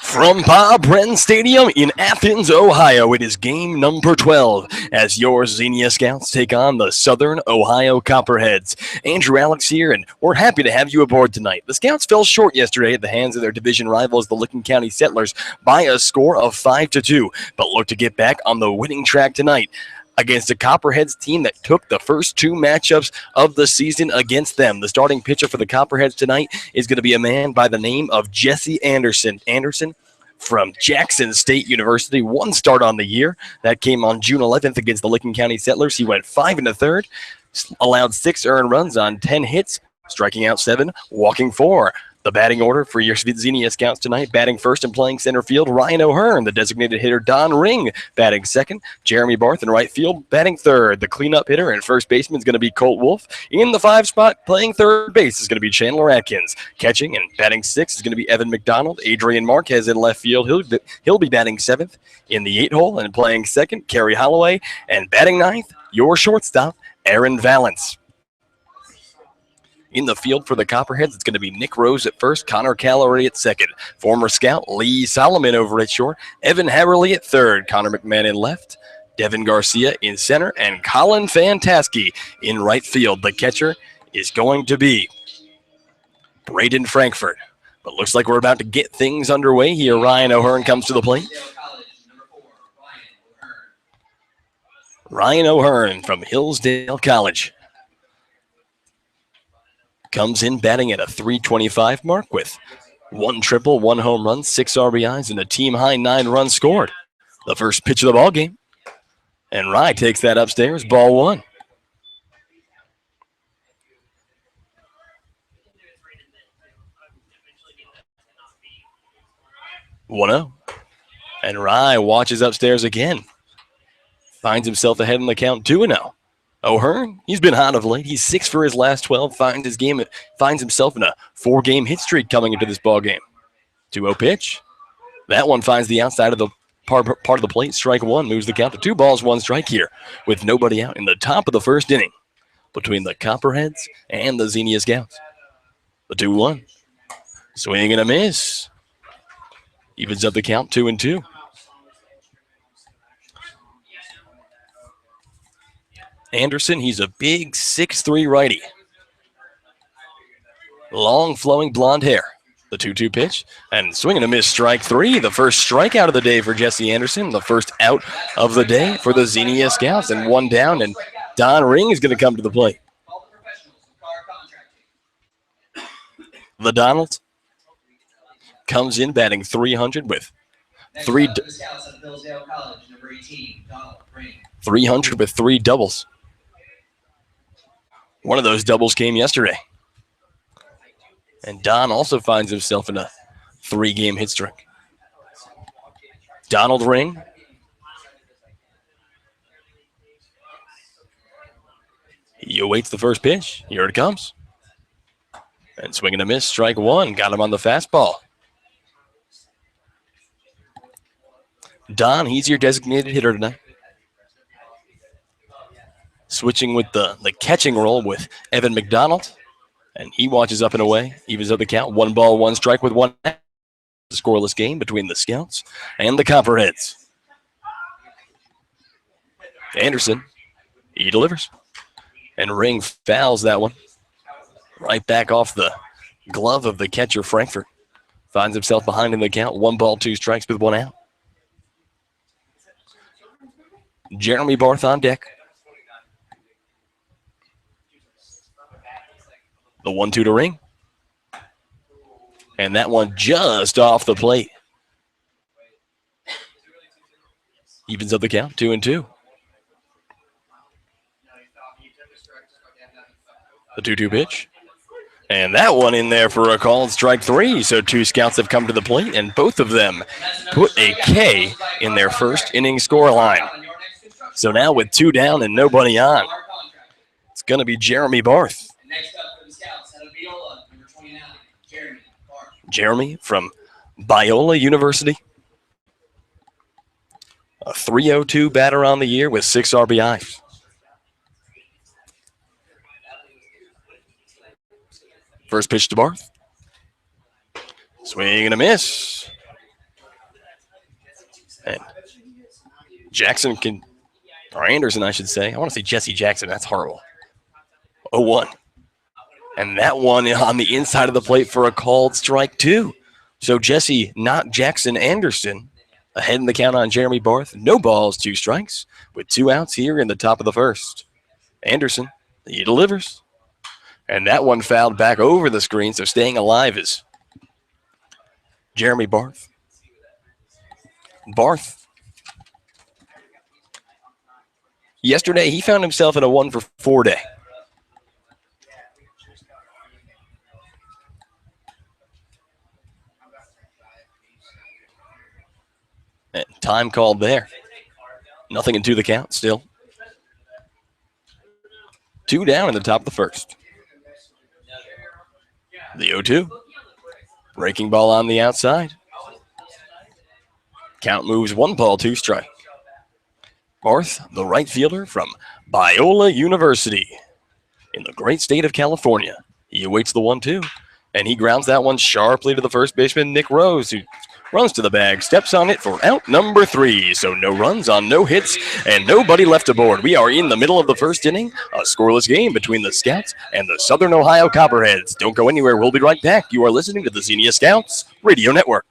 From Bob Brennan Stadium in Athens, Ohio, it is game number 12 as your Xenia Scouts take on the Southern Ohio Copperheads. Andrew Alix here, and we're happy to have you aboard tonight. The Scouts fell short yesterday at the hands of their division rivals, the Licking County Settlers, by a score of 5-2, but look to get back on the winning track tonight against a Copperheads team that took the first two matchups of the season against them. The starting pitcher for the Copperheads tonight is going to be a man by the name of Jesse Anderson. Anderson from Jackson State University, one start on the year. That came on June 11th against the Licking County Settlers. He went 5 1/3, allowed 6 earned runs on 10 hits, striking out 7, walking 4. The batting order for your Xenia Scouts tonight: batting first and playing center field, Ryan O'Hearn. The designated hitter, Don Ring, batting second. Jeremy Barth in right field, batting third. The cleanup hitter and first baseman is going to be Colt Wolf. In the 5 spot, playing third base is going to be Chandler Atkins. Catching and batting 6 is going to be Evan McDonald. Adrian Marquez in left field. He'll be batting 7th. In the 8 hole and playing second, Kerry Holloway. And batting 9th, your shortstop, Aaron Valance. In the field for the Copperheads, it's going to be Nick Rose at first, Connor Callery at second, former scout Lee Solomon over at short, Evan Haverly at third, Connor McMahon in left, Devin Garcia in center, and Colin Fantaski in right field. The catcher is going to be Braden Frankfurt. But looks like we're about to get things underway here. Ryan O'Hearn comes to the plate. Ryan O'Hearn from Hillsdale College comes in batting at a .325 mark with 1 triple, 1 home run, 6 RBIs, and a team-high 9 runs scored. The first pitch of the ball game. And Rye takes that upstairs, ball 1. (1-0). And Rye watches upstairs again. Finds himself ahead in the count, 2-0. O'Hearn, he's been hot of late. He's 6 for his last 12. Finds himself in a 4-game hit streak coming into this ball game. 2-0 pitch. That one finds the outside of the part of the plate. Strike 1 moves the count to 2 balls, 1 strike here, with nobody out in the top of the first inning between the Copperheads and the Xenia Scouts. The 2-1. Swing and a miss. Evens up the count, 2-2. Anderson, he's a big 6'3" righty. Long flowing blonde hair. The 2-2 pitch, and swing and a miss, strike 3. The first strikeout of the day for Jesse Anderson. The first out of the day for the Xenia Scouts, and 1 down, and Don Ring is going to come to the plate. The Donald comes in batting 300 with 3 doubles. One of those doubles came yesterday. And Don also finds himself in a 3-game hit streak. Donald Ring. He awaits the first pitch. Here it comes. And swing and a miss, strike 1. Got him on the fastball. Don, he's your designated hitter tonight. Switching with the catching role with Evan McDonald. And he watches up and away. Evens up the count. 1 ball, 1 strike with 1 out. Scoreless game between the Scouts and the Copperheads. Anderson, he delivers. And Ring fouls that one. Right back off the glove of the catcher, Frankfurt. Finds himself behind in the count. 1 ball, 2 strikes with 1 out. Jeremy Barth on deck. The 1-2 to Ring. And that one just off the plate. Evens up the count, 2-2. The 2-2 pitch. And that one in there for a called strike 3. So 2 Scouts have come to the plate, and both of them put a K in their first inning score line. So now with 2 down and nobody on, it's going to be Jeremy Barth. Jeremy from Biola University. A .302 batter on the year with 6 RBIs. First pitch to Barth. Swing and a miss. And Jackson can, or Anderson, I should say. I want to say Jesse Jackson. That's horrible. 0-1. And that one on the inside of the plate for a called strike, too. So Jesse knocked Jackson Anderson ahead in the count on Jeremy Barth. No balls, 2 strikes, with 2 outs here in the top of the first. Anderson, he delivers. And that one fouled back over the screen, so staying alive is Jeremy Barth. Barth. Yesterday, he found himself in a 1-for-4 day. And time called there. Nothing into the count still. 2 down in the top of the first. The 0-2. Breaking ball on the outside. Count moves 1 ball, 2 strike. Barth, the right fielder from Biola University in the great state of California. He awaits the 1-2, and he grounds that one sharply to the first baseman, Nick Rose, who runs to the bag, steps on it for out number 3. So no runs on no hits and nobody left aboard. We are in the middle of the first inning, a scoreless game between the Scouts and the Southern Ohio Copperheads. Don't go anywhere. We'll be right back. You are listening to the Xenia Scouts Radio Network.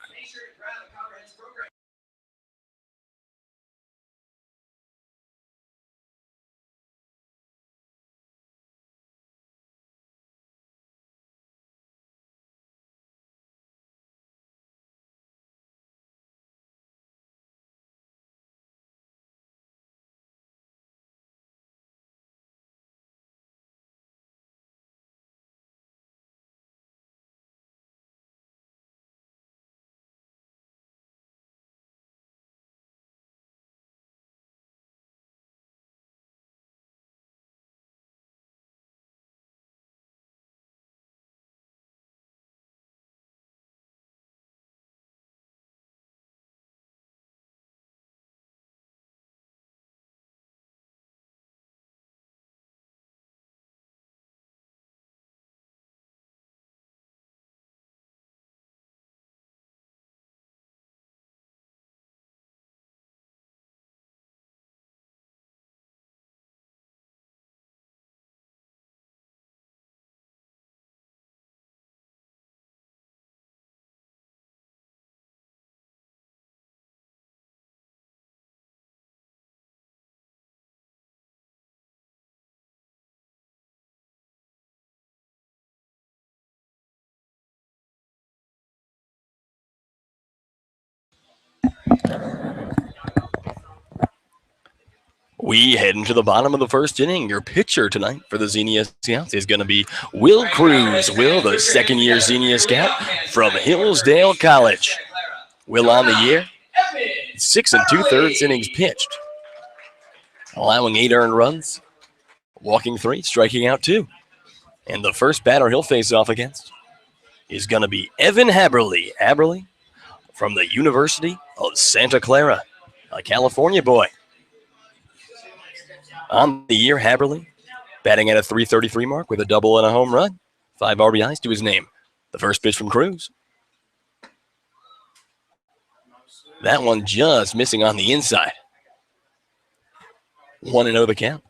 We head into the bottom of the first inning. Your pitcher tonight for the Xenia Scouts is going to be Will Cruz. Will, the second-year Xenia Scout from Hillsdale College. Will on the year, 6 2/3 innings pitched, allowing 8 earned runs, walking 3, striking out 2. And the first batter he'll face off against is going to be Evan Haberly. Haberly from the University of Santa Clara, a California boy. On the year, Haberly batting at a .333 mark with a double and a home run. 5 RBIs to his name. The first pitch from Cruz. That one just missing on the inside. 1-0 the count.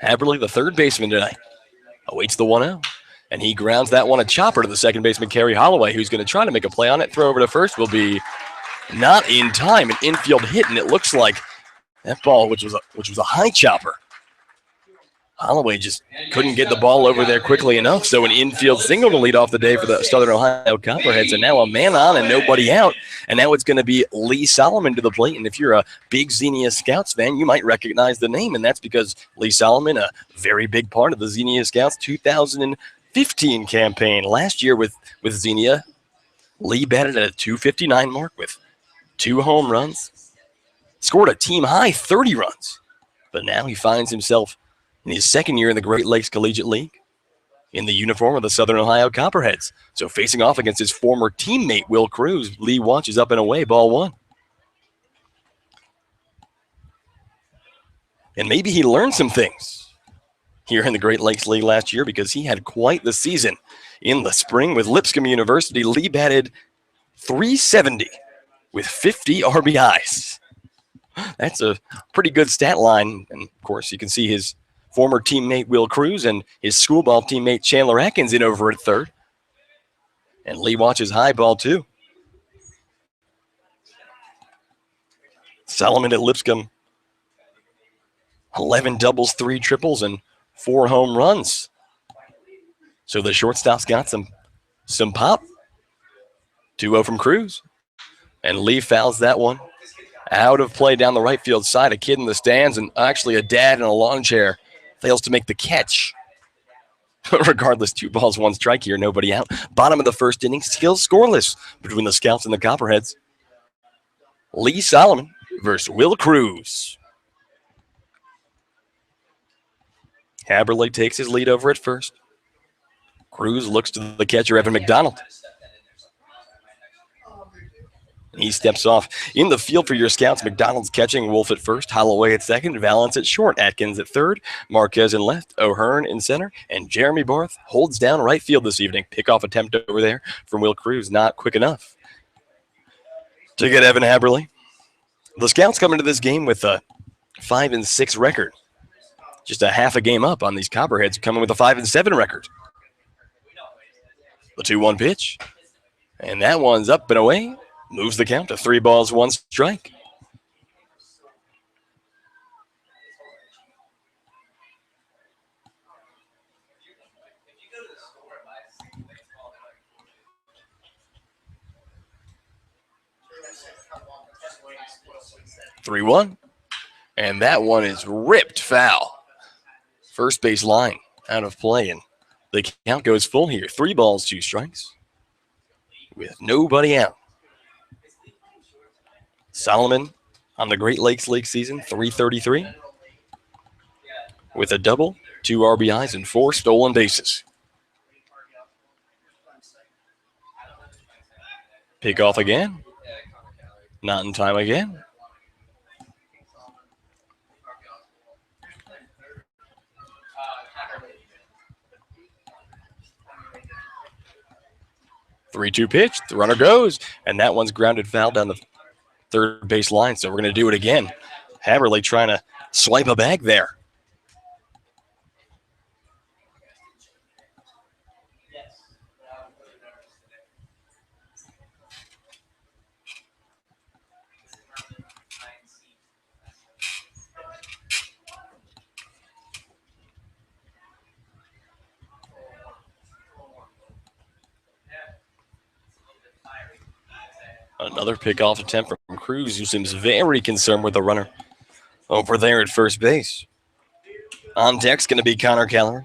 Haberly, the third baseman tonight, awaits the 1-0. And he grounds that one a chopper to the second baseman, Kerry Holloway, who's going to try to make a play on it. Throw over to first will be not in time. An infield hit, and it looks like that ball, which was a high chopper. Holloway just couldn't get the ball over there quickly enough, so an infield single to lead off the day for the Southern Ohio Copperheads, and now a man on and nobody out, and now it's going to be Lee Solomon to the plate, and if you're a big Xenia Scouts fan, you might recognize the name, and that's because Lee Solomon, a very big part of the Xenia Scouts 2015 campaign. Last year with Xenia, Lee batted at a .259 mark with 2 home runs, scored a team-high 30 runs, but now he finds himself in his second year in the Great Lakes Collegiate League in the uniform of the Southern Ohio Copperheads. So facing off against his former teammate, Will Cruz, Lee watches up and away, ball 1. And maybe he learned some things here in the Great Lakes League last year because he had quite the season in the spring with Lipscomb University. Lee batted .370 with 50 RBIs. That's a pretty good stat line. And, of course, you can see his former teammate Will Cruz and his school ball teammate Chandler Atkins in over at third. And Lee watches high ball, too. Solomon at Lipscomb, 11 doubles, 3 triples, and 4 home runs. So the shortstop's got some pop. 2-0 from Cruz. And Lee fouls that one. Out of play down the right field side. A kid in the stands and actually a dad in a lawn chair fails to make the catch. Regardless, 2 balls, 1 strike here, nobody out. Bottom of the first inning, still scoreless between the Scouts and the Copperheads. Lee Solomon versus Will Cruz. Haberle takes his lead over at first. Cruz looks to the catcher, Evan McDonald. He steps off. In the field for your Scouts, McDonald's catching, Wolf at first, Holloway at second, Valance at short, Atkins at third, Marquez in left, O'Hearn in center, and Jeremy Barth holds down right field this evening. Pickoff attempt over there from Will Cruz, not quick enough to get Evan Haberle. The Scouts come into this game with a 5-6 record. Just a half a game up on these Copperheads, coming with a 5-7 record. The 2-1 pitch. And that one's up and away. Moves the count to 3 balls, 1 strike. (3-1), and that one is ripped foul. First base line out of play, and the count goes full here. 3 balls, 2 strikes, with nobody out. Solomon on the Great Lakes League season, .333, with a double, 2 RBIs, and 4 stolen bases. Pick off again. Not in time again. (3-2) pitch. The runner goes, and that one's grounded foul down the third base line, so we're going to do it again. Haberle trying to swipe a bag there. Another pickoff attempt from Cruz, who seems very concerned with the runner over there at first base. On deck's going to be Connor Calorie.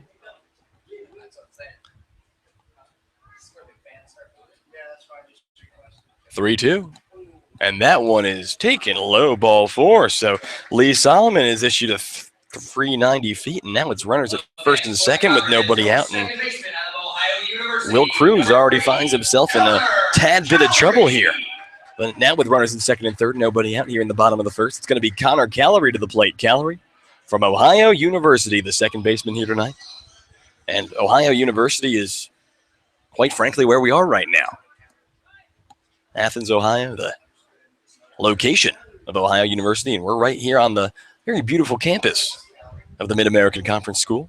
(3-2), and that one is taken low, ball 4. So Lee Solomon is issued a 390 feet, and now it's runners at first and second with nobody out. And Will Cruz already finds himself in a tad bit of trouble here. But now with runners in second and third, nobody out here in the bottom of the first, it's going to be Connor Calorie to the plate. Calorie from Ohio University, the second baseman here tonight. And Ohio University is, quite frankly, where we are right now. Athens, Ohio, the location of Ohio University, and we're right here on the very beautiful campus of the Mid-American Conference School.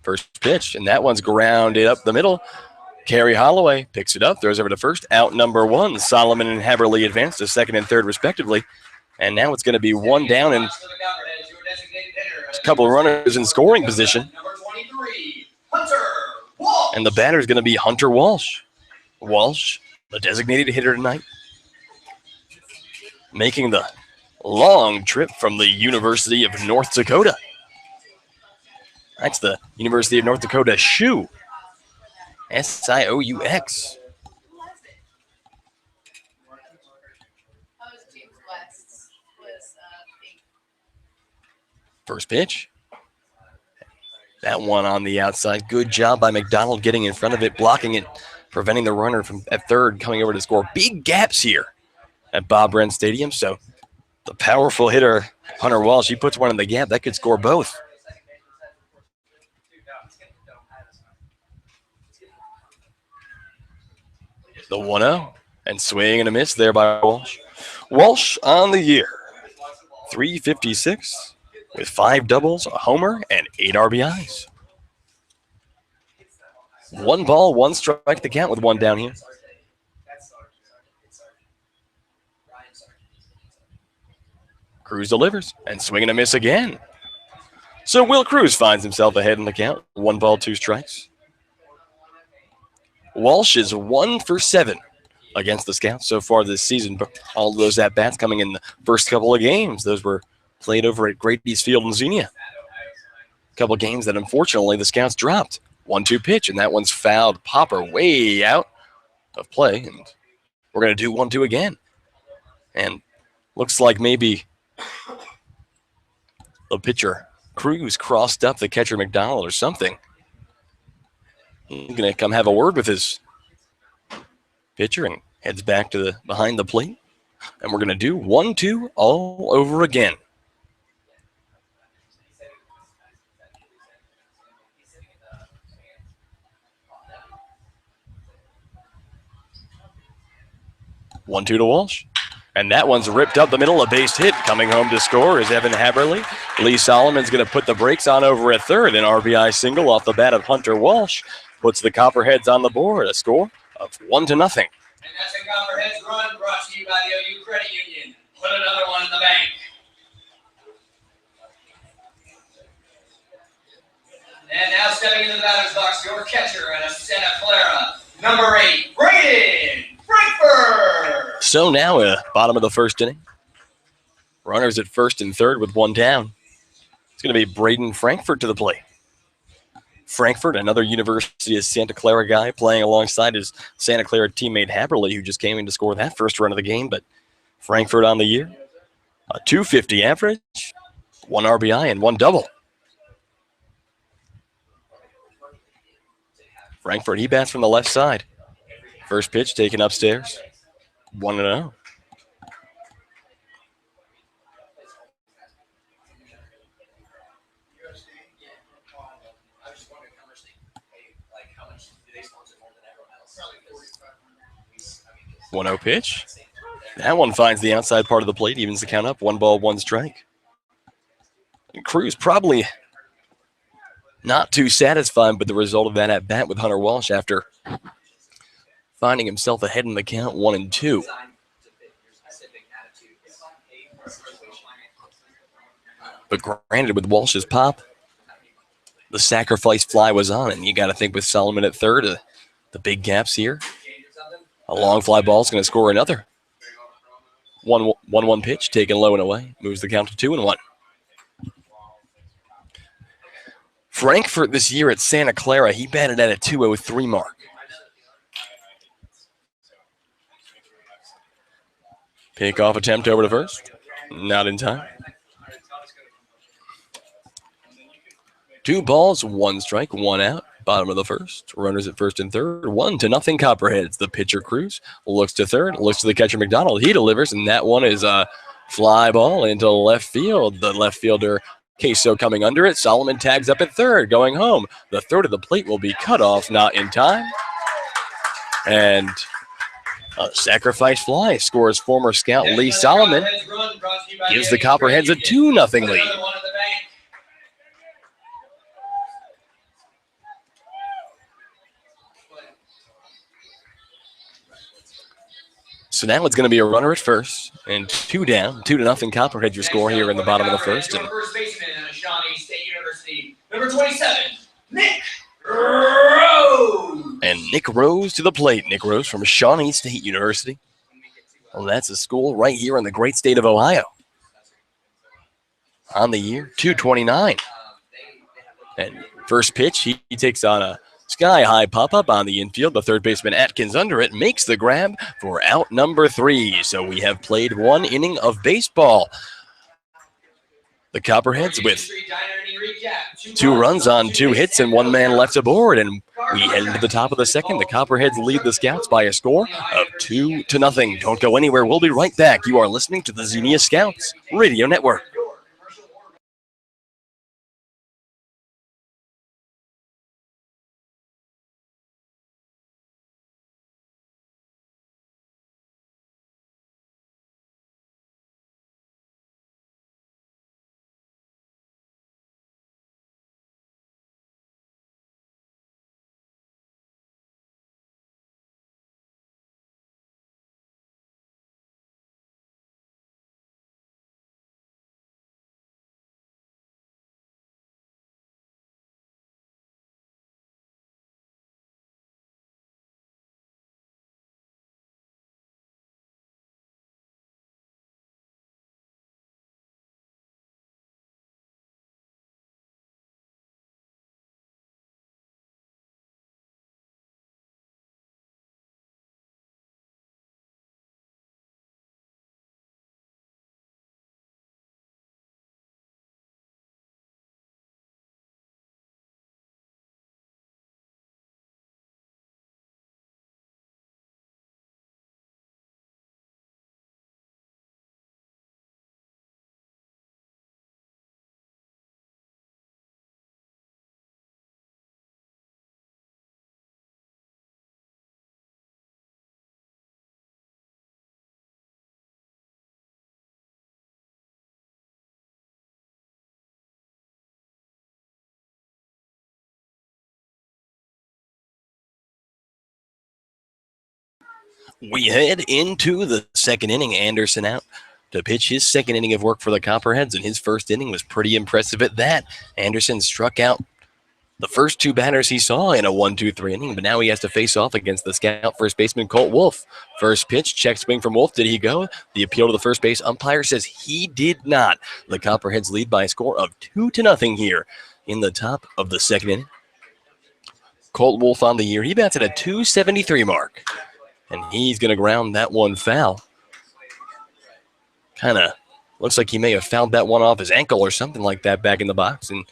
First pitch, and that one's grounded up the middle. Kerry Holloway picks it up, throws over to first. Out number 1. Solomon and Haberle advance to second and third, respectively. And now it's going to be 1 down and a couple of runners in scoring position. And the batter is going to be Hunter Walsh. Walsh, the designated hitter tonight, making the long trip from the University of North Dakota. That's the University of North Dakota Sioux. SIOUX. First pitch. That one on the outside. Good job by McDonald getting in front of it, blocking it, preventing the runner from at third coming over to score. Big gaps here at Bob Wren Stadium. So the powerful hitter, Hunter Walsh, he puts one in the gap. That could score both. The 1-0, And swing and a miss there by Walsh. Walsh on the year, 356 with 5 doubles, a homer, and 8 RBIs. 1 ball, 1 strike the count with 1 down here. Cruz delivers and swing and a miss again. So Will Cruz finds himself ahead in the count. 1 ball, 2 strikes. Walsh is 1 for 7 against the Scouts so far this season. But all of those at-bats coming in the first couple of games. Those were played over at Grady's Field in Xenia. A couple of games that unfortunately the Scouts dropped. 1-2 pitch, and that one's fouled. Popper way out of play, and we're going to do 1-2 again. And looks like maybe the pitcher Cruz crossed up the catcher McDonald or something. He's going to come have a word with his pitcher and heads back to the behind the plate. And we're going to do 1-2 all over again. One, 2 to Walsh. And that one's ripped up the middle, a base hit. Coming home to score is Evan Haberly. Lee Solomon's going to put the brakes on over at third. An RBI single off the bat of Hunter Walsh puts the Copperheads on the board. A score of 1-0. And that's a Copperheads run brought to you by the OU Credit Union. Put another one in the bank. And now stepping into the batter's box, your catcher out of Santa Clara, number 8, Braden Frankfurt. So now, bottom of the first inning. Runners at first and third with 1 down. It's going to be Braden Frankfurt to the plate. Frankfurt, another University of Santa Clara guy, playing alongside his Santa Clara teammate Haberly, who just came in to score that first run of the game. But Frankfurt on the year, a .250 average, 1 RBI and 1 double. Frankfurt, he bats from the left side. First pitch taken upstairs, 1-0. One-0 pitch. That one finds the outside part of the plate, evens the count up. 1 ball, 1 strike. And Cruz probably not too satisfied with the result of that at bat with Hunter Walsh after finding himself ahead in the count 1-2. But granted, with Walsh's pop, the sacrifice fly was on, and you got to think with Solomon at third, the big gaps here. A long fly ball is going to score another. 1-1 pitch, taken low and away. Moves the count to 2-1. Frankfurt this year at Santa Clara, he batted at a 203 mark. Pickoff attempt over to first. Not in time. 2 balls, 1 strike, 1 out. Bottom of the first. Runners at first and third. 1-0 Copperheads. The pitcher Cruz looks to third, looks to the catcher McDonald. He delivers, and that one is a fly ball into left field. The left fielder Queso coming under it. Solomon tags up at third, going home. The throw to the plate will be cut off, not in time. And a sacrifice fly scores former scout Lee Solomon. Gives the Copperheads a 2-0 lead. So now it's going to be a runner at first and 2 down, 2-0 Copperheads your score here in the bottom of the first. And first baseman out of Shawnee State University, number 27, Nick Rose. And Nick Rose to the plate. Nick Rose from Shawnee State University. Well, that's a school right here in the great state of Ohio. On the year, 229. And first pitch, he takes on a sky-high pop-up on the infield. The third baseman Atkins under it makes the grab for out number 3. So we have played 1 inning of baseball. The Copperheads with 2 runs on 2 hits and 1 man left aboard. And we head into the top of the second. The Copperheads lead the Scouts by a score of 2-0. Don't go anywhere. We'll be right back. You are listening to the Xenia Scouts Radio Network. We head into the second inning. Anderson out to pitch his second inning of work for the Copperheads, and his first inning was pretty impressive at that. Anderson struck out the first two batters he saw in a 1-2-3 inning, but now he has to face off against the scout first baseman Colt Wolf. First pitch, check swing from Wolf. Did he go? The appeal to the first base umpire says he did not. The Copperheads lead by a score of 2-0 here in the top of the second inning. Colt Wolf on the year, he bats at a 273 mark, and he's going to ground that one foul. Kind of looks like he may have fouled that one off his ankle or something like that back in the box, and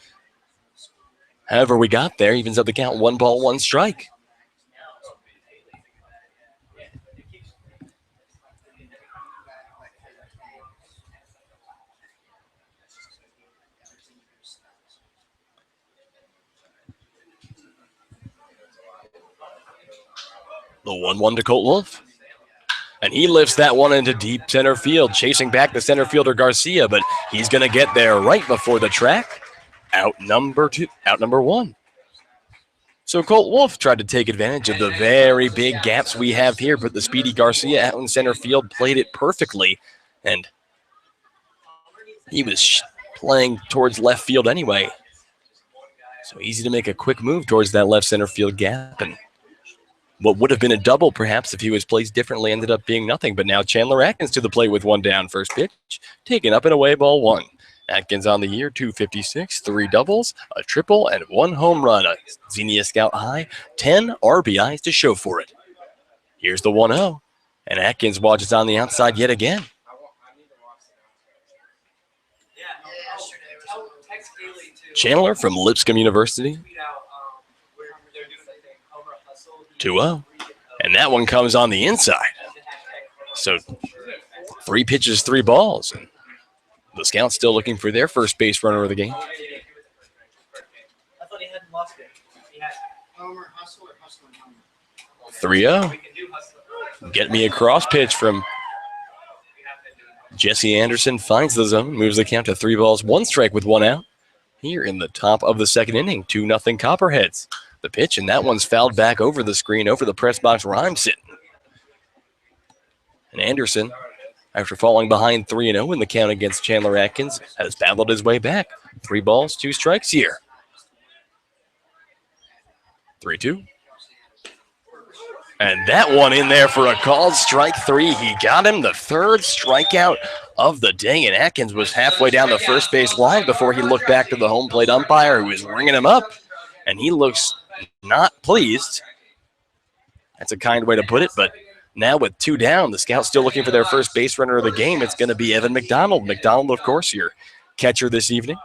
however we got there, evens up the count, 1 ball, 1 strike. The 1-1 to Colt Wolf. And he lifts that one into deep center field, chasing back the center fielder Garcia, but he's going to get there right before the track. Out number 1. So Colt Wolf tried to take advantage of the very big gaps we have here, but the speedy Garcia out in center field played it perfectly, and he was playing towards left field anyway. So easy to make a quick move towards that left center field gap, and what would have been a double perhaps if he was placed differently ended up being nothing. But now Chandler Atkins to the plate with 1 down. First pitch taken up and away, ball 1. Atkins on the year, 256, 3 doubles, a triple, and 1 home run. A Xenia Scout high, 10 RBIs to show for it. Here's the 1-0, and Atkins watches on the outside yet again. Chandler from Lipscomb University. 2-0, and that one comes on the inside. So 3 pitches, 3 balls, and the Scouts still looking for their first base runner of the game. 3-0. Get me a cross pitch from Jesse Anderson. Finds the zone, moves the count to 3 balls, 1 strike with 1 out. Here in the top of the second inning, 2-0 Copperheads. The pitch, and that one's fouled back over the screen, over the press box where I'm sitting. And Anderson, after falling behind 3-0 in the count against Chandler Atkins, has battled his way back. 3 balls, 2 strikes here. 3-2. And that one in there for a called strike 3. He got him, the 3rd strikeout of the day, and Atkins was halfway down the first base line before he looked back to the home plate umpire who was ringing him up, and he looks not pleased. That's a kind way to put it, but now with 2 down, the Scouts still looking for their first base runner of the game. It's going to be Evan McDonald. McDonald, of course, your catcher this evening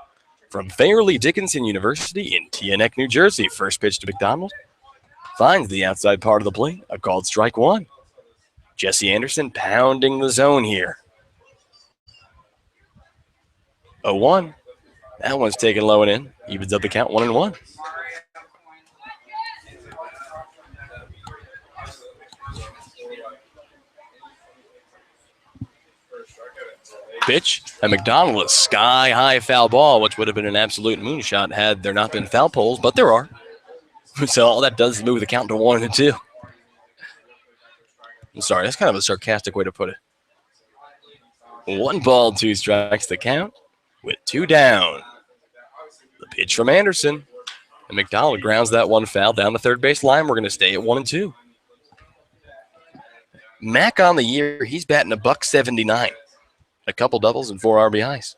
from Fairleigh Dickinson University in Teaneck, New Jersey. First pitch to McDonald. Finds the outside part of the plate. A called strike 1. Jesse Anderson pounding the zone here. 0-1. That one's taken low and in. Evens up the count, 1-1. Pitch, and McDonald a sky-high foul ball, which would have been an absolute moonshot had there not been foul poles, but there are. So all that does is move the count to 1-2. I'm sorry, that's kind of a sarcastic way to put it. 1 ball, 2 strikes the count with 2 down. The pitch from Anderson, and McDonald grounds that one foul down the third base line. We're going to stay at 1-2. Mack on the year, he's batting $179. A couple doubles and 4 RBIs.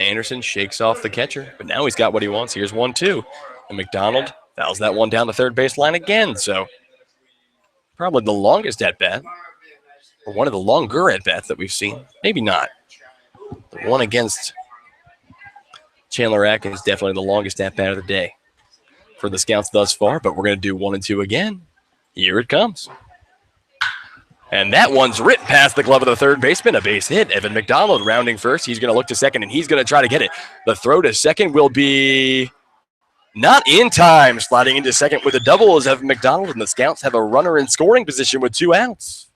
Anderson shakes off the catcher, but now he's got what he wants. Here's 1-2. And McDonald fouls that one down the third base line again. So probably the longest at-bat, or one of the longer at-bats that we've seen. Maybe not. The one against Chandler Atkins is definitely the longest at-bat of the day for the Scouts thus far, but we're going to do 1-2 again. Here it comes. And that one's ripped past the glove of the third baseman. A base hit. Evan McDonald rounding first. He's going to look to second, and he's going to try to get it. The throw to second will be not in time. Sliding into second with a double is Evan McDonald, and the Scouts have a runner in scoring position with 2 outs.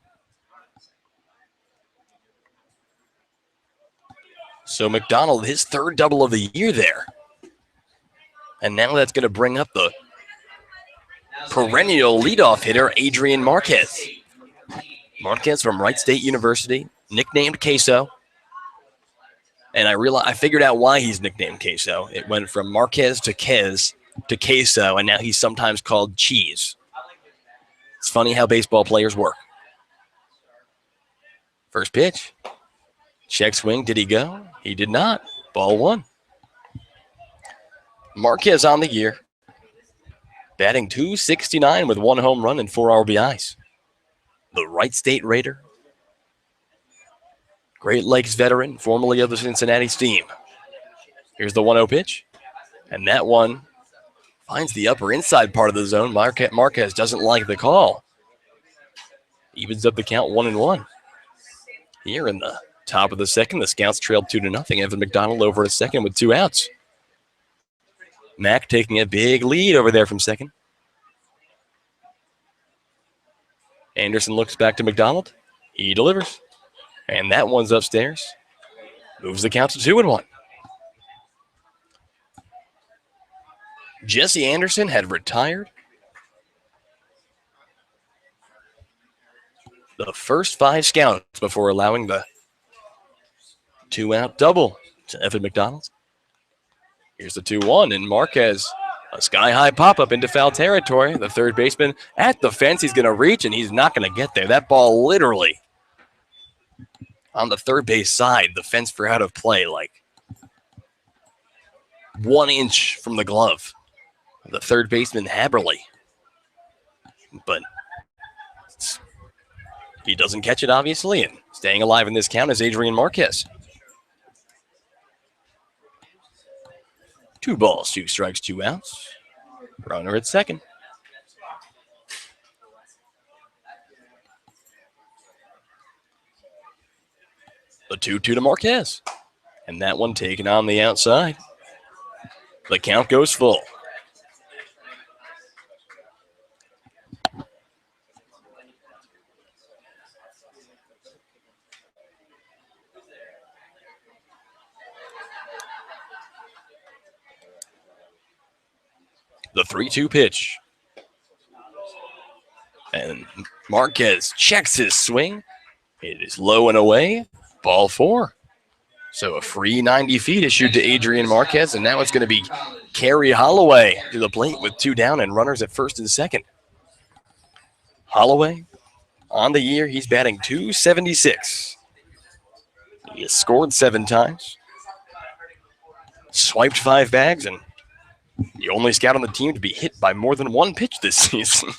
So McDonald, his third double of the year there. And now that's going to bring up the perennial leadoff hitter, Adrian Marquez. Marquez from Wright State University, nicknamed Queso. And I figured out why he's nicknamed Queso. It went from Marquez to Quez to Queso, and now he's sometimes called Cheese. It's funny how baseball players work. First pitch. Check swing. Did he go? He did not. Ball one. Marquez on the year. Batting .269 with 1 home run and 4 RBIs. The Wright State Raider. Great Lakes veteran, formerly of the Cincinnati Steam. Here's the 1-0 pitch. And that one finds the upper inside part of the zone. Marquez doesn't like the call. Evens up the count 1-1. Here in the top of the second, the Scouts trailed 2-0. Evan McDonald over at second with 2 outs. Mack taking a big lead over there from second. Anderson looks back to McDonald. He delivers. And that one's upstairs. Moves the count to 2-1. Jesse Anderson had retired the first 5 Scouts before allowing the 2-out double to Evan McDonald. Here's the 2-1, and Marquez, a sky-high pop-up into foul territory. The third baseman at the fence. He's going to reach, and he's not going to get there. That ball literally on the third base side, the fence for out of play, like 1 inch from the glove. The third baseman, Haberly. But he doesn't catch it, obviously, and staying alive in this count is Adrian Marquez. 2 balls, 2 strikes, 2 outs. Runner at second. The 2-2 to Marquez. And that one taken on the outside. The count goes full. The 3-2 pitch. And Marquez checks his swing. It is low and away. Ball 4. So a free 90 feet issued to Adrian Marquez, and now it's going to be Kerry Holloway to the plate with 2 down and runners at first and second. Holloway, on the year, he's batting .276. He has scored 7 times, swiped 5 bags, and the only scout on the team to be hit by more than 1 pitch this season.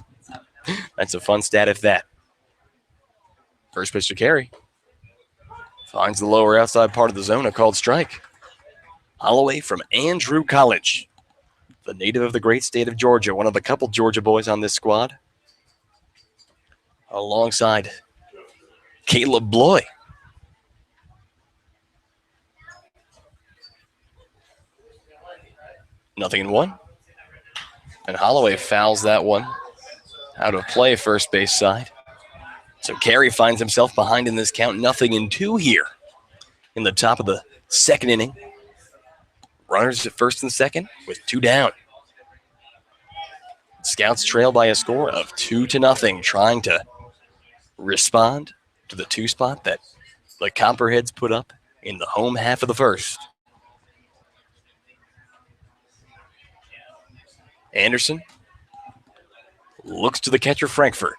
That's a fun stat if that. First pitch to Kerry. Finds the lower outside part of the zone, a called strike. Holloway from Andrew College, the native of the great state of Georgia, one of the couple Georgia boys on this squad, alongside Caleb Bloy. Nothing in 1. And Holloway fouls that one out of play, first base side. So Kerry finds himself behind in this count, 0-2 here in the top of the second inning. Runners at first and second with 2 down. Scouts trail by a score of 2-0, trying to respond to the 2 spot that the Copperheads put up in the home half of the first. Anderson looks to the catcher, Frankfurt.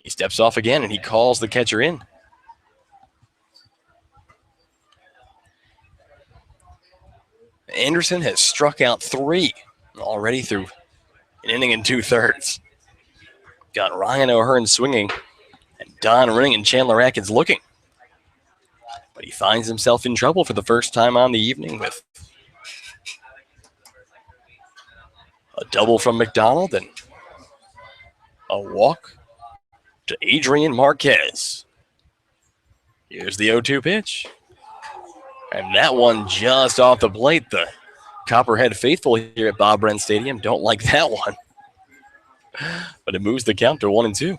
He steps off again, and he calls the catcher in. Anderson has struck out 3 already through an inning and 2/3. Got Ryan O'Hearn swinging, and Don Ring and Chandler Atkins looking. But he finds himself in trouble for the first time on the evening with a double from McDonald and a walk to Adrian Marquez. Here's the 0-2 pitch. And that one just off the plate. The Copperhead faithful here at Bob Wren Stadium don't like that one. But it moves the count to 1-2.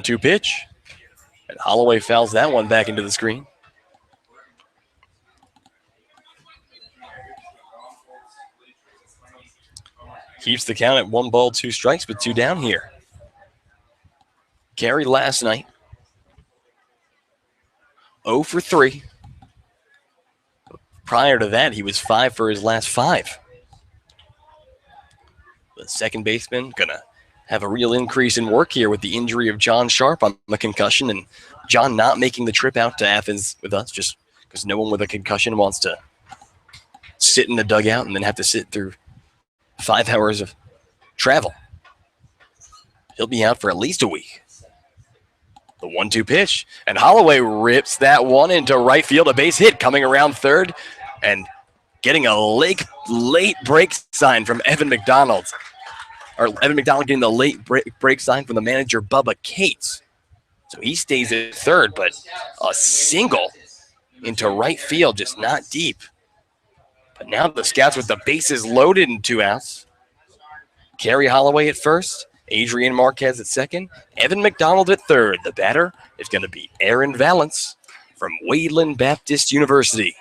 1-2 pitch. And Holloway fouls that one back into the screen. Keeps the count at 1 ball, 2 strikes, but 2 down here. Gary last night, 0 for 3. Prior to that, he was 5 for his last 5. The second baseman gonna have a real increase in work here with the injury of John Sharp on the concussion, and John not making the trip out to Athens with us just because no one with a concussion wants to sit in the dugout and then have to sit through 5 hours of travel. He'll be out for at least a week. The 1-2 pitch, and Holloway rips that one into right field. A base hit coming around third, and getting a late break sign from Evan McDonald. Or Evan McDonald getting the late break sign from the manager, Bubba Cates. So he stays at third, but a single into right field, just not deep. But now the Scouts with the bases loaded and 2 outs. Kerry Holloway at first, Adrian Marquez at second, Evan McDonald at third. The batter is going to be Aaron Valance from Wayland Baptist University.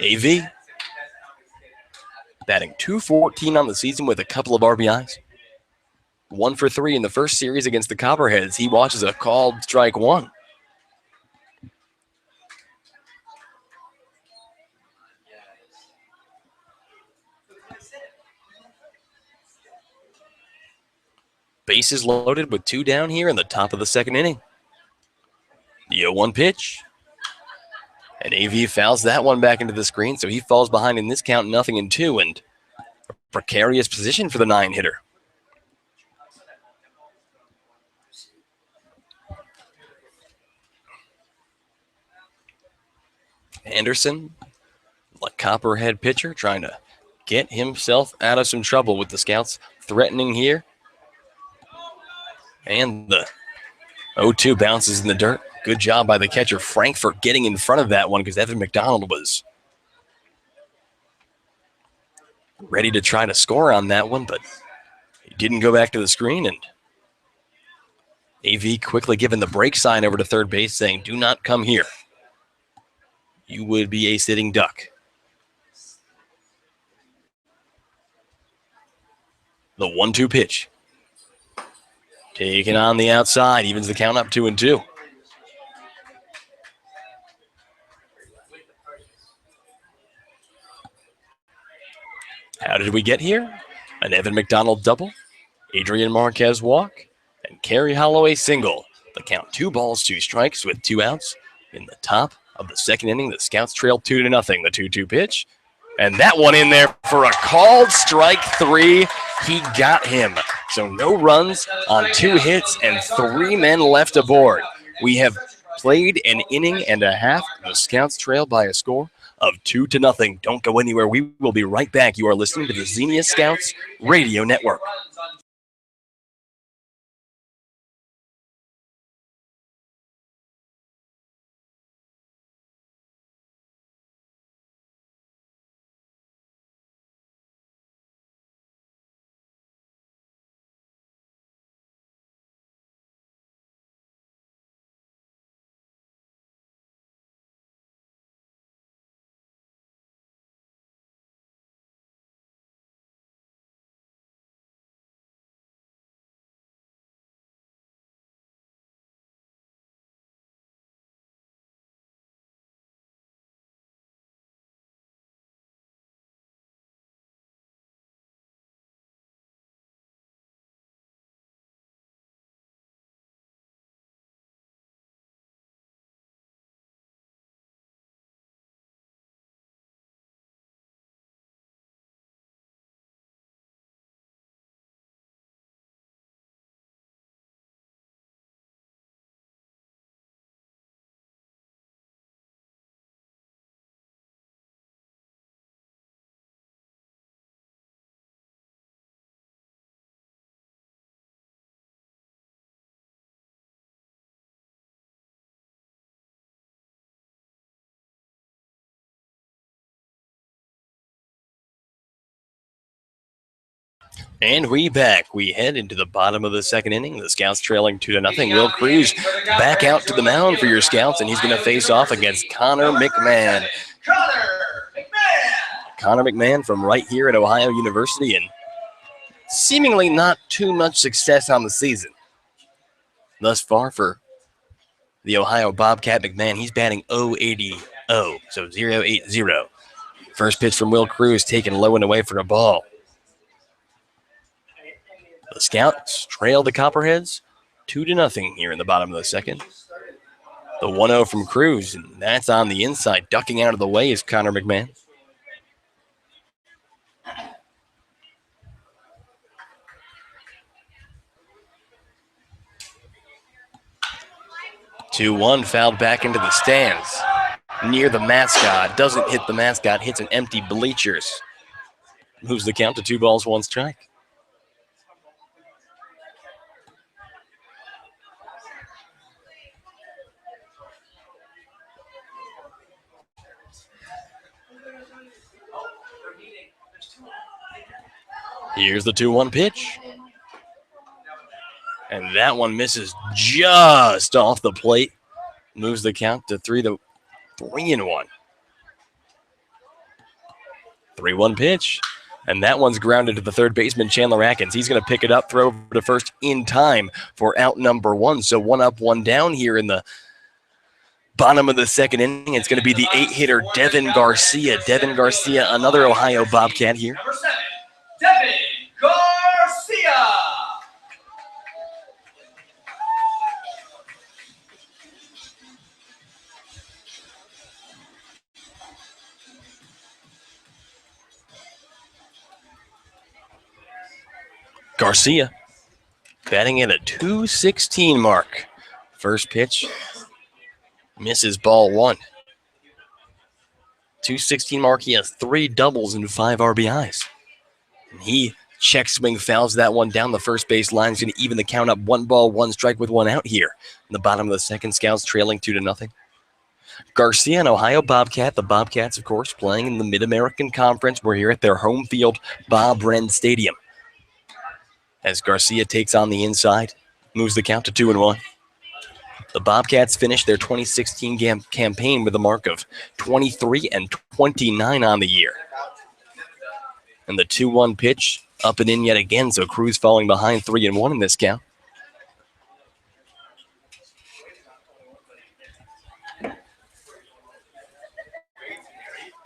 AV batting .214 on the season with a couple of RBIs. 1 for 3 in the first series against the Copperheads. He watches a called strike 1. Bases loaded with 2 down here in the top of the second inning. The 0-1 pitch. And AV fouls that one back into the screen, so he falls behind in this count, 0-2, and a precarious position for the 9-hitter. Anderson, the Copperhead pitcher, trying to get himself out of some trouble with the Scouts threatening here. And the 0-2 bounces in the dirt. Good job by the catcher, Frank, for getting in front of that one because Evan McDonald was ready to try to score on that one, but he didn't go back to the screen. And AV quickly giving the break sign over to third base, saying, "Do not come here. You would be a sitting duck." The 1-2 pitch. Taken on the outside, evens the count up 2-2. How did we get here? An Evan McDonald double, Adrian Marquez walk, and Kerry Holloway single. The count 2 balls, 2 strikes with 2 outs. In the top of the second inning, the Scouts trail 2-0. The 2-2 pitch. And that one in there for a called strike 3. He got him. So no runs on 2 hits and 3 men left aboard. We have played an inning and a half. The Scouts trail by a score of 2-0. Don't go anywhere. We will be right back. You are listening to the Xenia Scouts Radio Network. And we head into the bottom of the second inning. The Scouts trailing 2-0. Will Cruz back out to the mound for your Scouts, and he's going to face off against Connor McMahon. Connor McMahon from right here at Ohio University, and seemingly not too much success on the season thus far for the Ohio Bobcat. McMahon, he's batting .080, so 0.80. First pitch from Will Cruz taken low and away for a ball. The Scouts trail the Copperheads 2-0 here in the bottom of the second. The 1-0 from Cruz, and that's on the inside. Ducking out of the way is Connor McMahon. Two-1 fouled back into the stands. Near the mascot. Doesn't hit the mascot, hits an empty bleachers. Moves the count to 2 balls, 1 strike. Here's the 2-1 pitch. And that one misses just off the plate. Moves the count to 3-1. 3-1 pitch. And that one's grounded to the third baseman, Chandler Atkins. He's going to pick it up, throw over to first in time for out number 1. So 1 up, 1 down here in the bottom of the second inning. It's going to be the 8-hitter, Devin Garcia. Devin Garcia, another Ohio Bobcat here. Number 7, Devin Garcia. Garcia batting at a .216 mark. First pitch misses, ball 1. .216 mark. He has 3 doubles and 5 RBIs. And he check swing fouls that one down the first base line. He's going to even the count up. 1 ball, 1 strike with 1 out here in the bottom of the second. Scouts trailing 2-0. Garcia, an Ohio Bobcat. The Bobcats, of course, playing in the Mid-American Conference. We're here at their home field, Bob Wren Stadium. As Garcia takes on the inside, moves the count to 2-1. The Bobcats finished their 2016 campaign with a mark of 23-29 on the year. And the 2-1 pitch up and in yet again, so Cruz falling behind 3-1 in this count.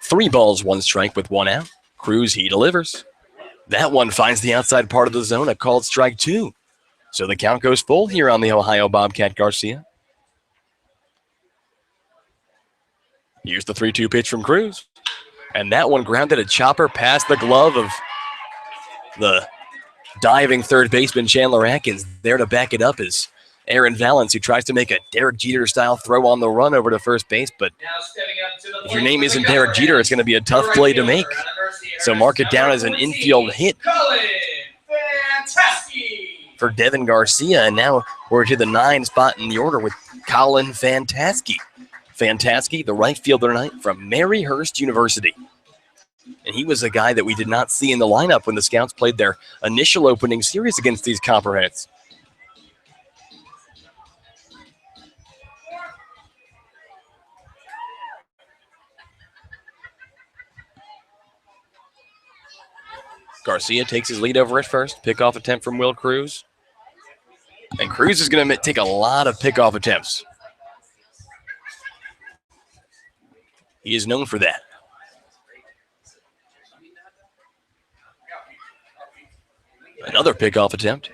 Three balls, 1 strike with 1 out. Cruz, he delivers. That one finds the outside part of the zone, a called strike 2. So the count goes full here on the Ohio Bobcat Garcia. Here's the 3-2 pitch from Cruz. And that one grounded a chopper past the glove of the diving third baseman Chandler Atkins. There to back it up is Aaron Valance, who tries to make a Derek Jeter-style throw on the run over to first base. But if your name isn't Derek Jeter, it's going to be a tough play to make. So mark it down as an infield hit for Devin Garcia. And now we're to the 9 spot in the order with Colin Fantasky. Fantasky, the right fielder tonight from Maryhurst University. And he was a guy that we did not see in the lineup when the Scouts played their initial opening series against these Copperheads. Garcia takes his lead over at first. Pickoff attempt from Will Cruz. And Cruz is going to take a lot of pickoff attempts. He is known for that. Another pickoff attempt.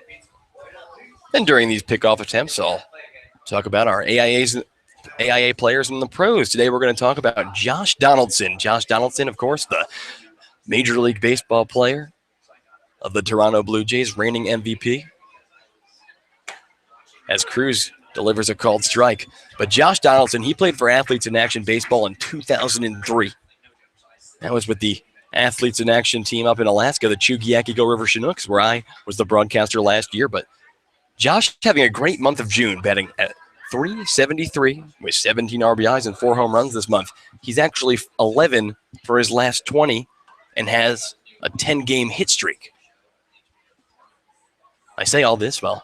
And during these pickoff attempts, I'll talk about our AIA players and the pros. Today we're going to talk about Josh Donaldson. Josh Donaldson, of course, the Major League Baseball player of the Toronto Blue Jays, reigning MVP. As Cruz delivers a called strike. But Josh Donaldson, he played for Athletes in Action Baseball in 2003. That was with the Athletes in Action team up in Alaska, the Chugiak-Eagle River Chinooks, where I was the broadcaster last year. But Josh having a great month of June, batting at .373 with 17 RBIs and 4 home runs this month. He's actually 11 for his last 20 and has a 10-game hit streak. I say all this while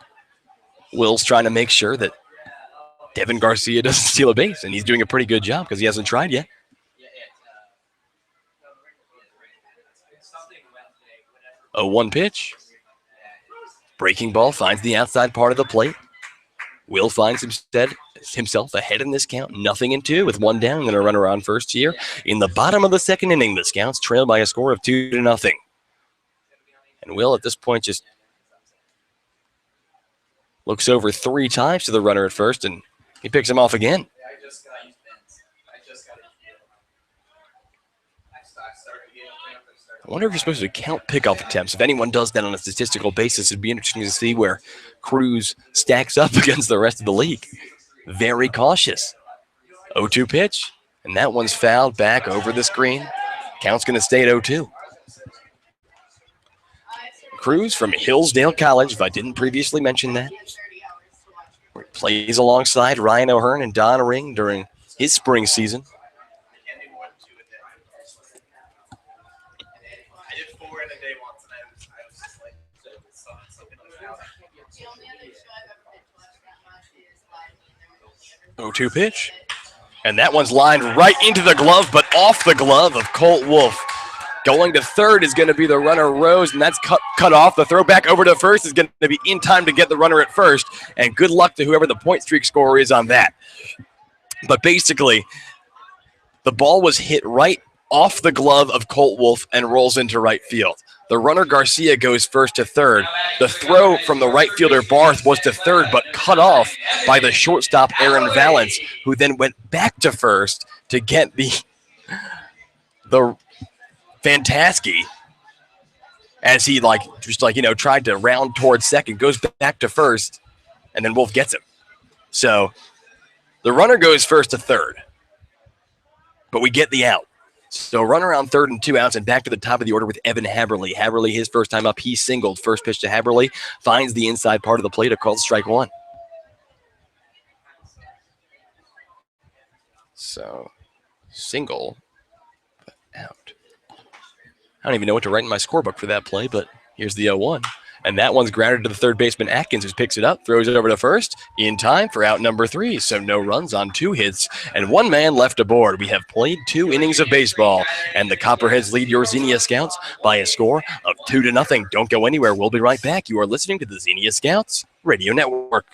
Will's trying to make sure that Devin Garcia doesn't steal a base, and he's doing a pretty good job because he hasn't tried yet. 0-1 pitch. Breaking ball finds the outside part of the plate. Will finds himself ahead in this count, 0-2 with one down and a runner on first here. In the bottom of the second inning, the Scouts trail by a score of 2-0. And Will at this point just looks over 3 times to the runner at first, and he picks him off again. I wonder if you're supposed to count pickoff attempts. If anyone does that on a statistical basis, it'd be interesting to see where Cruz stacks up against the rest of the league. Very cautious. 0-2 pitch, and that one's fouled back over the screen. Count's going to stay at 0-2. Cruz from Hillsdale College, if I didn't previously mention that. He plays alongside Ryan O'Hearn and Don Ring during his spring season. Oh, 2 pitch. And that one's lined right into the glove, but off the glove of Colt Wolf. Going to third is going to be the runner Rose, and that's cut off. The throw back over to first is going to be in time to get the runner at first, and good luck to whoever the point streak scorer is on that. But basically, the ball was hit right off the glove of Colt Wolf and rolls into right field. The runner Garcia goes first to third. The throw from the right fielder Barth was to third, but cut off by the shortstop Aaron Valance, who then went back to first to get the Fantasky as he tried to round towards second, goes back to first, and then Wolf gets him. So the runner goes first to third, but we get the out. So runner on third and 2 outs, and back to the top of the order with Evan Haberly. Haberly, his first time up, he singled. First pitch to Haberly, finds the inside part of the plate, a called strike 1. So single, but out. I don't even know what to write in my scorebook for that play, but here's the 0-1. And that one's grounded to the third baseman Atkins, who picks it up, throws it over to first, in time for out number 3. So no runs on 2 hits, and 1 man left aboard. We have played 2 innings of baseball, and the Copperheads lead your Xenia Scouts by a score of 2-0. Don't go anywhere. We'll be right back. You are listening to the Xenia Scouts Radio Network.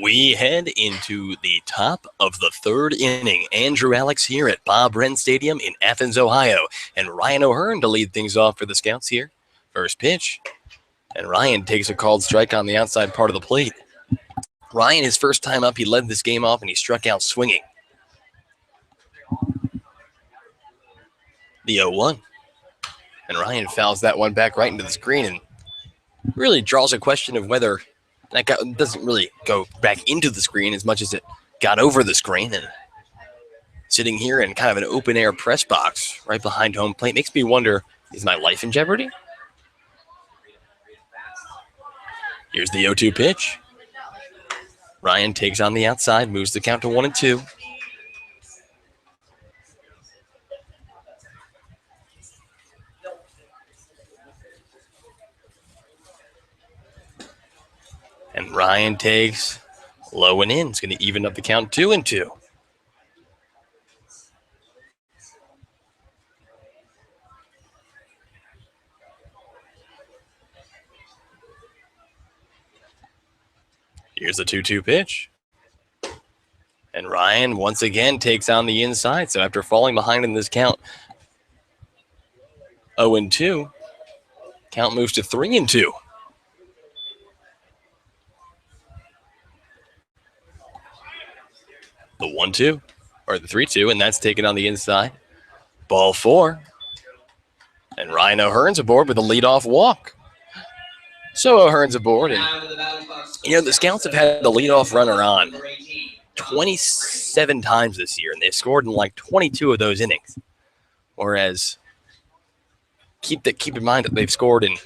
We head into the top of the third inning. Andrew Alix here at Bob Wren Stadium in Athens, Ohio. And Ryan O'Hearn to lead things off for the Scouts here. First pitch. And Ryan takes a called strike on the outside part of the plate. Ryan, his first time up, he led this game off and he struck out swinging. The 0-1. And Ryan fouls that one back right into the screen and really draws a question of whether That doesn't really go back into the screen as much as it got over the screen. And sitting here in kind of an open-air press box right behind home plate makes me wonder, is my life in jeopardy? Here's the 0-2 pitch. Ryan takes on the outside, moves the count to 1-2. And Ryan takes low and in. It's going to even up the count 2-2. Here's the 2-2 pitch. And Ryan once again takes on the inside. So after falling behind in this count 0-2, count moves to 3-2. The 1-2 or the 3-2, and that's taken on the inside. Ball 4. And Ryan O'Hearn's aboard with a leadoff walk. So O'Hearn's aboard, and the Scouts have had the leadoff runner on 27 times this year, and they've scored in like 22 of those innings. Whereas, keep in mind that they've scored in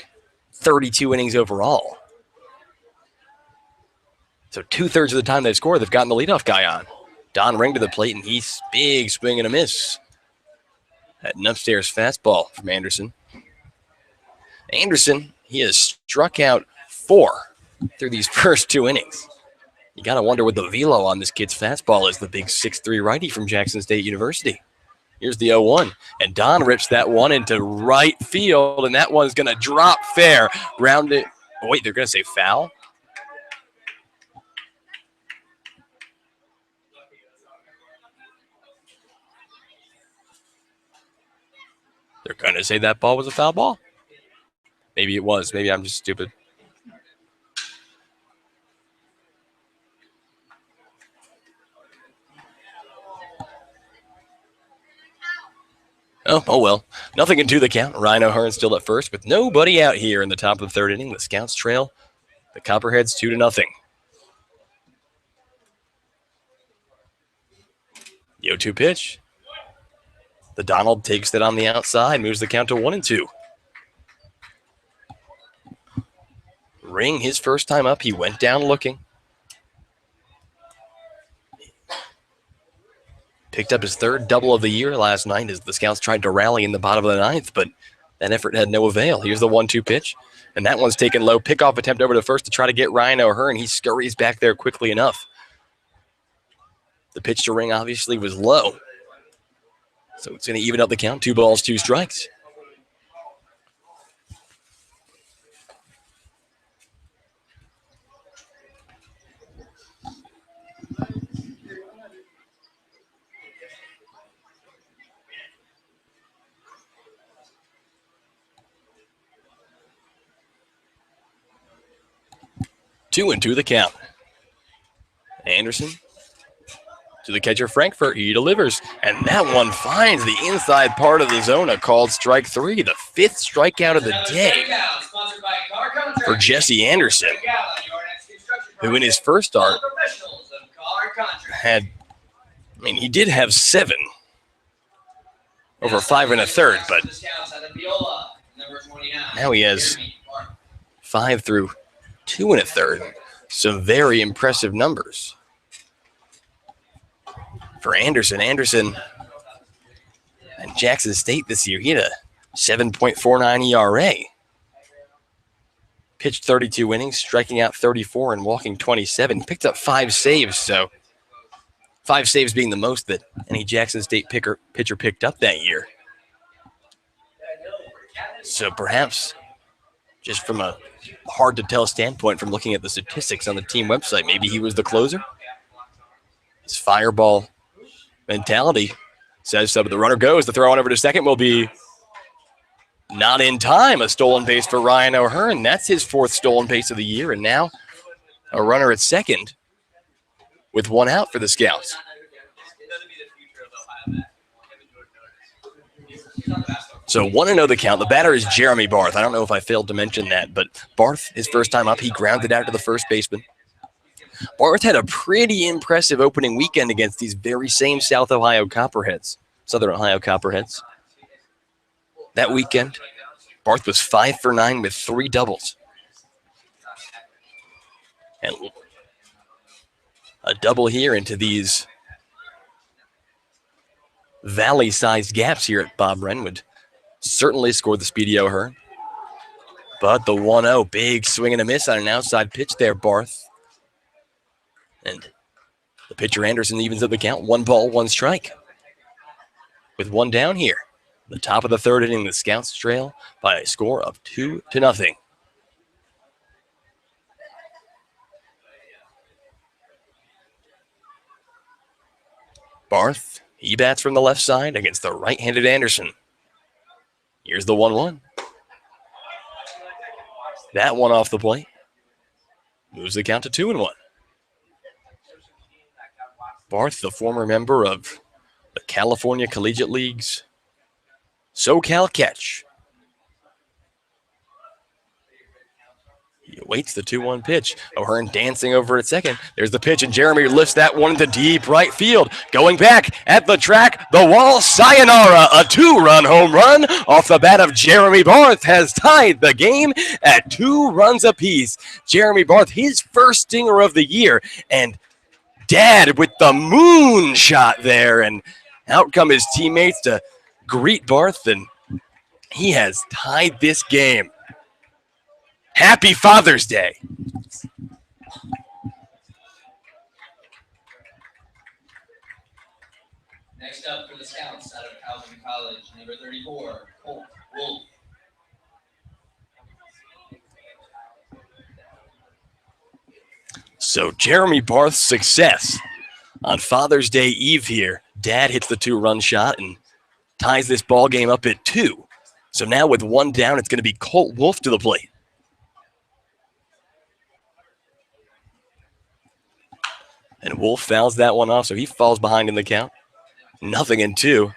32 innings overall. So 2/3 of the time they've scored, they've gotten the leadoff guy on. Don Ring to the plate, and he's big swing and a miss. At an upstairs fastball from Anderson. Anderson, he has struck out 4 through these first 2 innings. You got to wonder what the velo on this kid's fastball is, the big 6'3" righty from Jackson State University. Here's the 0-1, and Don rips that one into right field, and that one's going to drop fair. Round it. Oh, wait, they're going to say foul? They're going to say that ball was a foul ball? Maybe it was. Maybe I'm just stupid. Oh well. Nothing into the count. Ryan O'Hearn still at first with nobody out here in the top of the 3rd inning. The Scouts trail the Copperheads 2-0. The 0-2 pitch. The Donald takes that on the outside, moves the count to 1-2. Ring, his first time up, he went down looking. Picked up his 3rd double of the year last night as the Scouts tried to rally in the bottom of the 9th, but that effort had no avail. Here's the 1-2 pitch, and that one's taken low. Pickoff attempt over to first to try to get Ryan O'Hearn. He scurries back there quickly enough. The pitch to Ring obviously was low. So it's going to even up the count. 2 balls, 2 strikes. Two and two the count. Anderson to the catcher Frankfurt. He delivers, and that one finds the inside part of the zone. A called strike 3, the 5th strikeout of the day for Jesse Anderson, who in his first start had, he did have 7 over 5 1/3, but now he has 5 through 2 1/3. Some very impressive numbers for Anderson. Anderson at Jackson State this year, he had a 7.49 ERA. Pitched 32 innings, striking out 34 and walking 27. He picked up 5 saves, so 5 saves being the most that any Jackson State pitcher picked up that year. So perhaps just from a hard-to-tell standpoint from looking at the statistics on the team website, maybe he was the closer. His fireball mentality says so, but the runner goes. The throw on over to second will be not in time. A stolen base for Ryan O'Hearn. That's his 4th stolen base of the year, and now a runner at second with 1 out for the Scouts. So 1-0 the count. The batter is Jeremy Barth. I don't know if I failed to mention that, but Barth, his first time up, he grounded out to the first baseman. Barth had a pretty impressive opening weekend against these very same Southern Ohio Copperheads. That weekend, Barth was 5 for 9 with 3 doubles. And a double here into these valley-sized gaps here at Bob Wren would certainly score the Speedy O'Hearn. But the 1-0, big swing and a miss on an outside pitch there, Barth. And the pitcher Anderson evens up the count. 1 ball, 1 strike. With 1 down here. The top of the third inning, the Scouts trail by a score of 2-0. Barth, he bats from the left side against the right-handed Anderson. Here's the 1-1. That one off the plate. Moves the count to 2-1. Barth, the former member of the California Collegiate League's SoCal Catch. He awaits the 2-1 pitch. O'Hearn dancing over at second. There's the pitch, and Jeremy lifts that one into deep right field. Going back at the track, the wall, sayonara. A 2-run home run off the bat of Jeremy Barth has tied the game at 2 runs apiece. Jeremy Barth, his first stinger of the year, and Dad with the moon shot there, and out come his teammates to greet Barth, and he has tied this game. Happy Father's Day. Next up for the Scouts out of Calvin College, number 34, Colt Wolf. So Jeremy Barth's success on Father's Day Eve here. Dad hits the 2-run shot and ties this ball game up at 2. So now with 1 down, it's going to be Colt Wolf to the plate. And Wolf fouls that one off, so he falls behind in the count. 0-2.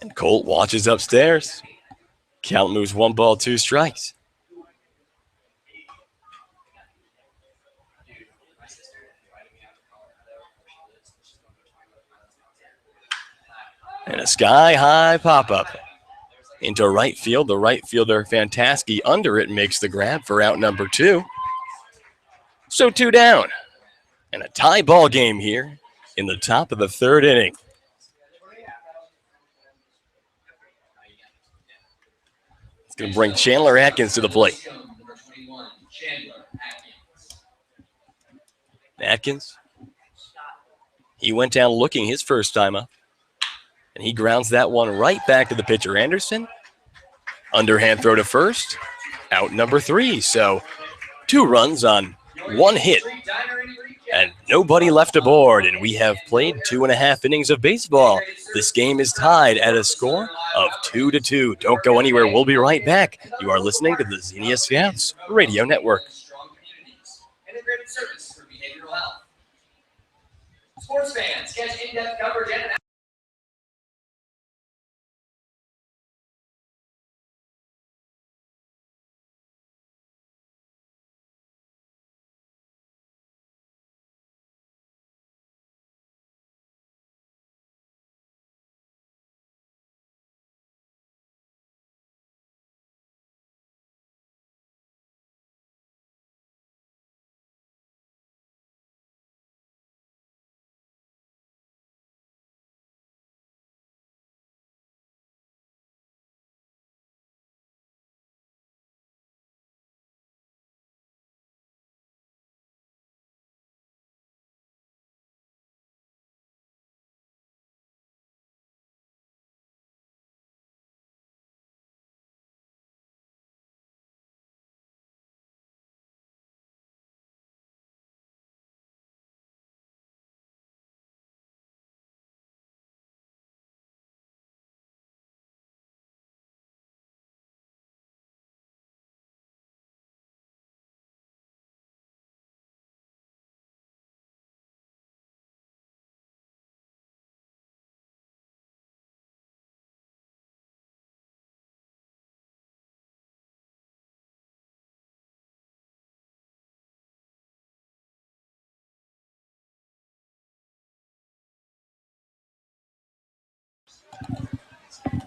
And Colt watches upstairs. Count moves 1 ball, 2 strikes. And a sky-high pop-up into right field. The right fielder, Fantaski, under it makes the grab for out number 2. So 2 down. And a tie ball game here in the top of the 3rd inning. It's going to bring Chandler Atkins to the plate. Atkins, he went down looking his first time up. And he grounds that one right back to the pitcher, Anderson. Underhand throw to first. Out number 3. So 2 runs on 1 hit. And nobody left aboard. And we have played 2.5 innings of baseball. This game is tied at a score of 2-2. Don't go anywhere. We'll be right back. You are listening to the Xenia Scouts Radio Network. Integrated service for behavioral health. Sports fans, catch in-depth coverage and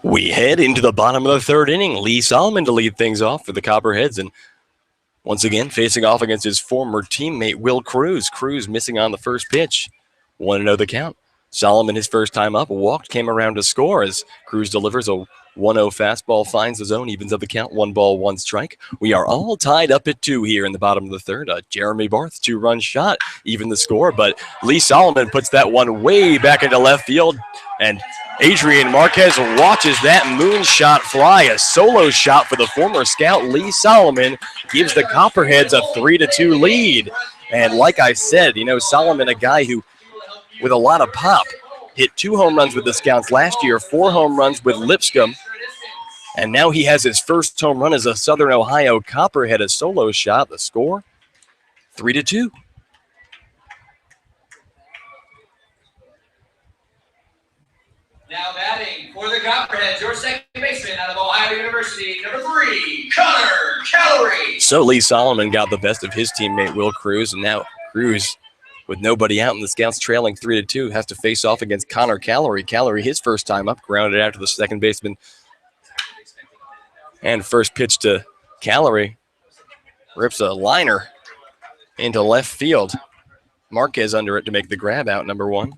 We head into the bottom of the third inning. Lee Solomon to lead things off for the Copperheads, and once again facing off against his former teammate Will Cruz. Cruz missing on the first pitch. 1-0 the count. Solomon, his first time up, walked, came around to score as Cruz delivers a 1-0 fastball, finds the zone, evens up the count, 1 ball, 1 strike. We are all tied up at 2 here in the bottom of the third. Jeremy Barth, 2-run shot, even the score, but Lee Solomon puts that one way back into left field, and Adrian Marquez watches that moonshot fly, a solo shot for the former scout Lee Solomon, gives the Copperheads a 3-2 lead. And like I said, Solomon, a guy who, with a lot of pop, hit 2 home runs with the Scouts last year, 4 home runs with Lipscomb, and now he has his first home run as a Southern Ohio Copperhead, a solo shot. The score, 3-2. Now batting for the Copperheads, your second baseman out of Ohio University, number 3, Connor Calorie. So Lee Solomon got the best of his teammate Will Cruz, and now Cruz, with nobody out and the Scouts trailing 3-2, has to face off against Connor Calorie. Calorie, his first time up, grounded out to the second baseman. And first pitch to Calorie, rips a liner into left field. Marquez under it to make the grab, out number 1.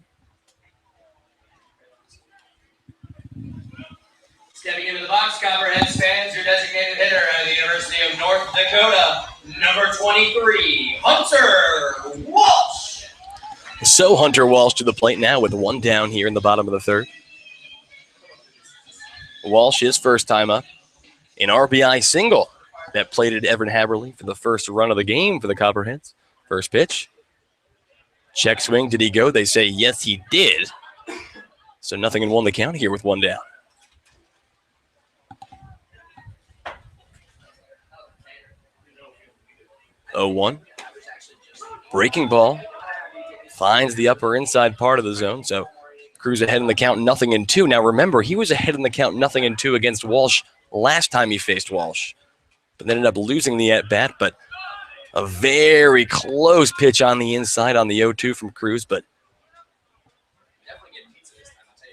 Stepping into the box, Copperheads fans, your designated hitter out of the University of North Dakota, number 23, Hunter Walsh. So Hunter Walsh to the plate now with 1 down here in the bottom of the third. Walsh, his first time up. An RBI single that plated Evan Haberly for the first run of the game for the Copperheads. First pitch. Check swing. Did he go? They say yes, he did. So 0-1 the count here with 1 down. 0-1. Breaking ball. Finds the upper inside part of the zone. So Cruz ahead in the count, 0-2. Now remember, he was ahead in the count, 0-2 against Walsh last time he faced Walsh. But then ended up losing the at-bat, but a very close pitch on the inside on the 0-2 from Cruz, but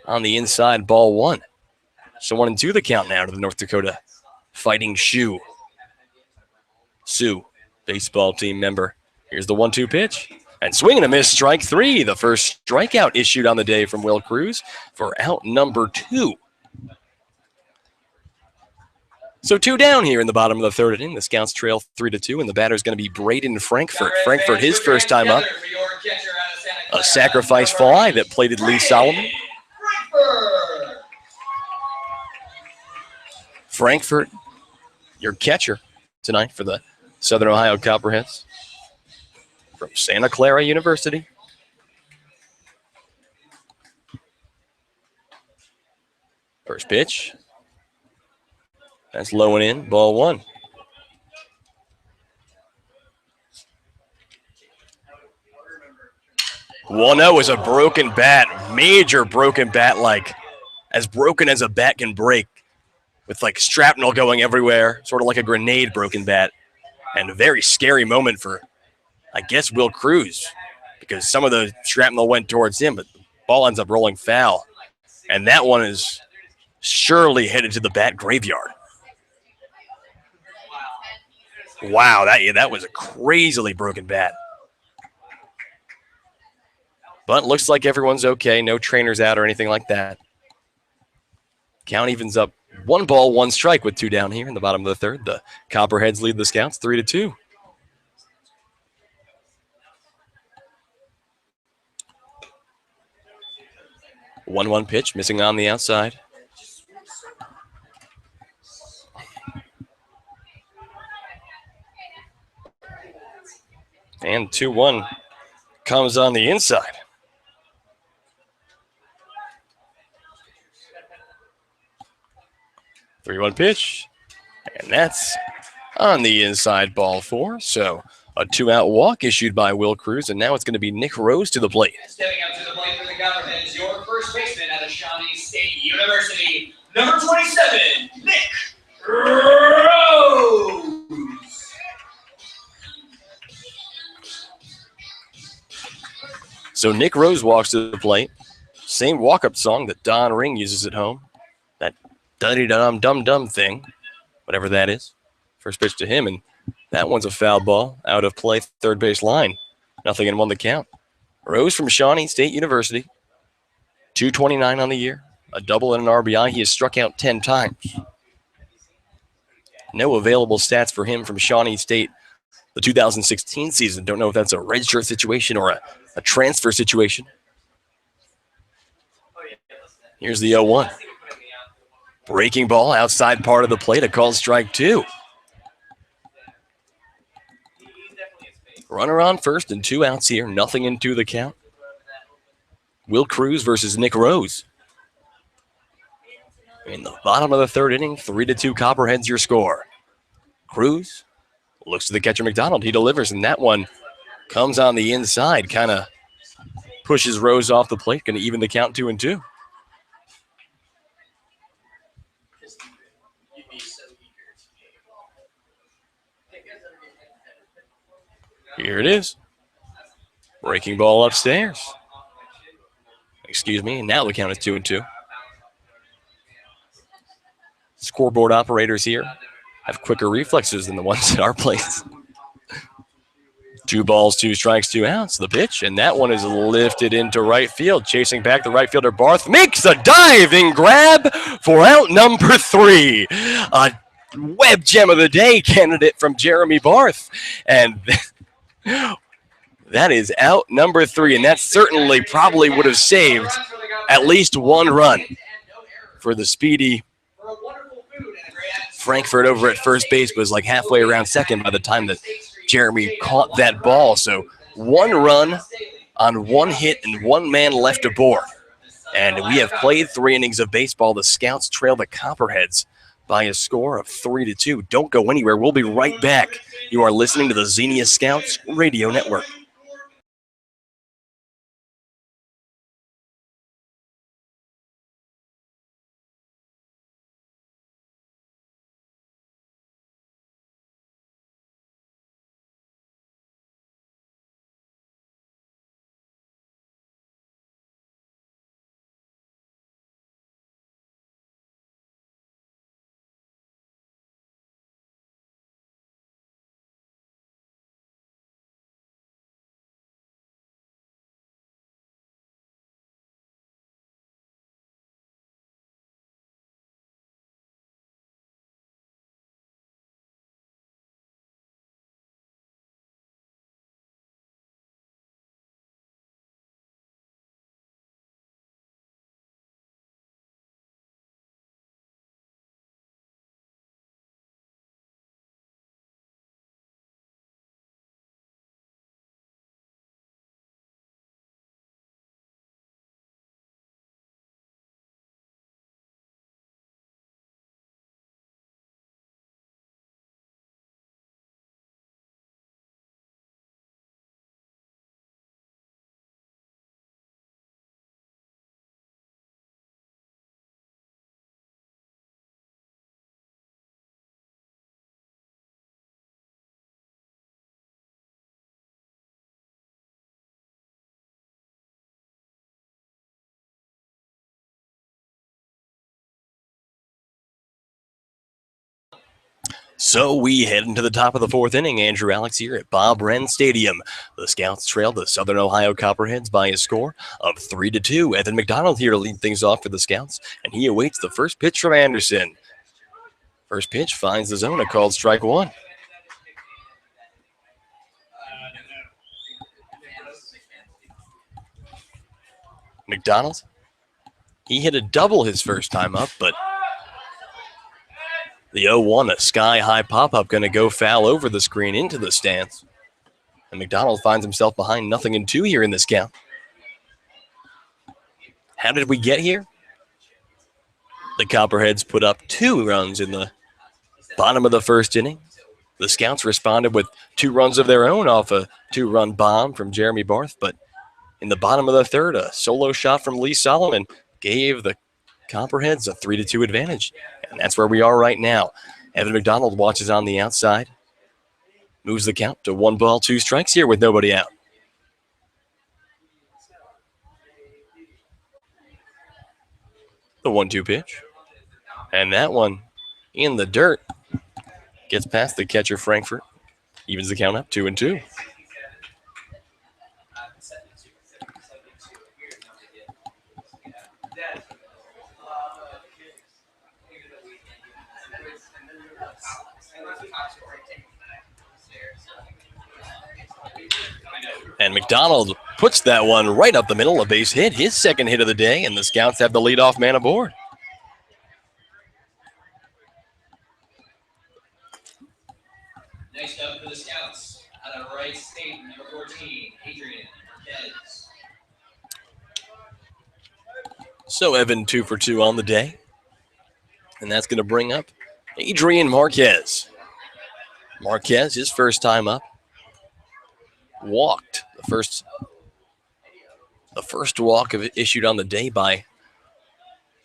on the inside, ball 1. So 1-2 the count now to the North Dakota Fighting Sioux. Sioux, baseball team member. Here's the 1-2 pitch. And swing and a miss, strike 3. The first strikeout issued on the day from Will Cruz for out number 2. So 2 down here in the bottom of the third inning. The Scouts trail 3-2, and the batter is going to be Braden Frankfurt. Frankfurt, his first time up. A sacrifice fly that plated Lee Solomon. Frankfurt, your catcher tonight for the Southern Ohio Copperheads from Santa Clara University. First pitch. That's low and in, ball 1. 1-0 is a broken bat, major broken bat, like as broken as a bat can break, with like shrapnel going everywhere, sort of like a grenade broken bat. And a very scary moment for, I guess, Will Cruz, because some of the shrapnel went towards him, but the ball ends up rolling foul. And that one is surely headed to the bat graveyard. Wow, that was a crazily broken bat. But looks like everyone's okay. No trainers out or anything like that. Count evens up 1 ball, 1 strike with 2 down here in the bottom of the third. The Copperheads lead the Scouts 3-2. One pitch, missing on the outside. And 2-1 comes on the inside. Three-one pitch, and that's on the inside, ball 4. So a 2-out walk issued by Will Cruz, and now it's going to be Nick Rose to the plate. Stepping up to the plate for the Copperheads, your first baseman out of Shawnee State University, number 27, Nick Rose. So Nick Rose walks to the plate. Same walk-up song that Don Ring uses at home. That dum-dum thing, whatever that is. First pitch to him, and that one's a foul ball. Out of play, third base line. 0-1 the count. Rose from Shawnee State University. 229 on the year. A double and an RBI. He has struck out 10 times. No available stats for him from Shawnee State the 2016 season. Don't know if that's a redshirt situation or a transfer situation. Here's the 0-1. Breaking ball outside part of the plate. A called strike 2. Runner on first and 2 outs here. 0-2 the count. Will Cruz versus Nick Rose. In the bottom of the third inning, 3-2 Copperheads your score. Cruz looks to the catcher McDonald. He delivers, and that one comes on the inside. Kind of pushes Rose off the plate. Going to even the count 2-2. Here it is. Breaking ball upstairs. Excuse me, and now the count is 2-2. Scoreboard operators here have quicker reflexes than the ones at our place. 2 balls, 2 strikes, 2 outs. The pitch, and that one is lifted into right field. Chasing back the right fielder, Barth makes a diving grab for out number 3. A web gem of the day candidate from Jeremy Barth. And that is out number 3, and that certainly probably would have saved at least 1 run for the speedy Frankfurt over at first base. Was like halfway around second by the time that Jeremy caught that ball. So 1 run on 1 hit and 1 man left aboard. And we have played 3 innings of baseball. The Scouts trail the Copperheads by a score of 3-2. Don't go anywhere. We'll be right back. You are listening to the Xenia Scouts Radio Network. So we head into the top of the 4th inning. Andrew Alix here at Bob Wren Stadium. The Scouts trail the Southern Ohio Copperheads by a score of 3-2. Evan McDonald here to lead things off for the Scouts, and he awaits the first pitch from Anderson. First pitch finds the zone, a called strike 1. McDonald, he hit a double his first time up, but the 0-1, a sky-high pop-up, going to go foul over the screen into the stands. And McDonald finds himself behind 0-2 here in this count. How did we get here? The Copperheads put up 2 runs in the bottom of the first inning. The Scouts responded with 2 runs of their own off a 2-run bomb from Jeremy Barth. But in the bottom of the third, a solo shot from Lee Solomon gave the Copperheads a 3-2 advantage. And that's where we are right now. Evan McDonald watches on the outside. Moves the count to 1 ball, 2 strikes here with nobody out. The 1-2 pitch. And that one in the dirt. Gets past the catcher, Frankfurt. Evens the count up 2-2. And McDonald puts that one right up the middle, a base hit, his second hit of the day, and the Scouts have the leadoff man aboard. Next up for the Scouts, out of Wright State, number 14, Adrian Marquez. So Evan 2 for 2 on the day. And that's going to bring up Adrian Marquez. Marquez, his first time up, walked. The first walk issued on the day by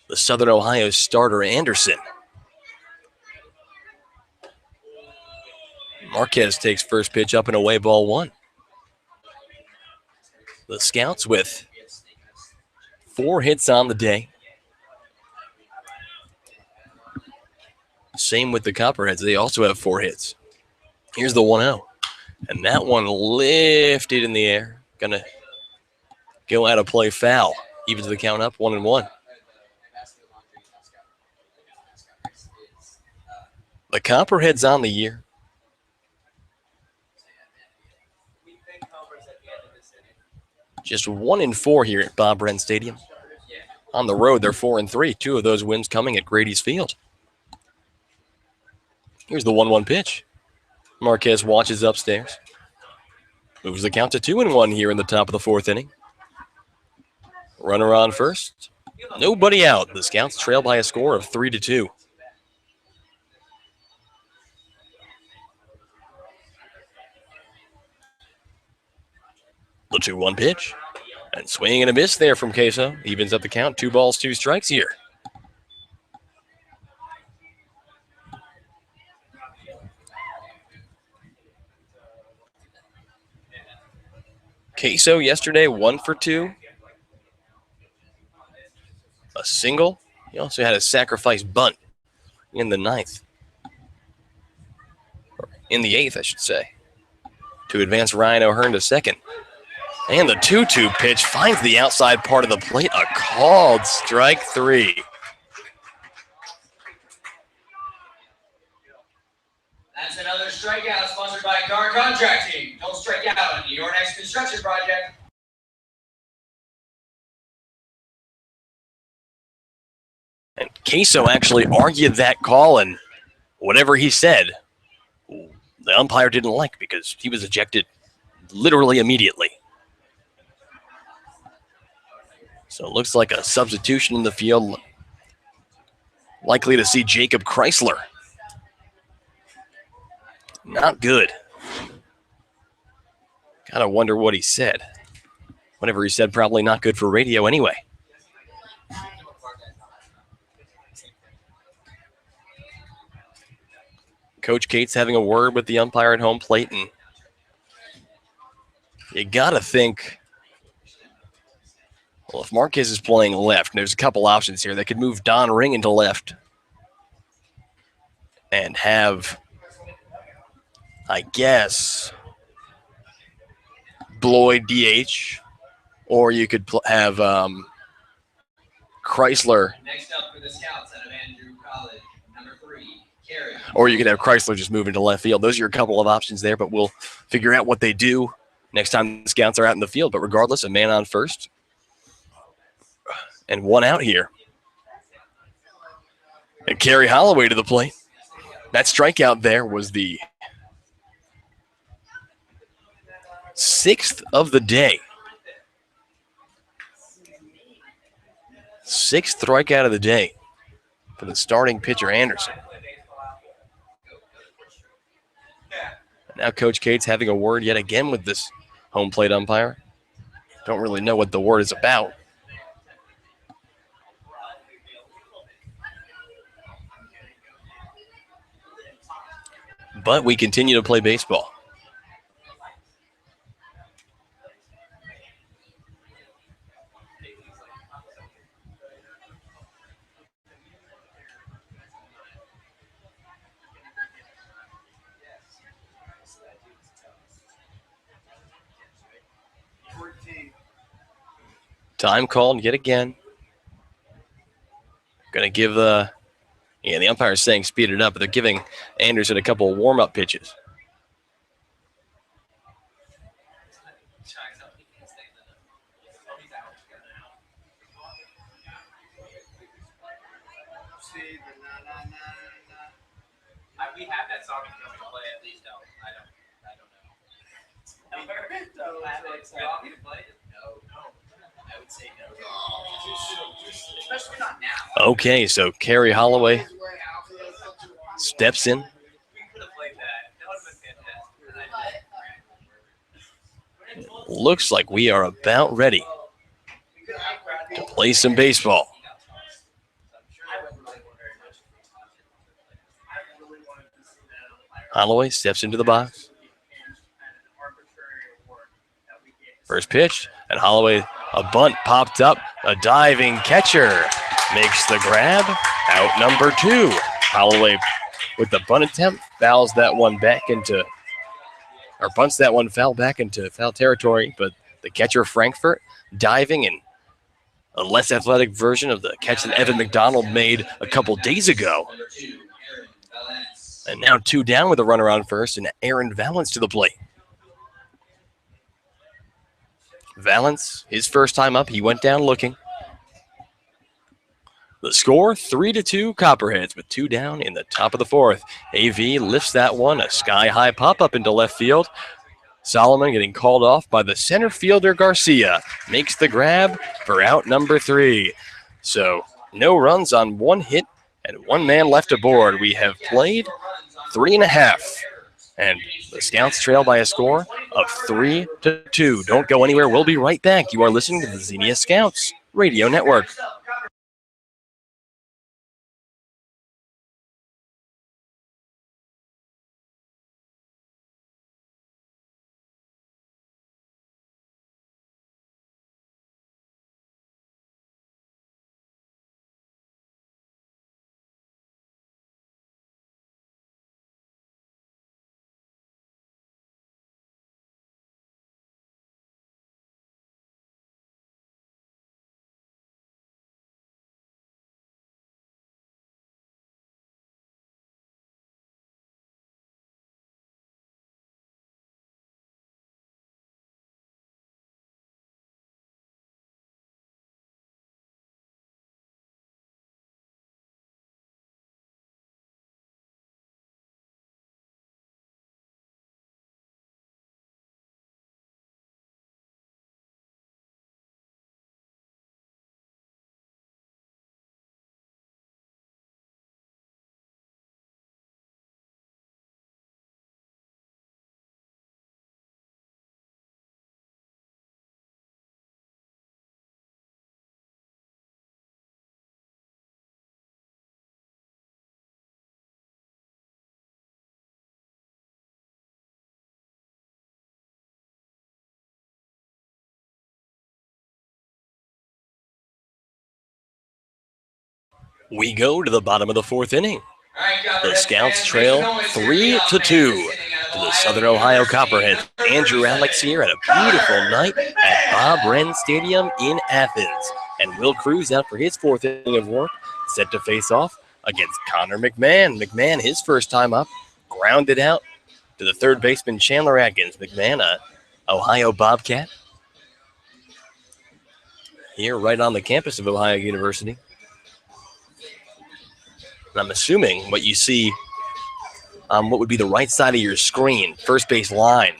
the Southern Ohio starter Anderson. Marquez takes first pitch up and away, ball 1. The Scouts with 4 hits on the day. Same with the Copperheads. They also have 4 hits. Here's the 1-0. And that one lifted in the air. Gonna go out of play, foul. Evens the count up 1-1. The Copperheads on the year. Just 1-4 here at Bob Wren Stadium. On the road, they're 4-3. 2 of those wins coming at Grady's Field. Here's the 1-1 pitch. Marquez watches upstairs. Moves the count to 2-1 here in the top of the 4th inning. Runner on first. Nobody out. The Scouts trail by a score of 3-2. The 2-1 pitch. And swing and a miss there from Queso. Evens up the count. 2 balls, 2 strikes here. Queso yesterday 1 for 2. A single. He also had a sacrifice bunt in the 9th. In the 8th, I should say. To advance Ryan O'Hearn to second. And the 2-2 pitch finds the outside part of the plate. A called strike 3. That's another strikeout sponsored by Car Contracting. Don't strike out on your next construction project. And Queso actually argued that call, and whatever he said, the umpire didn't like because he was ejected literally immediately. So it looks like a substitution in the field. Likely to see Jacob Chrysler. Not good. Gotta wonder what he said. Whatever he said, probably not good for radio anyway. Coach Cates having a word with the umpire at home plate, and you gotta think, well, if Marquez is playing left, there's a couple options here. They could move Don Ring into left and have, I guess, Bloyd DH, or you could have Chrysler. Next up for the Scouts out of Andrew College, number 3, Carey. Or you could have Chrysler just move into left field. Those are your couple of options there, but we'll figure out what they do next time the Scouts are out in the field. But regardless, a man on first and 1 out here. And Kerry Holloway to the plate. That strikeout there was the 6th of the day. 6th strikeout of the day for the starting pitcher, Anderson. Now Coach Cates having a word yet again with this home plate umpire. Don't really know what the word is about. But we continue to play baseball. Time called yet again. Going to give the umpire is saying speed it up, but they're giving Anderson a couple of warm-up pitches. We have that song if you want me to play it. Please don't. I don't know. Want me to play it? No. I would say no. Especially not now. Okay, so Kerry Holloway steps in. We could have played that. That would have been fantastic. Looks like we are about ready to play some baseball. Holloway steps into the box. First pitch, and Holloway, a bunt popped up. A diving catcher makes the grab. Out number 2. Holloway with the bunt attempt bunts that one foul back into foul territory, but the catcher Frankfurt diving in a less athletic version of the catch that Evan McDonald made a couple days ago. And now 2 down with a runner on first, and Aaron Valance to the plate. Valance, his first time up, he went down looking. The score, 3-2 Copperheads with 2 down in the top of the 4th. AV lifts that one, a sky-high pop-up into left field. Solomon getting called off by the center fielder Garcia. Makes the grab for out number 3. So no runs on 1 hit and 1 man left aboard. We have played 3.5. And the Scouts trail by a score of 3-2. Don't go anywhere. We'll be right back. You are listening to the Xenia Scouts Radio Network. We go to the bottom of the 4th inning. The Scouts trail 3-2 to the Southern Ohio Copperheads. Andrew Alix here at a beautiful night at Bob Wren Stadium in Athens. And Will Cruz out for his 4th inning of work, set to face off against Connor McMahon. McMahon, his first time up, grounded out to the third baseman Chandler Atkins. McMahon, a Ohio Bobcat, here right on the campus of Ohio University. And I'm assuming what you see on what would be the right side of your screen, first base line,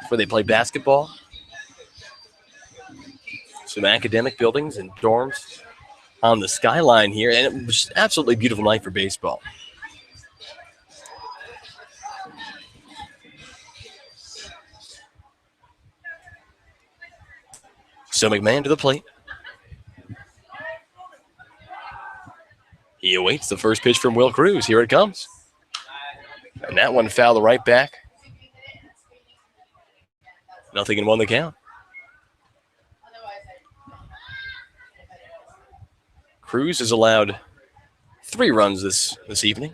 where they play basketball. Some academic buildings and dorms on the skyline here, and it was an absolutely beautiful night for baseball. So McMahon to the plate. He awaits the first pitch from Will Cruz. Here it comes. And that one fouled right back. 0-1 the count. Cruz has allowed 3 runs this evening.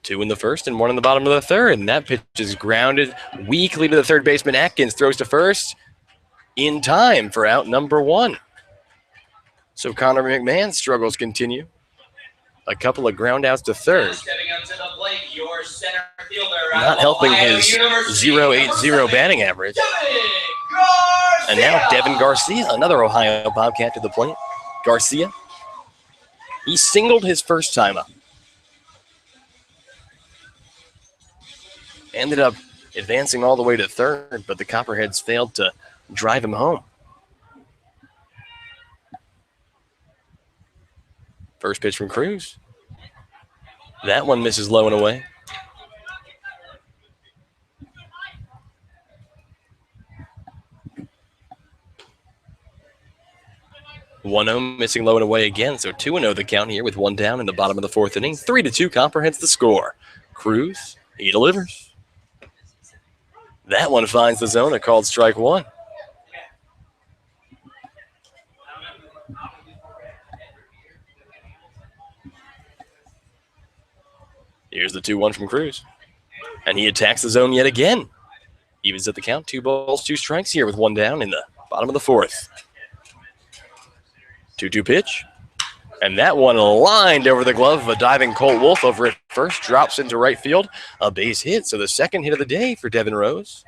2 in the first and 1 in the bottom of the 3rd. And that pitch is grounded weakly to the third baseman. Atkins throws to first. in time for out number 1. So Connor McMahon's struggles continue. A couple of ground outs to third. Stepping up to the plate, your center fielder, Not helping his .080 batting average. And now Devin Garcia, another Ohio Bobcat to the plate. Garcia, he singled his first time up. Ended up advancing all the way to third, but the Copperheads failed to drive him home. First pitch from Cruz. That one misses low and away. (1-0) missing low and away again, so 2-0 the count here with one down in the bottom of the 4th inning. 3-2 Copperheads the score. Cruz, he delivers. That one finds the zone, a called strike 1. Here's the 2-1 from Cruz. And he attacks the zone yet again. Evens at the count, 2 balls, 2 strikes here with one down in the bottom of the 4th. 2-2 pitch. And that one lined over the glove of a diving Colt Wolf over at first. Drops into right field. A base hit. So the second hit of the day for Devin Rose.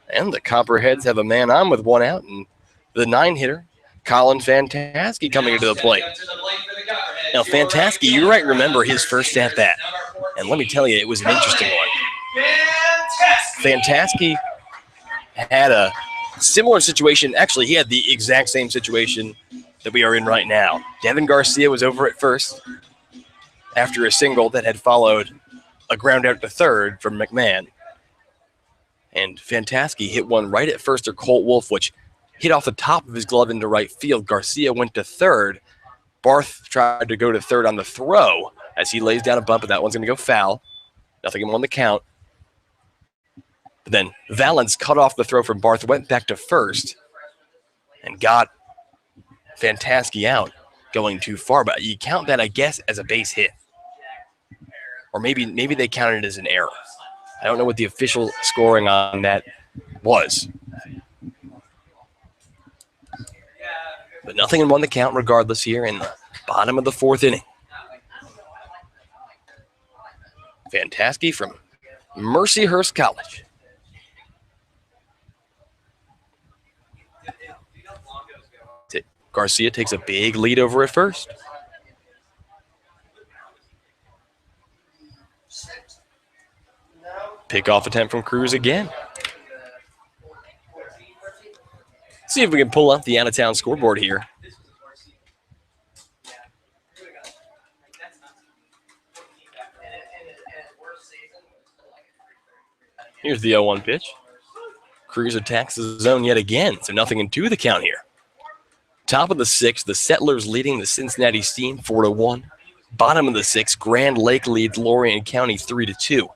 And the Copperheads have a man on with 1 out. And the 9-hitter, Colin Fantaski, coming into the plate. Now, Fantaski, you might remember his first at-bat. And let me tell you, it was an interesting one. Fantaski had a similar situation. Actually, he had the exact same situation that we are in right now. Devin Garcia was over at first after a single that had followed a ground out to third from McMahon. And Fantaski hit one right at first to Colt Wolf, which hit off the top of his glove into right field. Garcia went to third. Barth tried to go to third on the throw as he lays down a bump, but that one's going to go foul. Nothing on the count. But then Valens cut off the throw from Barth, went back to first, and got Fantaski out, going too far. But you count that, I guess, as a base hit. Or maybe they counted it as an error. I don't know what the official scoring on that was. But nothing in one the count regardless here in the bottom of the 4th inning. Fantaski from Mercyhurst College. Garcia takes a big lead over at first. Pickoff attempt from Cruz again. See if we can pull up the out-of-town scoreboard here. Here's the 0-1 pitch. Cruz attacks the zone yet again, so nothing in 2 the count here. Top of the 6th, the Settlers leading the Cincinnati Steam 4-1. Bottom of the 6th, Grand Lake leads Lorraine County 3-2.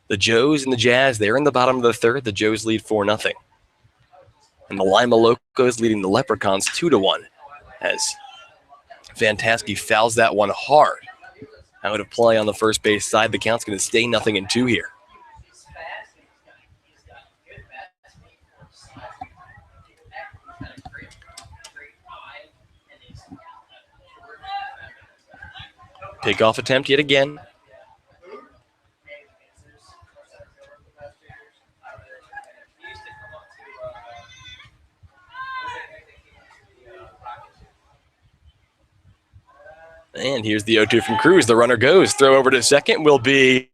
The Joes and the Jazz, they're in the bottom of the 3rd. The Joes lead 4-0. And the Lima Locos leading the Leprechauns 2-1 as Fantaski fouls that one hard. Out of play on the first base side. The count's going to stay 0-2 here. Pickoff attempt yet again. And here's the 0-2 from Cruz. The runner goes. Throw over to second will be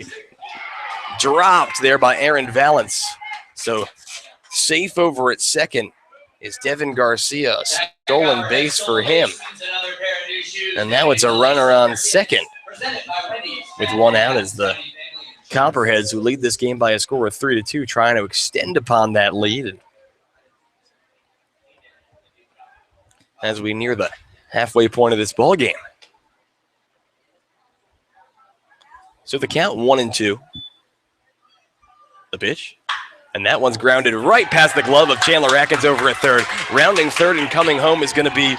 dropped there by Aaron Valens. So safe over at second is Devin Garcia. A stolen base for him. And now it's a runner on second with 1 out as the Copperheads, who lead this game by a score of 3-2, trying to extend upon that lead. As we near the halfway point of this ball game. So the count 1-2. The pitch. And that one's grounded right past the glove of Chandler Atkins over at third. Rounding third and coming home is going to be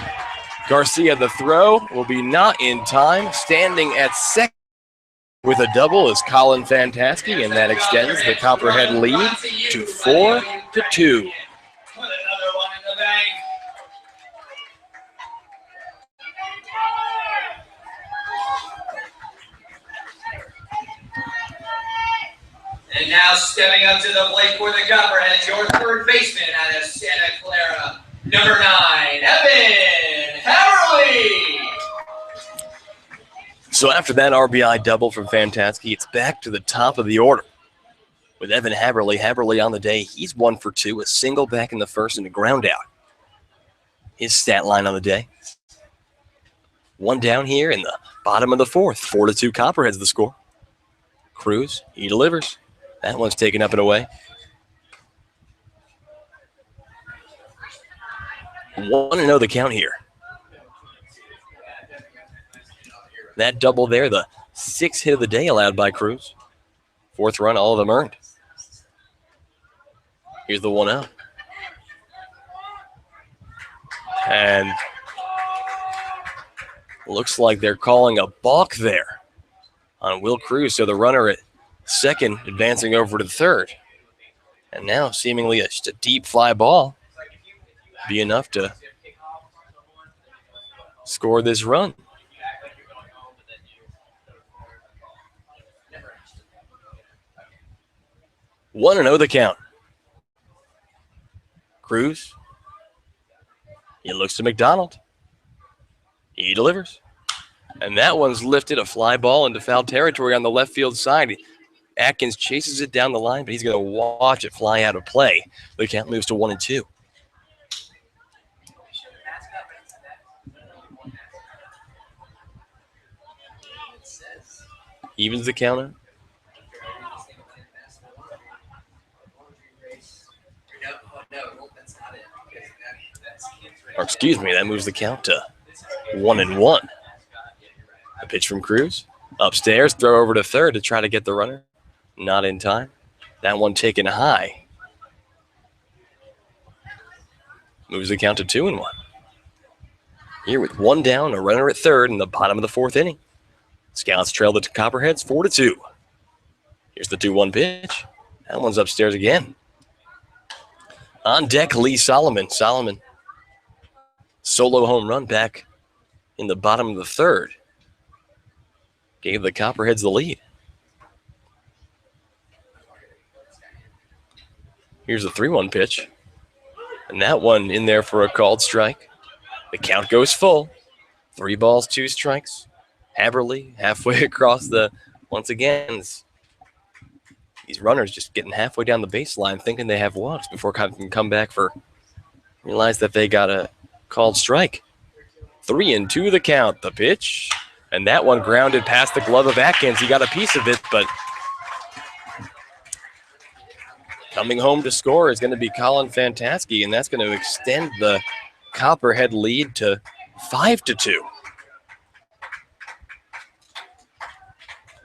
Garcia. The throw will be not in time. Standing at second with a double is Colin Fantaski, and that extends the Copperhead lead to 4-2. And now stepping up to the plate for the Copperheads, your third baseman out of Santa Clara, number 9, Evan Haverly. So after that RBI double from Fantasky, it's back to the top of the order with Evan Haverly. Haverly on the day, he's 1 for 2, a single back in the first and a ground out. His stat line on the day. 1 down here in the bottom of the fourth. 4-2 Copperheads the score. Cruz, he delivers. That one's taken up and away. 1-0 the count here. That double there, the 6th hit of the day allowed by Cruz. 4th run, all of them earned. Here's the 1-0. And looks like they're calling a balk there on Will Cruz. So the runner at second advancing over to third. And now seemingly just a deep fly ball be enough to score this run. One and 0 the count. Cruz. He looks to McDonald. He delivers. And that one's lifted, a fly ball into foul territory on the left field side. Atkins chases it down the line, but he's going to watch it fly out of play. The count moves to 1-2. Evens the counter. Or excuse me, that moves the count to 1-1. A pitch from Cruz. Upstairs, throw over to third to try to get the runner. Not in time. That one taken high. Moves the count to 2-1. Here with 1 down, a runner at third in the bottom of the 4th inning. Scouts trail the Copperheads 4-2. Here's the 2-1 pitch. That one's upstairs again. On deck, Lee Solomon. Solomon, solo home run back in the bottom of the 3rd. Gave the Copperheads the lead. Here's the 3-1 pitch. And that one in there for a called strike. The count goes full. 3 balls, 2 strikes. Haverly halfway across the, once again, these runners just getting halfway down the baseline thinking they have walks before can come back for, realize that they got a called strike. 3-2 the count, the pitch. And that one grounded past the glove of Atkins. He got a piece of it, but coming home to score is going to be Colin Fantasky, and that's going to extend the Copperhead lead to 5-2.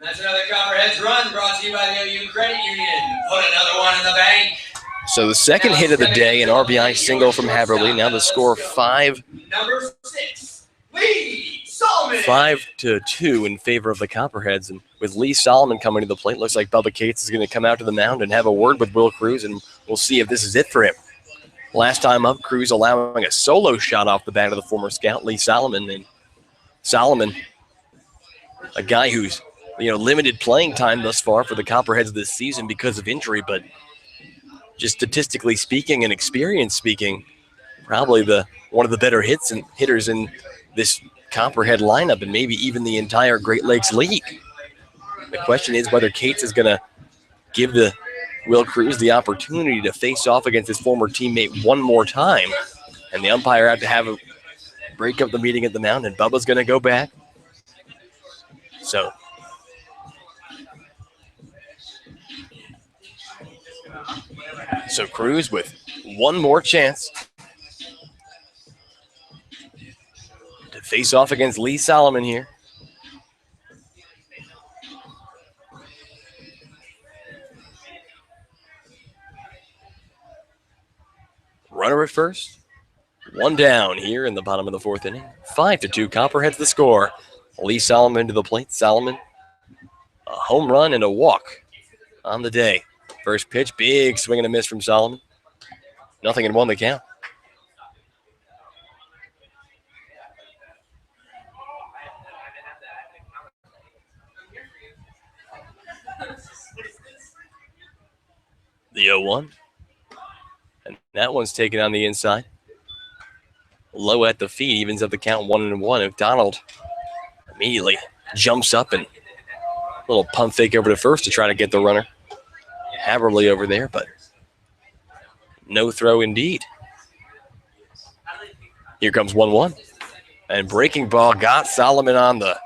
That's another Copperheads run brought to you by the OU Credit Union. Put another one in the bank. So the second hit of the day, an RBI single from Haverly. Now the score 5. Number 6, Lee Solomon. 5-2 in favor of the Copperheads. And with Lee Solomon coming to the plate, looks like Bubba Cates is going to come out to the mound and have a word with Will Cruz, and we'll see if this is it for him. Last time up, Cruz allowing a solo shot off the bat of the former scout, Lee Solomon. And Solomon, a guy who's limited playing time thus far for the Copperheads this season because of injury, but just statistically speaking and experience speaking, probably one of the better hitters in this Copperhead lineup and maybe even the entire Great Lakes League. The question is whether Cates is going to give the Will Cruz the opportunity to face off against his former teammate one more time, and the umpire had to have a break up the meeting at the mound, and Bubba's going to go back. So Cruz with one more chance to face off against Lee Solomon here. Runner at first. 1 down here in the bottom of the 4th inning. 5-2 Copperheads the score. Lee Solomon to the plate. Solomon, a home run and a walk on the day. First pitch, big swing and a miss from Solomon. 0-1 the count. 0-1. And that one's taken on the inside. Low at the feet, evens up the count 1-1. If Donald immediately jumps up and a little pump fake over to first to try to get the runner. Haverly over there, but no throw indeed. Here comes 1-1. And breaking ball got Solomon on the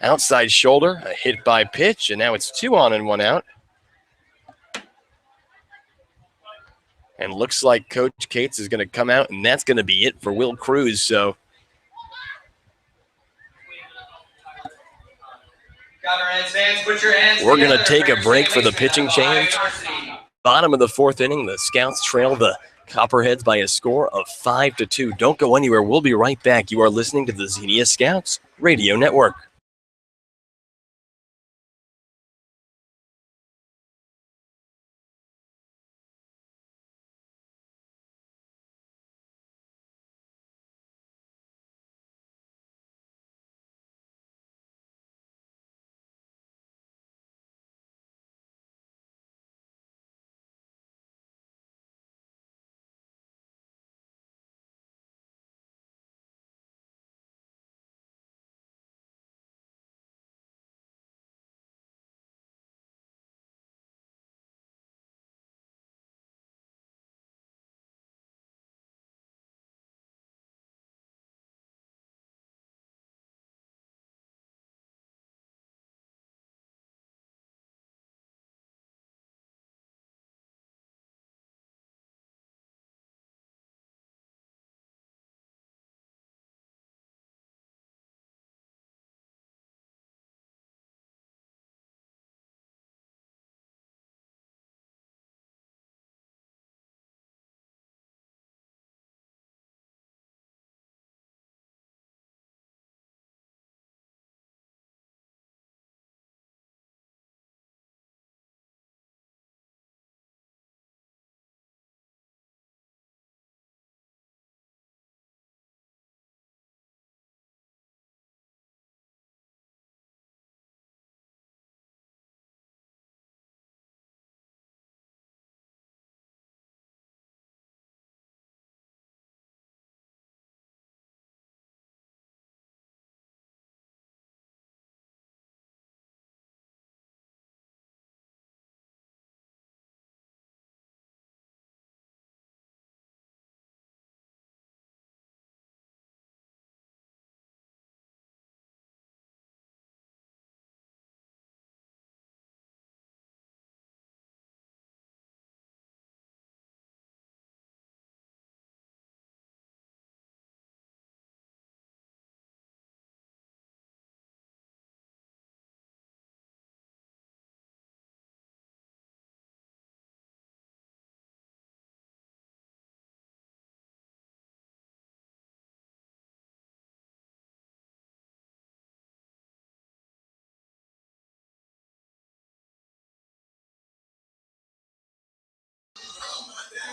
outside shoulder. A hit by pitch, and now it's 2 on and 1 out. And looks like Coach Cates is going to come out, and that's going to be it for Will Cruz. So we're going to take a break for the pitching change. Bottom of the 4th inning, the Scouts trail the Copperheads by a score of 5-2. Don't go anywhere. We'll be right back. You are listening to the Xenia Scouts Radio Network.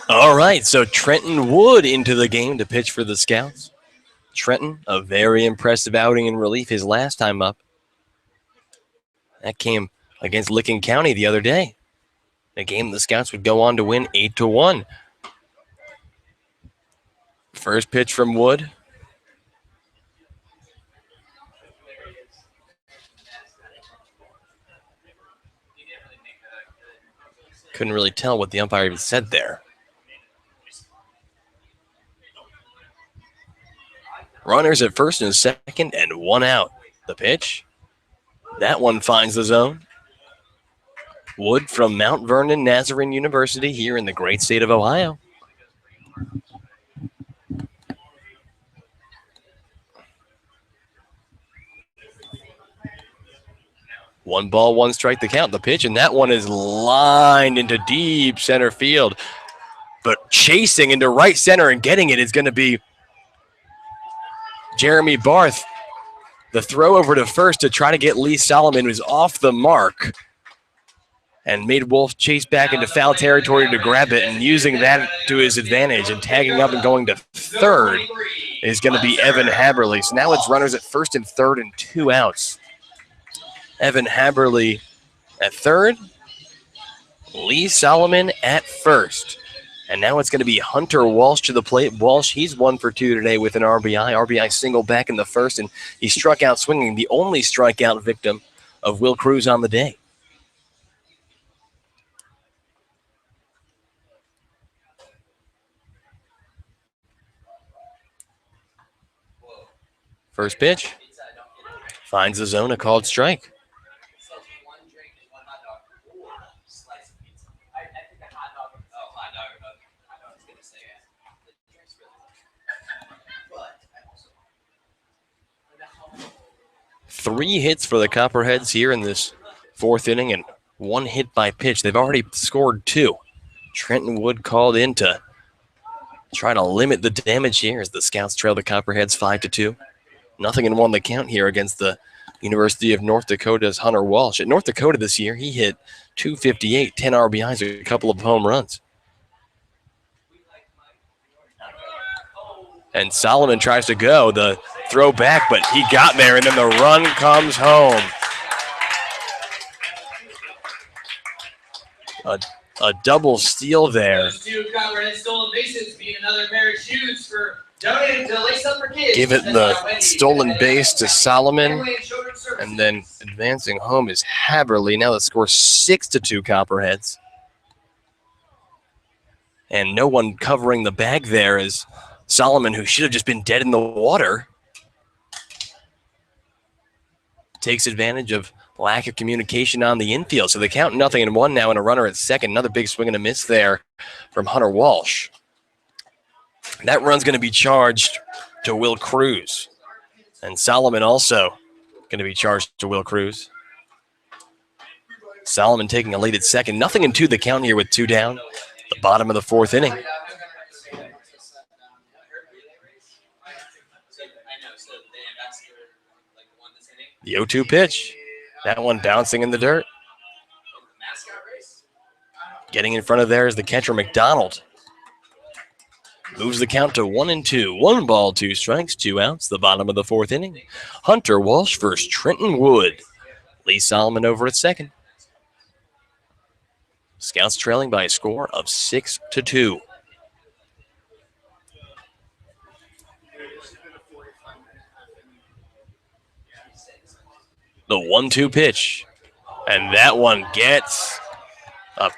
All right, so Trenton Wood into the game to pitch for the Scouts. Trenton, a very impressive outing in relief his last time up. That came against Licking County the other day. A game the Scouts would go on to win 8-1. First pitch from Wood. Couldn't really tell what the umpire even said there. Runners at first and second and 1 out. The pitch. That one finds the zone. Wood from Mount Vernon Nazarene University here in the great state of Ohio. One ball, one strike to count. The pitch, and that one is lined into deep center field. But chasing into right center and getting it is going to be Jeremy Barth. The throw over to first to try to get Lee Solomon was off the mark and made Wolf chase back into foul territory to grab it, and using that to his advantage and tagging up and going to third is going to be Evan Haberly. So now it's runners at first and third and 2 outs. Evan Haberly at third. Lee Solomon at first. And now it's going to be Hunter Walsh to the plate. Walsh, he's 1 for 2 today with an RBI. RBI single back in the first, and he struck out swinging, the only strikeout victim of Will Cruz on the day. First pitch. Finds the zone, a called strike. Three hits for the Copperheads here in this fourth inning and 1 hit by pitch. They've already scored 2. Trenton Wood called in to try to limit the damage here as the Scouts trail the Copperheads 5-2. Nothing in 1 the count here against the University of North Dakota's Hunter Walsh. At North Dakota this year, he hit .258, 10 RBIs, a couple of home runs. And Solomon tries to go, the throw back, but he got there, and then the run comes home. A double steal there. Those 2 Copperhead stolen bases being another pair of shoes for donated to Lace Up for Kids. Give it the stolen base to Solomon, and then advancing home is Haberly. Now the score 6-2 Copperheads. And no one covering the bag there is Solomon, who should have just been dead in the water. Takes advantage of lack of communication on the infield. So they count 0-1 now and a runner at second. Another big swing and a miss there from Hunter Walsh. That run's going to be charged to Will Cruz. And Solomon also going to be charged to Will Cruz. Solomon taking a lead at second. 0-2 the count here with 2 down. The bottom of the fourth inning. The 0-2 pitch. That one bouncing in the dirt. Getting in front of there is the catcher, McDonald. Moves the count to 1-2. 1 ball, 2 strikes, 2 outs. The bottom of the fourth inning. Hunter Walsh versus Trenton Wood. Lee Solomon over at second. Scouts trailing by a score of 6-2. The 1-2 pitch. And that one gets a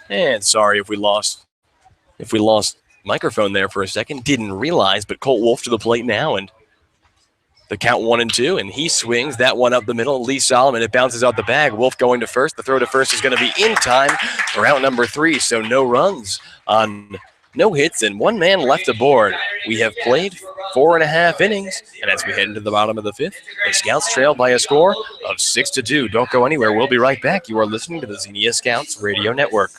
And sorry if we lost microphone there for a second. Didn't realize, but Colt Wolf to the plate now, and the count 1-2, and he swings that one up the middle. Lee Solomon, it bounces out the bag. Wolf going to first. The throw to first is going to be in time for out number 3, so no runs on no hits and one man left aboard. We have played 4.5 innings, and as we head into the bottom of the 5th, the Scouts trail by a score of 6-2. Don't go anywhere. We'll be right back. You are listening to the Xenia Scouts Radio Network.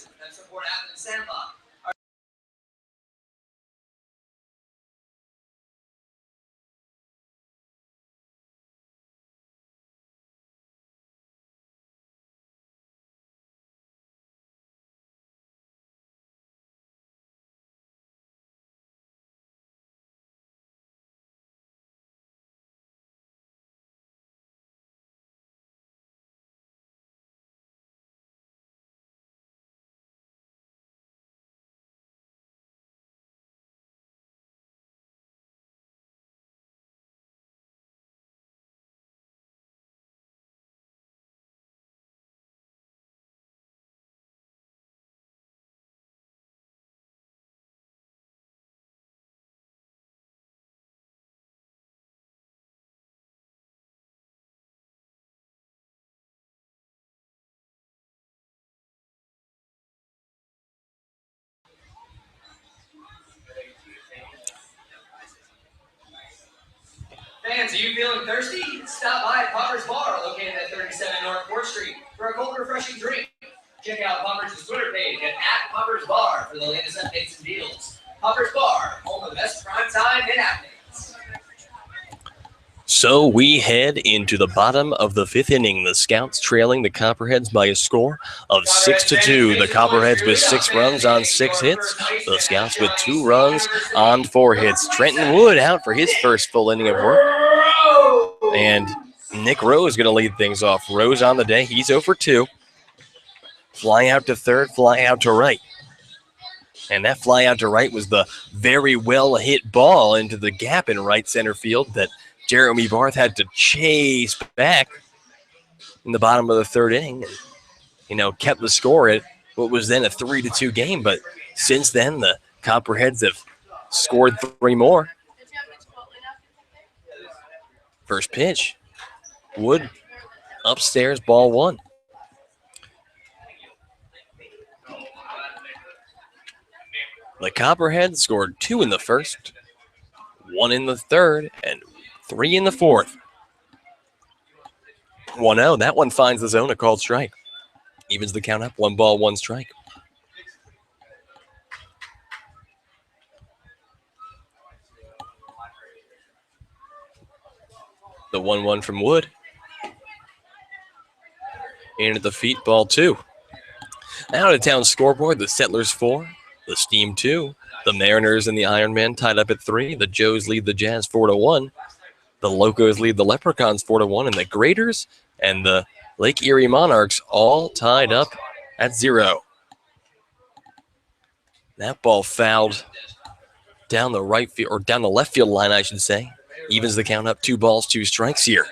Fans, are you feeling thirsty? Stop by Popper's Bar, located at 37 North 4th Street, for a cold, refreshing drink. Check out Popper's Twitter page at @Popper's Bar for the latest updates and deals. Popper's Bar, home of the best prime time in Athens. So we head into the bottom of the 5th inning. The Scouts trailing the Copperheads by a score of 6-2. The Copperheads with 6 runs on 6 hits. The Scouts with 2 runs on 4 hits. Trenton Wood out for his first full inning of work. And Nick Rose going to lead things off. Rose on the day. He's 0 for 2. Fly out to third, fly out to right. And that fly out to right was the very well hit ball into the gap in right center field that Jeremy Barth had to chase back in the bottom of the 3rd inning and, kept the score at what was then a 3-2 game. But since then, the Copperheads have scored 3 more. First pitch, Wood upstairs, ball 1. The Copperheads scored 2 in the 1st, 1 in the 3rd, and 3 in the 4th. 1-0. That one finds the zone, a called strike. Evens the count up, 1 ball, 1 strike. The 1-1 from Wood. In at the feet, ball 2. Out of town scoreboard, the Settlers 4, the Steam 2, the Mariners and the Ironmen tied up at 3. The Joes lead the Jazz 4-1. The Locos lead the Leprechauns 4-1, and the Graders and the Lake Erie Monarchs all tied up at 0. That ball fouled down the right field, or down the left field line, I should say. Evens the count up, 2 balls, 2 strikes here.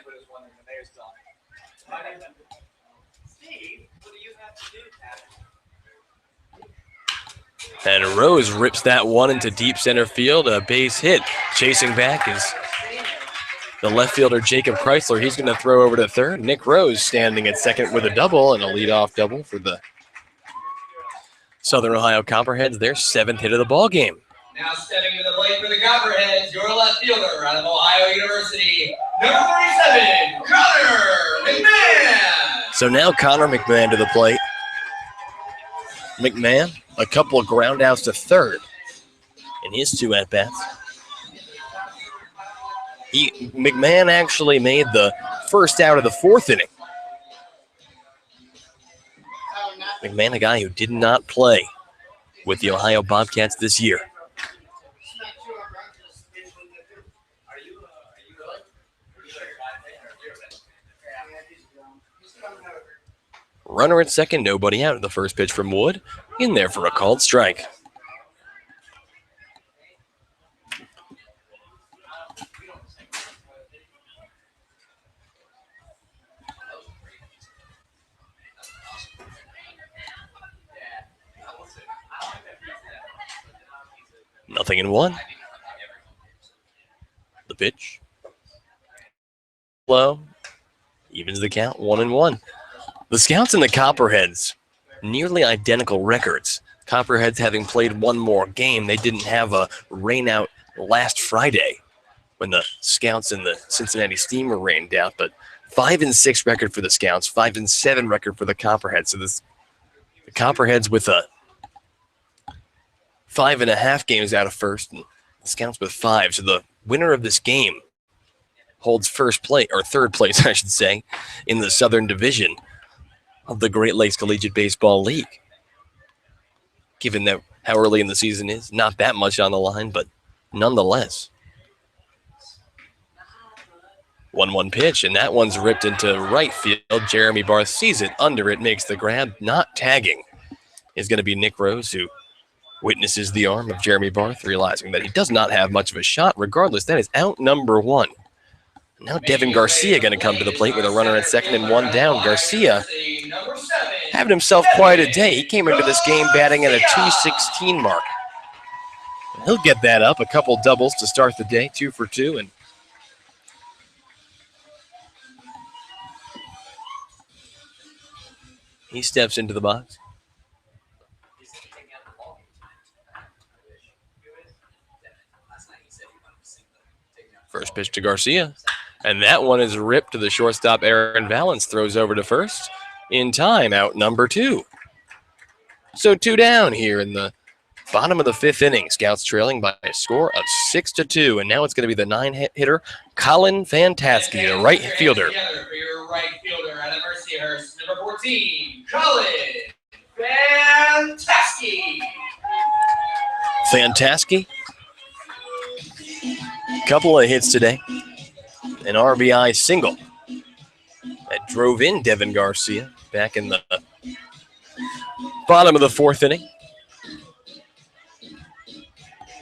And Rose rips that one into deep center field, a base hit. Chasing back is the left fielder, Jacob Chrysler. He's going to throw over to third. Nick Rose standing at second with a double, and a leadoff double for the Southern Ohio Copperheads, their 7th hit of the ball game. Now stepping to the plate for the Copperheads, your left fielder out of Ohio University, number 37, Connor McMahon. So now Connor McMahon to the plate. McMahon, a couple of ground outs to third in his 2 at-bats. McMahon actually made the first out of the 4th inning. McMahon, a guy who did not play with the Ohio Bobcats this year. Runner at second, nobody out. The first pitch from Wood, in there for a called strike. 0-1. The pitch. Low. Evens the count, 1-1. The Scouts and the Copperheads, nearly identical records. Copperheads having played one more game. They didn't have a rain out last Friday when the Scouts and the Cincinnati Steam were rained out, but 5-6 record for the Scouts, 5-7 record for the Copperheads. So the Copperheads with a 5.5 games out of first, and the Scouts with 5. So the winner of this game holds first place, or third place, I should say, in the Southern Division of the Great Lakes Collegiate Baseball League. Given that how early in the season is, not that much on the line, but nonetheless. 1-1 pitch, and that one's ripped into right field. Jeremy Barth sees it, under it, makes the grab, not tagging. Is going to be Nick Rose, who witnesses the arm of Jeremy Barth, realizing that he does not have much of a shot. Regardless, that is out number 1. Now Devin Garcia going to come to the plate with a runner at second and 1 down. Garcia having himself quite a day. He came into this game batting at a 216 mark. He'll get that up, a couple doubles to start the day, 2 for 2, and he steps into the box. First pitch to Garcia, and that one is ripped to the shortstop. Aaron Valance throws over to first in time, out number 2. So 2 down here in the bottom of the 5th inning. Scouts trailing by a score of 6-2, and now it's going to be the 9-hitter Colin Fantasky, the right fielder. For your right fielder out of Mercyhurst, number 14, Colin Fantasky. Fantasky. Couple of hits today. An RBI single that drove in Devin Garcia back in the bottom of the 4th inning.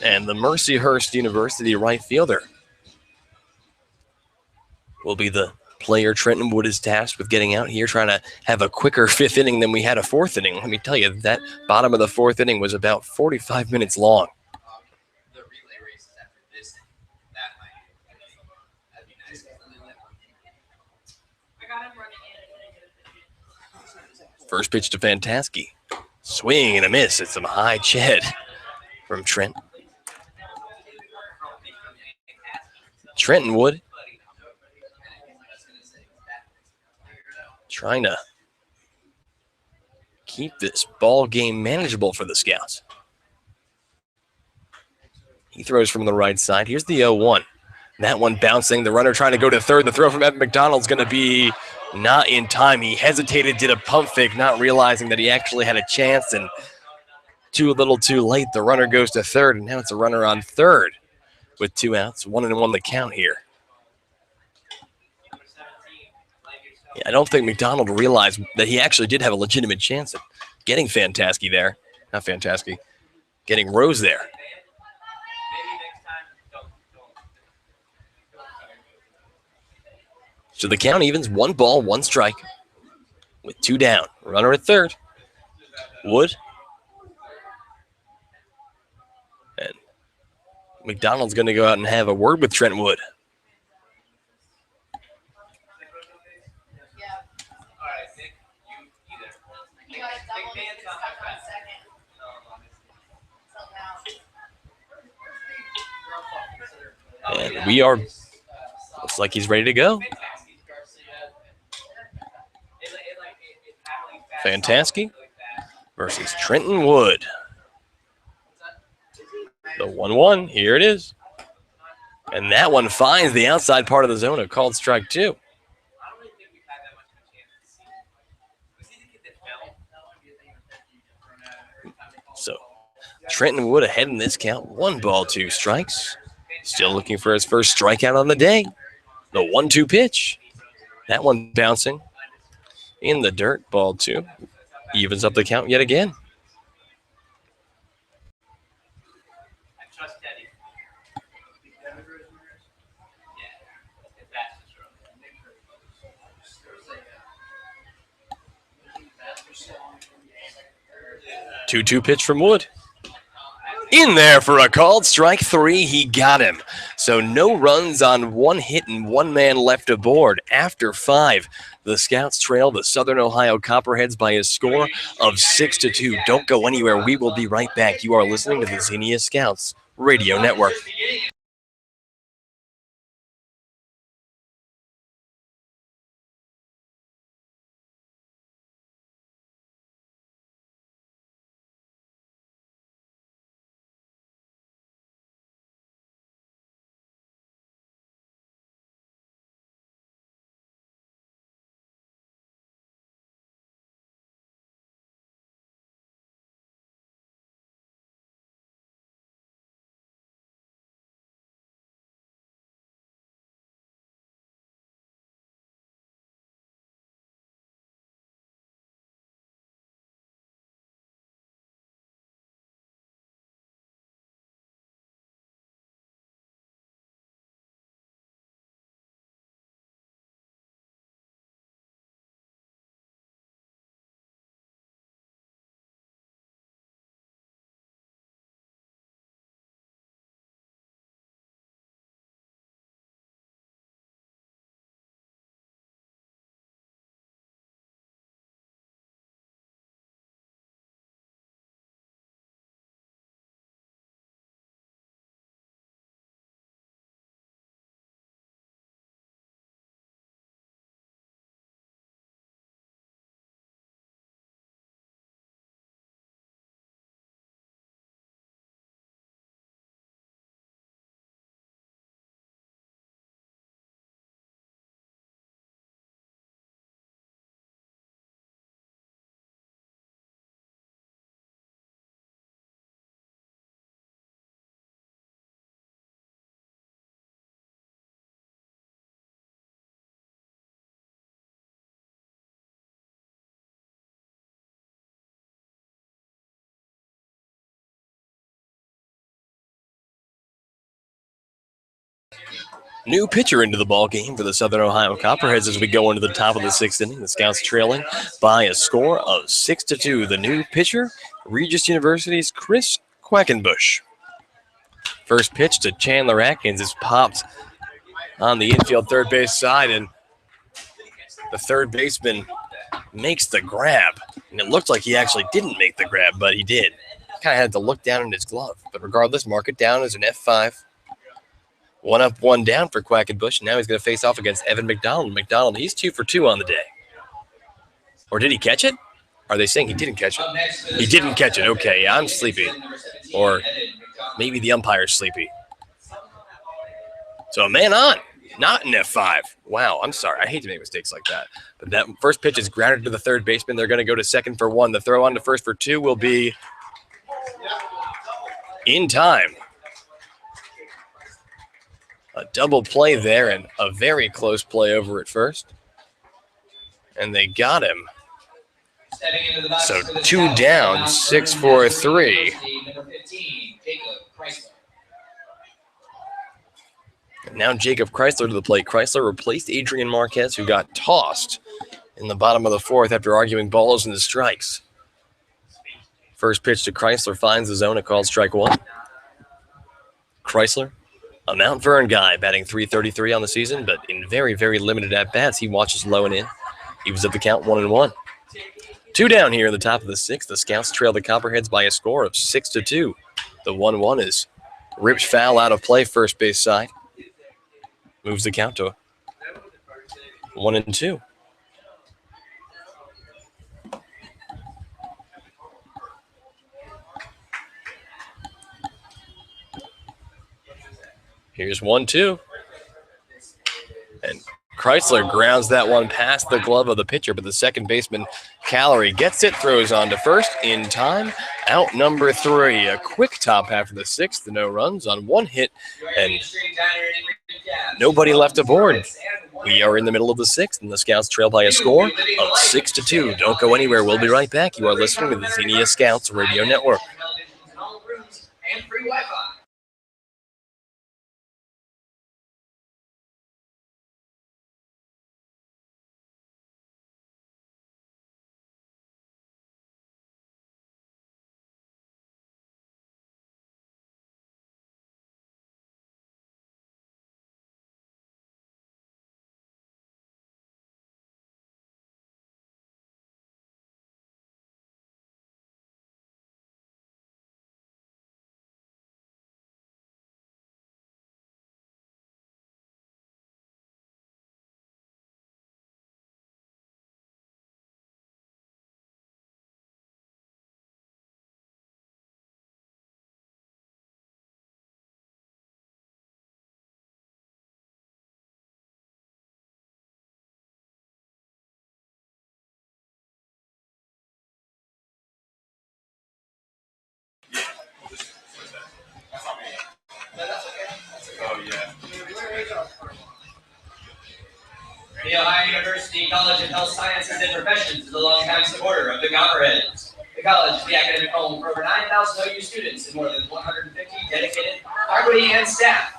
And the Mercyhurst University right fielder will be the player Trenton Wood is tasked with getting out here, trying to have a quicker 5th inning than we had a 4th inning. Let me tell you, that bottom of the 4th inning was about 45 minutes long. The relay races after this, that might be nice. I got him running in. First pitch to Fantasky. Swing and a miss. It's some high ched from Trent. Trenton Wood trying to keep this ball game manageable for the Scouts. He throws from the right side. Here's the 0-1. That one bouncing. The runner trying to go to third. The throw from Evan McDonald's going to be not in time. He hesitated, did a pump fake, not realizing that he actually had a chance, and a little too late. The runner goes to third, and now it's a runner on third with 2 outs. 1-1 the count here. Yeah, I don't think McDonald realized that he actually did have a legitimate chance at getting Fantasky there. Not Fantasky, getting Rose there. So the count evens, 1 ball, 1 strike with 2 down. Runner at third. Wood. And McDonald's going to go out and have a word with Trent Wood. And we are, looks like he's ready to go. Fantasky versus Trenton Wood. The 1-1, here it is. And that one finds the outside part of the zone, a called strike 2. So Trenton Wood ahead in this count, 1 ball, 2 strikes. Still looking for his first strikeout on the day. The 1-2 pitch. That one bouncing in the dirt, ball 2. Evens up the count yet again. Two pitch from Wood. In there for a called strike 3. He got him. So no runs on 1 hit and 1 man left aboard. After 5, the Scouts trail the Southern Ohio Copperheads by a score of 6-2. Don't go anywhere. We will be right back. You are listening to the Xenia Scouts Radio Network. New pitcher into the ball game for the Southern Ohio Copperheads as we go into the top of the 6th inning. The Scouts trailing by a score of 6-2. The new pitcher, Regis University's Chris Quackenbush. First pitch to Chandler Atkins is popped on the infield third base side, and the third baseman makes the grab. And it looked like he actually didn't make the grab, but he did. Kind of had to look down in his glove. But regardless, mark it down as an F5. 1 up, 1 down for Quackenbush. Now he's going to face off against Evan McDonald. McDonald, he's 2 for 2 on the day. Or did he catch it? Are they saying he didn't catch it? He didn't catch it. Okay, I'm sleepy. Or maybe the umpire's sleepy. So a man on, not an F5. Wow, I'm sorry. I hate to make mistakes like that. But that first pitch is grounded to the third baseman. They're going to go to second for 1. The throw on to first for 2 will be in time. A double play there and a very close play over at first. And they got him. So 2 down, 6 for 3. And now Jacob Chrysler to the plate. Chrysler replaced Adrian Marquez, who got tossed in the bottom of the 4th after arguing balls and strikes. First pitch to Chrysler finds the zone. A called strike 1. Chrysler, a Mount Vernon guy, batting .333 on the season, but in very, very limited at-bats. He watches low and in. He was at the count 1-1. 2 down here in the top of the 6th. The Scouts trail the Copperheads by a score of 6-2. The 1-1 is ripped foul out of play, first base side. Moves the count to 1-2. Here's 1-2. And Chrysler grounds that one past the glove of the pitcher, but the second baseman, Callery, gets it, throws on to first in time. Out number 3. A quick top half of the 6th. No runs on 1 hit and nobody left aboard. We are in the middle of the 6th, and the Scouts trail by a score of 6-2. Don't go anywhere. We'll be right back. You are listening to the Xenia Scouts Radio Network. The Ohio University College of Health Sciences and Professions is a longtime supporter of the Copperheads. The college is the academic home for over 9,000 OU students and more than 150 dedicated faculty and staff.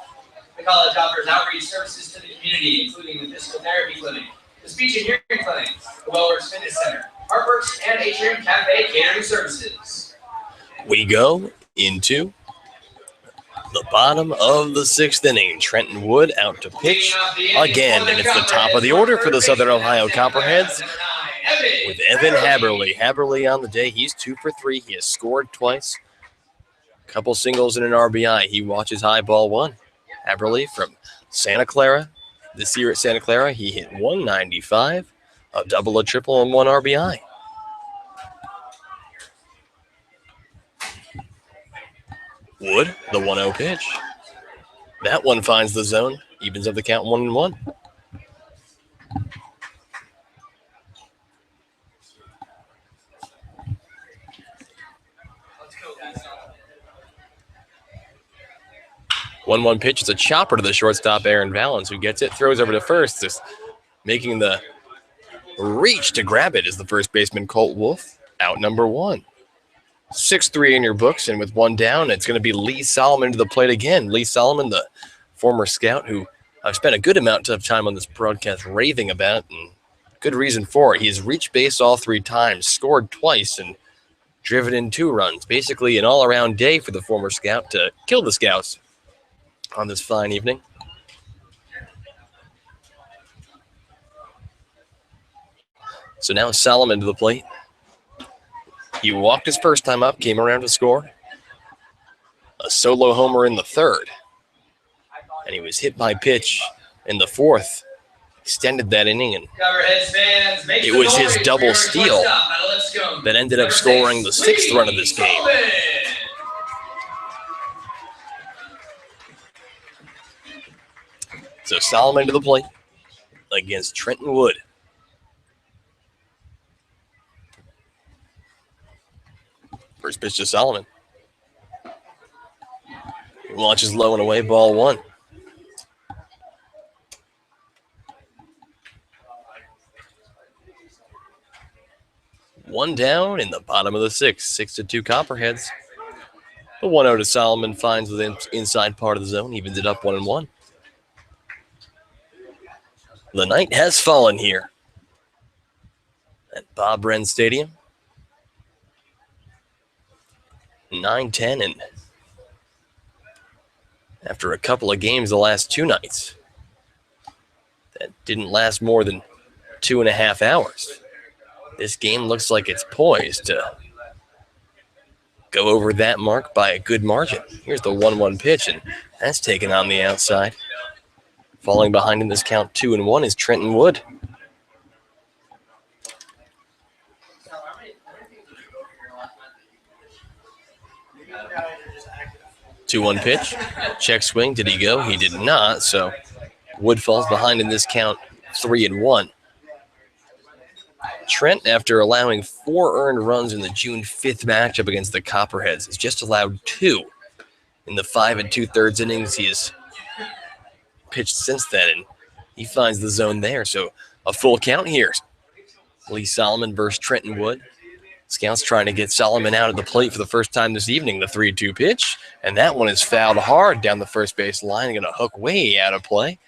The college offers outreach services to the community, including the physical therapy clinic, the speech and hearing clinic, the Wellworks Fitness Center, Artworks, and Atrium Cafe catering services. We go into the bottom of the 6th inning. Trenton Wood out to pitch again, and it's the top of the order for the Southern Ohio Copperheads with Evan Haberly. Haberly on the day, he's 2 for 3. He has scored twice, a couple singles and an RBI. He watches high ball 1. Haberly from Santa Clara. This year at Santa Clara, he hit 195, a double, a triple, and 1 RBI. Wood, the 1-0 pitch. That one finds the zone, evens up the count 1-1. One pitch. It's a chopper to the shortstop, Aaron Valens, who gets it, throws over to first, just making the reach to grab it is the first baseman, Colt Wolf, out number 1. 6-3 in your books, and with 1 down, it's going to be Lee Solomon to the plate again. Lee Solomon, the former scout who I've spent a good amount of time on this broadcast raving about, and good reason for it. He has reached base all 3 times, scored twice, and driven in 2 runs. Basically an all-around day for the former scout to kill the Scouts on this fine evening. So now Solomon to the plate. He walked his first time up, came around to score. A solo homer in the 3rd. And he was hit by pitch in the 4th. Extended that inning, and it was his double steal that ended up scoring the 6th run of this game. So Solomon to the plate against Trenton Wood. First pitch to Solomon. He launches low and away, ball 1. One down in the bottom of the 6th. 6-2 Copperheads. The 1-0 to Solomon finds the inside part of the zone, evens it up 1-1. The night has fallen here at Bob Wren Stadium. 9-10, and after a couple of games the last 2 nights that didn't last more than 2.5 hours, this game looks like it's poised to go over that mark by a good margin. Here's the 1-1 pitch, and that's taken on the outside. Falling behind in this count 2-1 is Trenton Wood. 2-1 pitch. Check swing. Did he go? He did not. So Wood falls behind in this count 3-1. Trent, after allowing 4 earned runs in the June 5th matchup against the Copperheads, has just allowed 2 in the 5 2/3 innings he has pitched since then, and he finds the zone there. So a full count here. Lee Solomon versus Trenton Wood. Scouts trying to get Solomon out of the plate for the first time this evening. The 3-2 pitch, and that one is fouled hard down the first base line. Going to hook way out of play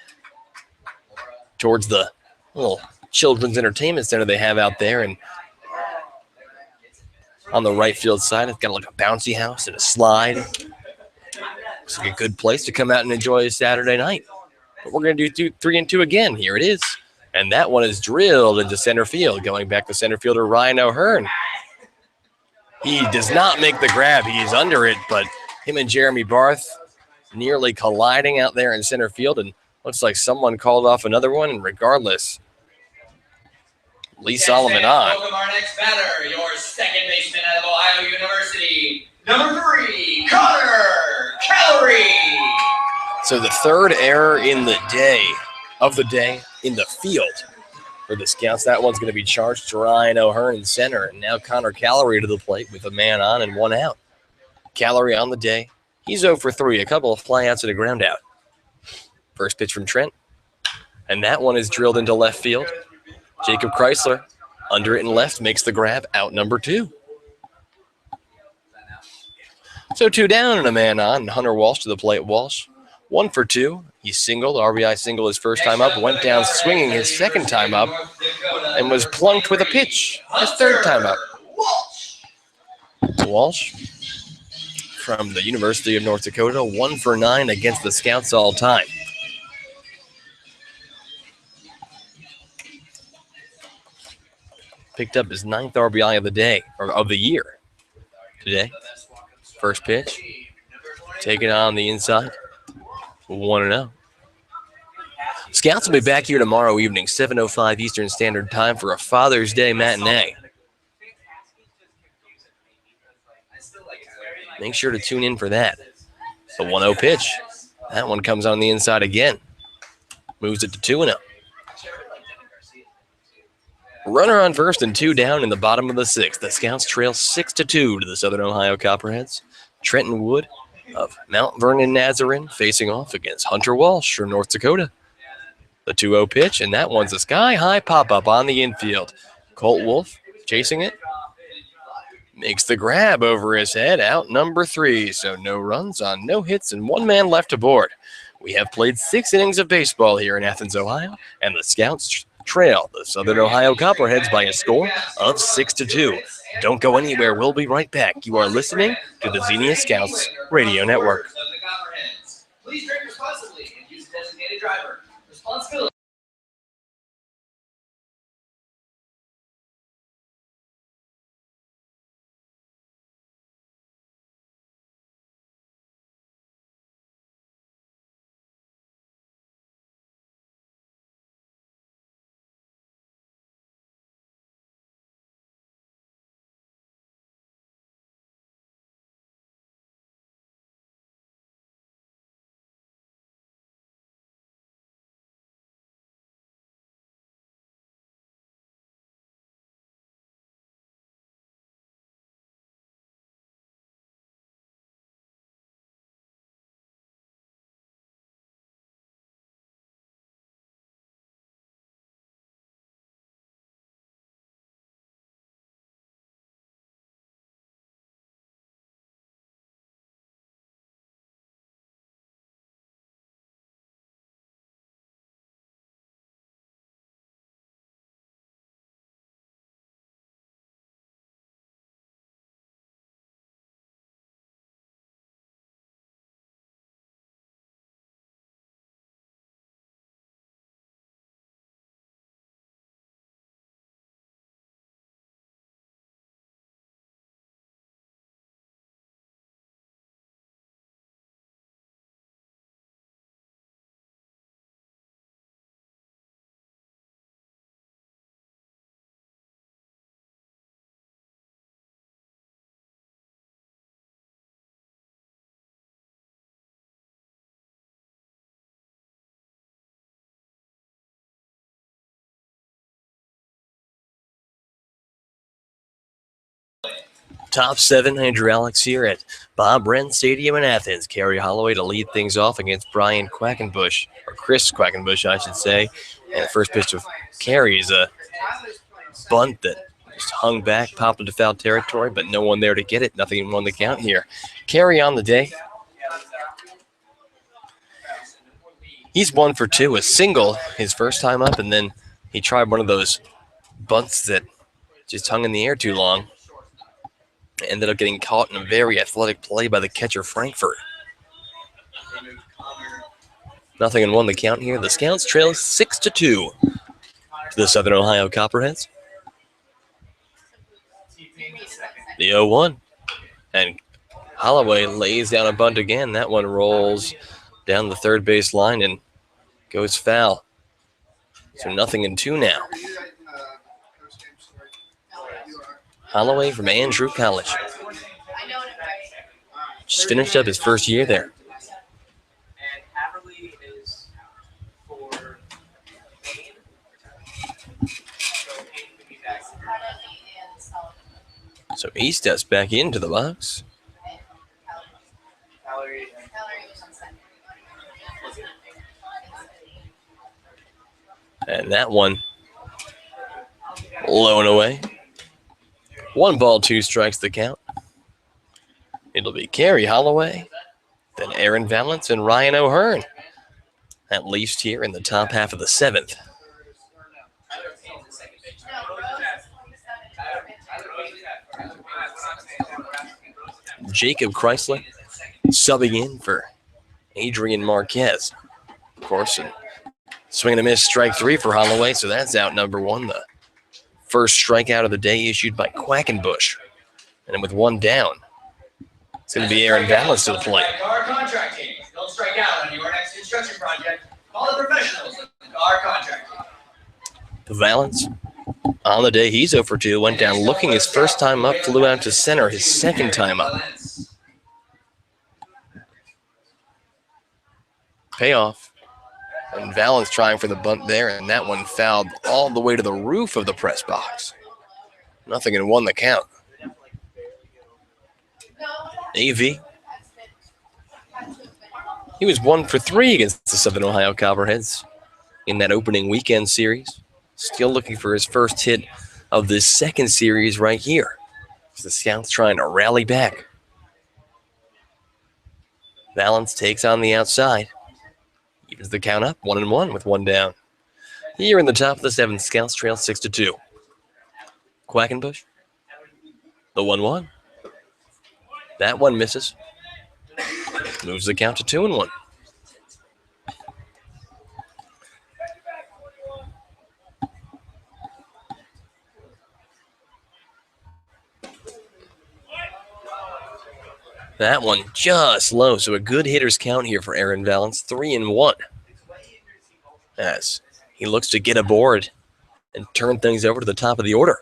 towards the little children's entertainment center they have out there. And on the right field side, it's got like a bouncy house and a slide. Looks like a good place to come out and enjoy a Saturday night. But we're going to do 3-2 again. Here it is. And that one is drilled into center field. Going back to center fielder Ryan O'Hearn. He does not make the grab. He's under it, but him and Jeremy Barth nearly colliding out there in center field, and looks like someone called off another one, and regardless, Lee Solomon on. Welcome our next batter, your second baseman out of Ohio University, number 3, Connor Calorie. So the 3rd error in the day in the field for the Scouts. That one's going to be charged to Ryan O'Hearn in center, and now Connor Calorie to the plate with a man on and 1 out. Calorie on the day. He's 0 for 3, a couple of flyouts and a ground out. First pitch from Trent. And that one is drilled into left field. Jacob Chrysler, under it in left, makes the grab, out number 2. So 2 down and a man on. Hunter Walsh to the plate. Walsh, 1 for 2. He singled, RBI single his first time up, went down swinging his second time up, and was plunked with a pitch his third time up. Walsh from the University of North Dakota, 1 for 9 against the Scouts all time. Picked up his 9th RBI of the day, or of the year today. First pitch, taking it on the inside, 1-0. Scouts will be back here tomorrow evening, 7:05 Eastern Standard Time for a Father's Day matinee. Make sure to tune in for that. The 1-0 pitch. That one comes on the inside again. Moves it to 2-0. Runner on first and 2 down in the bottom of the 6th. The Scouts trail 6-2 to the Southern Ohio Copperheads. Trenton Wood of Mount Vernon Nazarene facing off against Hunter Walsh from North Dakota. The 2-0 pitch, and that one's a sky-high pop-up on the infield. Colt Wolf chasing it. Makes the grab over his head, out number 3. So no runs on no hits and 1 man left aboard. We have played 6 innings of baseball here in Athens, Ohio, and the Scouts trail the Southern Ohio Copperheads by a score of 6-2. Don't go anywhere. We'll be right back. You are listening to the Xenia Scouts Radio Network. Please drink responsibly and use a designated driver. Responsibility. Top 7, Andrew Alix here at Bob Wren Stadium in Athens. Kerry Holloway to lead things off against Brian Quackenbush, or Chris Quackenbush, I should say. And the first pitch of Kerry is a bunt that just hung back, popped into foul territory, but no one there to get it. Nothing won the count here. Kerry on the day. He's 1 for 2, a single his first time up, and then he tried one of those bunts that just hung in the air too long. Ended up getting caught in a very athletic play by the catcher, Frankfurt. Nothing and 1 the count here. The Scouts trail 6-2 to the Southern Ohio Copperheads. The 0-1. And Holloway lays down a bunt again. That one rolls down the third base line and goes foul. So nothing and 2 now. Holloway from Andrew College. Just finished up his first year there. So he steps back into the box. And that one low and away. 1 ball, 2 strikes the count. It'll be Carrie Holloway, then Aaron Valance and Ryan O'Hearn. At least here in the top half of the 7th. Jacob Chrysler subbing in for Adrian Marquez. Of course, and swing and a miss, strike 3 for Holloway, so that's out number 1. The first strikeout of the day issued by Quackenbush. And then with 1 down, it's going to be Aaron Valance to the plate. Car contracting. Don't strike out on your next construction project. Call the professionals at Car Contracting. Valance, on the day, he's 0 for 2. Went down looking his first time up, flew out to center his second time up. Payoff. And Valance trying for the bunt there, and that one fouled all the way to the roof of the press box. Nothing and 1 the count. AV. He was 1 for 3 against the Southern Ohio Copperheads in that opening weekend series. Still looking for his first hit of this second series right here. The Scouts trying to rally back. Valance takes on the outside. Evens the count up, 1-1 with 1 down. Here in the top of the 7th, Scouts trail 6-2. Quackenbush. The 1-1. That one misses. Moves the count to 2-1. That one just low, so a good hitter's count here for Aaron Valance, 3-1. As he looks to get aboard and turn things over to the top of the order.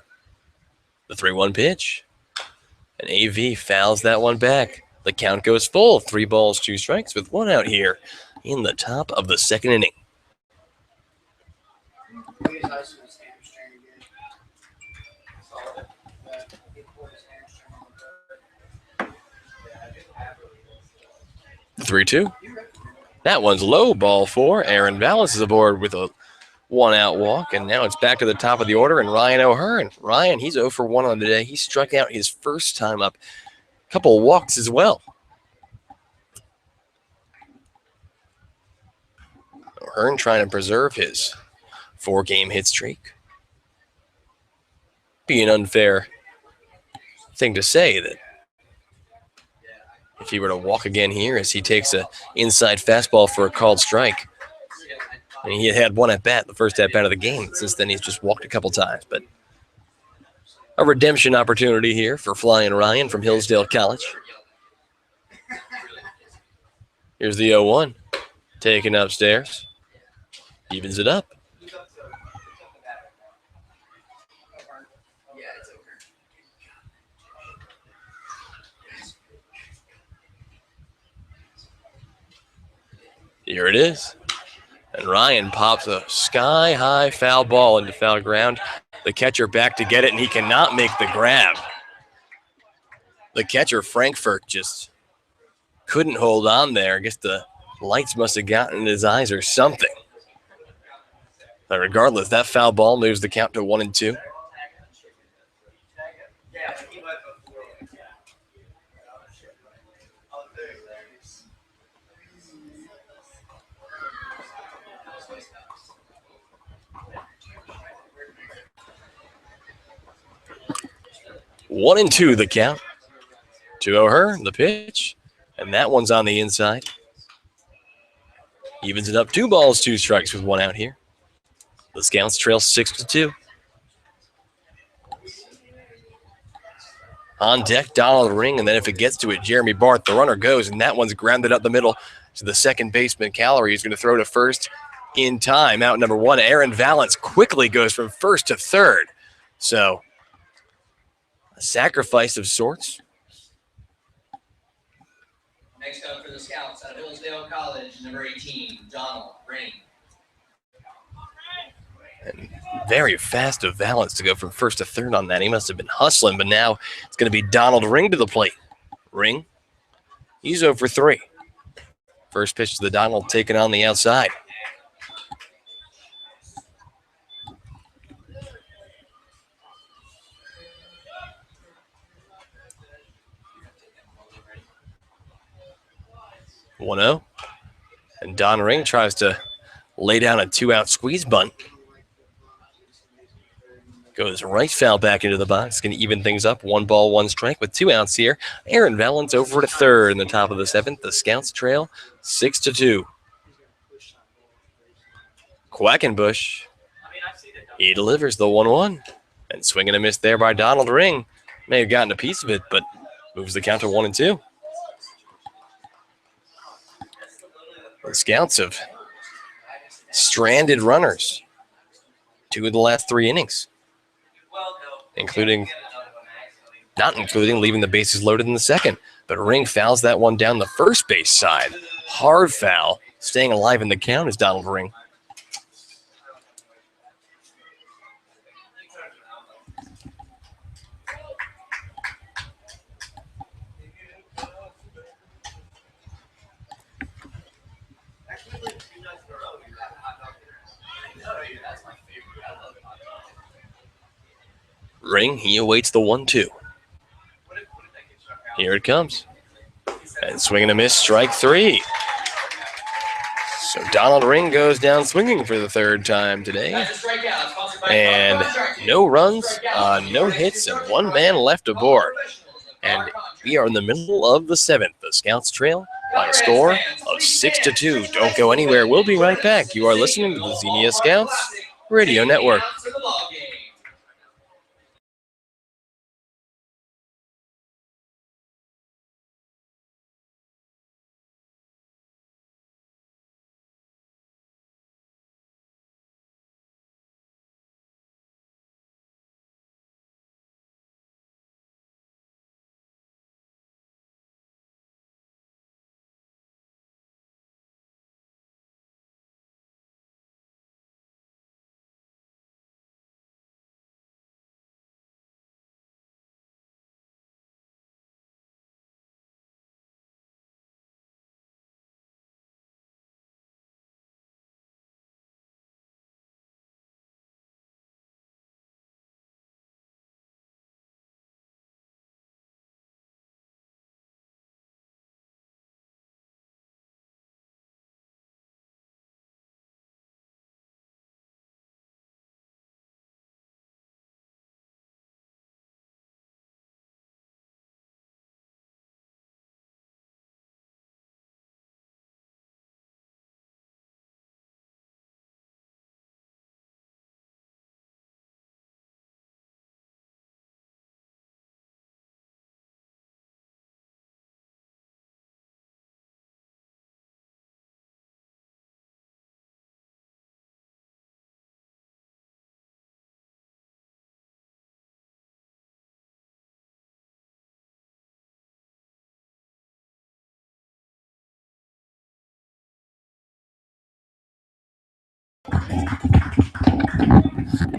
The 3-1 pitch. And AV fouls that one back. The count goes full, 3 balls, 2 strikes with 1 out here in the top of the 2nd inning. The 3-2. That one's low, ball 4. Aaron Valance is aboard with a 1-out walk, and now it's back to the top of the order, and Ryan O'Hearn. Ryan, he's 0 for 1 on the day. He struck out his first time up. A couple of walks as well. O'Hearn trying to preserve his 4-game hit streak. Be an unfair thing to say that if he were to walk again here as he takes a inside fastball for a called strike. And he had 1 at-bat, the first at-bat of the game. Since then, he's just walked a couple times. But a redemption opportunity here for Flying Ryan from Hillsdale College. Here's the 0-1. Taken upstairs. Evens it up. Here it is. And Ryan pops a sky-high foul ball into foul ground. The catcher back to get it, and he cannot make the grab. The catcher, Frankfurt, just couldn't hold on there. I guess the lights must have gotten in his eyes or something. But regardless, that foul ball moves the count to 1-2. One and 2 the count. To O'Hearn, the pitch. And that one's on the inside. Evens it up, 2 balls, 2 strikes with 1 out here. The Scouts trail 6-2. On deck, Donald Ring, and then if it gets to it, Jeremy Barth. The runner goes, and that one's grounded up the middle to the second baseman. Callery is going to throw to first in time. Out number 1, Aaron Valance quickly goes from first to third. So a sacrifice of sorts. Next up for the Scouts out of Hillsdale College, number 18, Donald Ring. And very fast of Valance to go from first to third on that. He must have been hustling, but now it's going to be Donald Ring to the plate. Ring, he's 0 for 3. First pitch to the Donald taken on the outside. 1-0. And Don Ring tries to lay down a 2-out squeeze bunt. Goes right foul back into the box. Going to even things up. 1 ball, 1 strike with 2 outs here. Aaron Valens over to third in the top of the 7th. The Scouts trail 6-2. Quackenbush. He delivers the 1-1. And swinging a miss there by Donald Ring. May have gotten a piece of it, but moves the count to 1-2. The Scouts have stranded runners 2 of the last 3 innings, not including leaving the bases loaded in the second. But Ring fouls that one down the first base side. Hard foul. Staying alive in the count is Donald Ring. Ring, he awaits the 1-2. Here it comes. And swinging a miss, strike 3. So Donald Ring goes down swinging for the 3rd time today. And no runs, no hits, and 1 man left aboard. And we are in the middle of the 7th. The Scouts trail by a score of 6-2. Don't go anywhere. We'll be right back. You are listening to the Xenia Scouts Radio Network.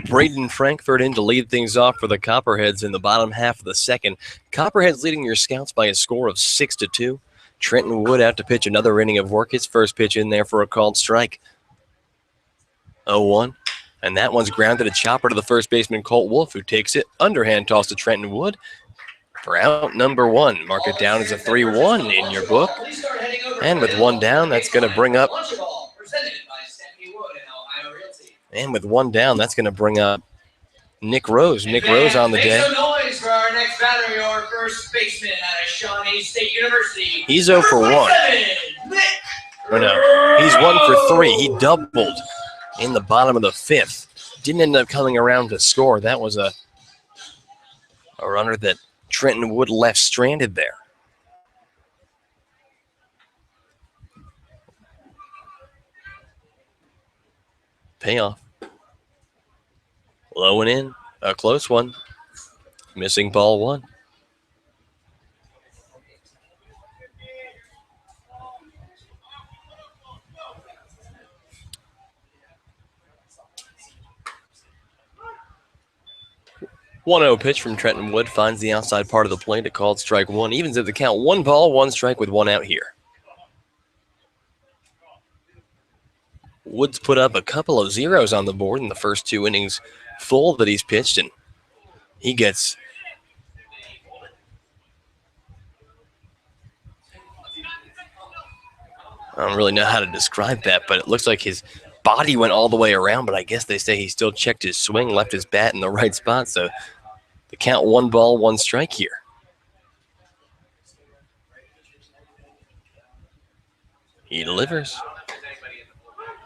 Braden Frankfurt in to lead things off for the Copperheads in the bottom half of the 2nd. Copperheads leading your Scouts by a score of 6-2. Trenton Wood out to pitch another inning of work. His first pitch in there for a called strike. 0-1. And that one's grounded a chopper to the first baseman, Colt Wolf, who takes it. Underhand toss to Trenton Wood for out number 1. Mark it down as a 3-1 in your book. And with 1 down, that's going to bring up... And with 1 down, that's going to bring up Nick Rose. Nick Rose on the day. Make some noise for our next batter, your first baseman out of Shawnee State University. He's 0 for 1. Or no, he's 1 for 3. He doubled in the bottom of the 5th. Didn't end up coming around to score. That was a runner that Trenton Wood left stranded there. Payoff. Low and in. A close one. Missing ball 1. One-0 pitch from Trenton Wood finds the outside part of the plate. A called strike 1. Evens at the count. 1 ball, 1 strike with 1 out here. Woods put up a couple of zeros on the board in the first 2 innings full that he's pitched, and he gets I don't really know how to describe that, but it looks like his body went all the way around, but I guess they say he still checked his swing, left his bat in the right spot, so the count 1 ball, 1 strike here. He delivers.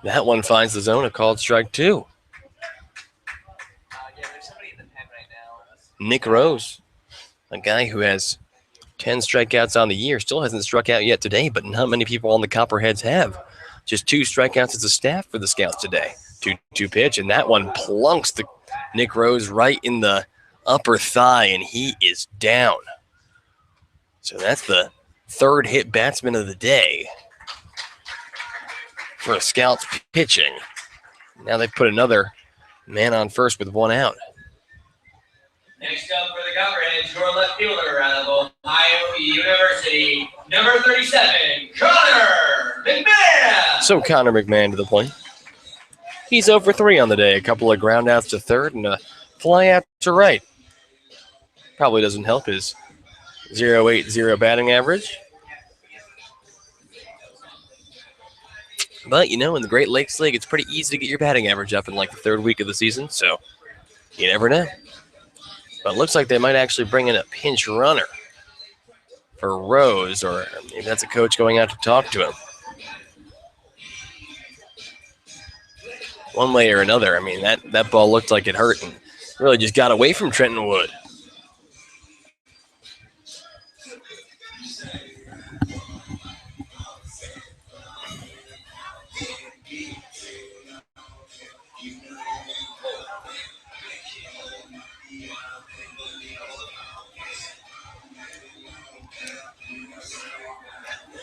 That one finds the zone, a called strike 2. Nick Rose, a guy who has 10 strikeouts on the year, still hasn't struck out yet today, but not many people on the Copperheads have. Just 2 strikeouts as a staff for the Scouts today. 2-2 pitch, and that one plunks the Nick Rose right in the upper thigh, and he is down. So that's the 3rd hit batsman of the day for Scouts pitching. Now they put another man on first with 1 out. Next up for the Copperheads, your left fielder out of Ohio University, number 37, Connor McMahon. So Connor McMahon to the plate. He's 0 for 3 on the day. A couple of groundouts to third and a fly out to right. Probably doesn't help his 0.80 batting average. But, you know, in the Great Lakes League, it's pretty easy to get your batting average up in like the 3rd week of the season, so you never know. But it looks like they might actually bring in a pinch runner for Rose, or maybe that's a coach going out to talk to him. One way or another, I mean, that ball looked like it hurt and really just got away from Trenton Wood.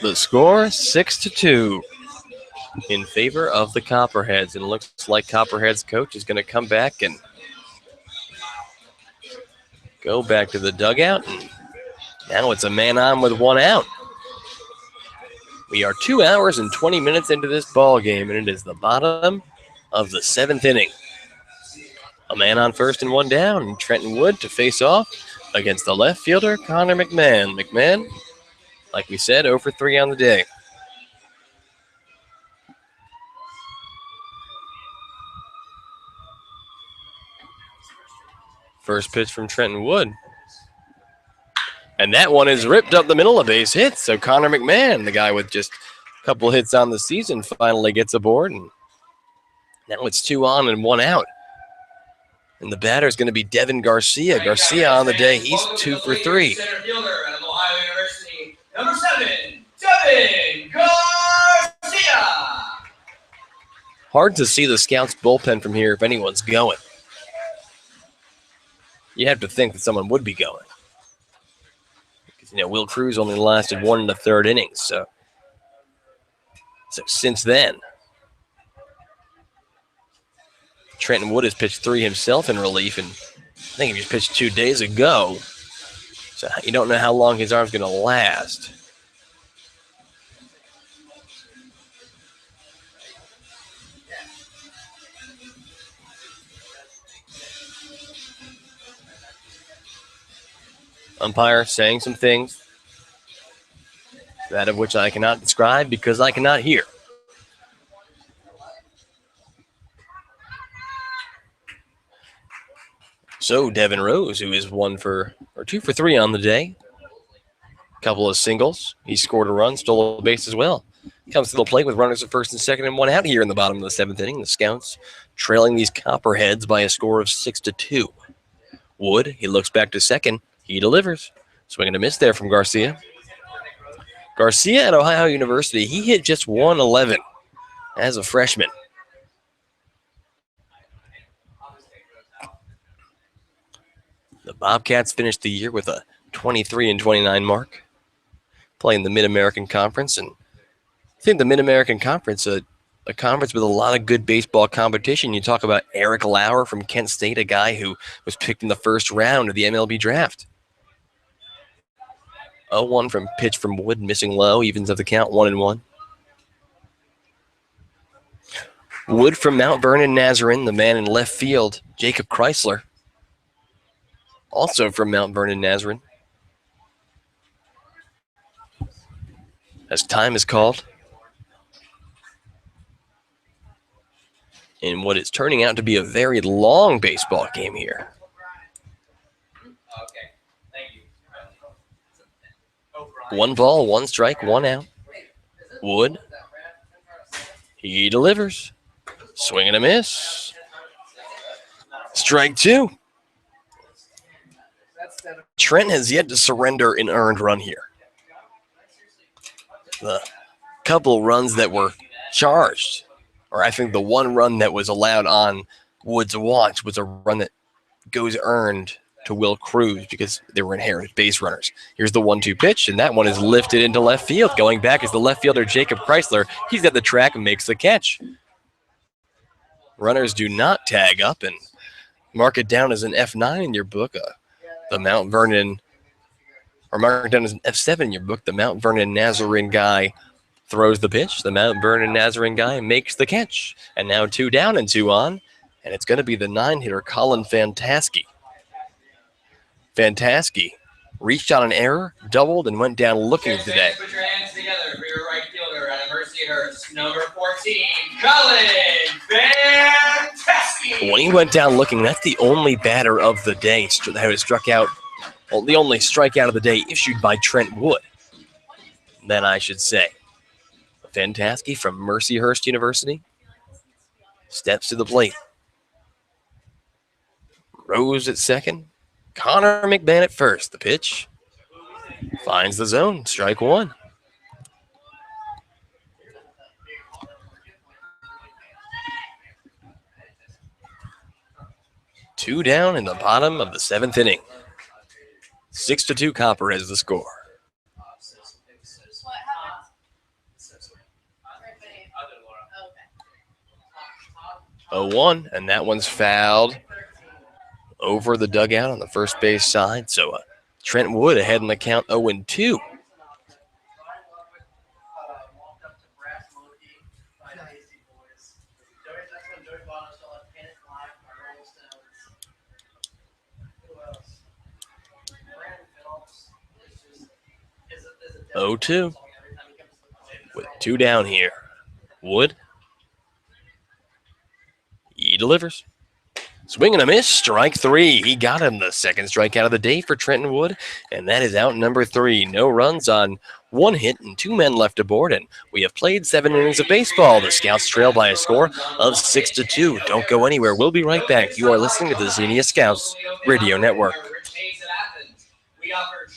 The score, 6-2 in favor of the Copperheads. And it looks like Copperheads coach is going to come back and go back to the dugout. And now it's a man on with 1 out. We are 2 hours and 20 minutes into this ball game, and it is the bottom of the 7th inning. A man on first and 1 down, and Trenton Wood to face off against the left fielder, Connor McMahon. McMahon, like we said, 0 for 3 on the day. First pitch from Trenton Wood. And that one is ripped up the middle, a base hit. So Connor McMahon, the guy with just a couple hits on the season, finally gets aboard. And now it's 2 on and 1 out. And the batter is going to be Devin Garcia. Garcia on the day, he's 2 for 3. Center fielder out of Ohio University, number 7, Devin Garcia. Hard to see the Scouts bullpen from here if anyone's going. You have to think that someone would be going. Because, you know, Will Cruz only lasted 1 1/3 innings. So since then, Trenton Wood has pitched 3 himself in relief, and I think he just pitched 2 days ago. So you don't know how long his arm's going to last. Umpire saying some things, that of which I cannot describe because I cannot hear. So Devin Rose, who is 2 for 3 on the day, couple of singles. He scored a run, stole a base as well. Comes to the plate with runners at first and second and 1 out here in the bottom of the 7th inning. The Scouts trailing these Copperheads by a score of 6-2. Wood, he looks back to second. He delivers. Swing and a miss there from Garcia. Garcia at Ohio University, he hit just 111 as a freshman. The Bobcats finished the year with a 23-29 mark, playing the Mid-American Conference. And I think the Mid-American Conference, a conference with a lot of good baseball competition. You talk about Eric Lauer from Kent State, a guy who was picked in the first round of the MLB draft. 0-1 from pitch from Wood, missing low, evens up the count, 1-1. Wood from Mount Vernon Nazarene, the man in left field, Jacob Chrysler, also from Mount Vernon Nazarene. As time is called, in what is turning out to be a very long baseball game here. Okay, thank you. 1 ball, 1 strike, 1 out. Wood. He delivers. Swing and a miss. Strike 2. Trent has yet to surrender an earned run here. The couple runs that were charged, or I think the 1 run that was allowed on Wood's watch was a run that goes earned to Will Cruz because they were inherited base runners. Here's the 1-2 pitch, and that one is lifted into left field. Going back is the left fielder Jacob Chrysler. He's at the track and makes the catch. Runners do not tag up and mark it down as an F9 in your book. The Mount Vernon, or mark it down as an F7 in your book. The Mount Vernon Nazarene guy throws the pitch. The Mount Vernon Nazarene guy makes the catch. And now 2 down and 2 on. And it's going to be the 9-hitter Colin Fantasky. Fantasky reached on an error, doubled, and went down looking today. Put your hands together for your right fielder at Mercyhurst, number 14, Colin Fantasky. When he went down looking, that's the only batter of the day that was struck out. Well, the only strikeout of the day issued by Trent Wood. Then I should say. Fantasky from Mercyhurst University steps to the plate. Rose at second. Connor McMahon at first. The pitch finds the zone. Strike 1. Two down in the bottom of the 7th inning. 6-2 Copperheads the score. 0-1, and that one's fouled over the dugout on the first base side. So Trent Wood ahead in the count 0-2. (0-2) with 2 down here. Wood. He delivers. Swing and a miss, strike 3. He got him, the second strikeout of the day for Trenton Wood, and that is out number 3. No runs on 1 hit and 2 men left aboard, and we have played 7 innings of baseball. The Scouts trail by a score of 6-2. Don't go anywhere. We'll be right back. You are listening to the Xenia Scouts Radio Network. We offer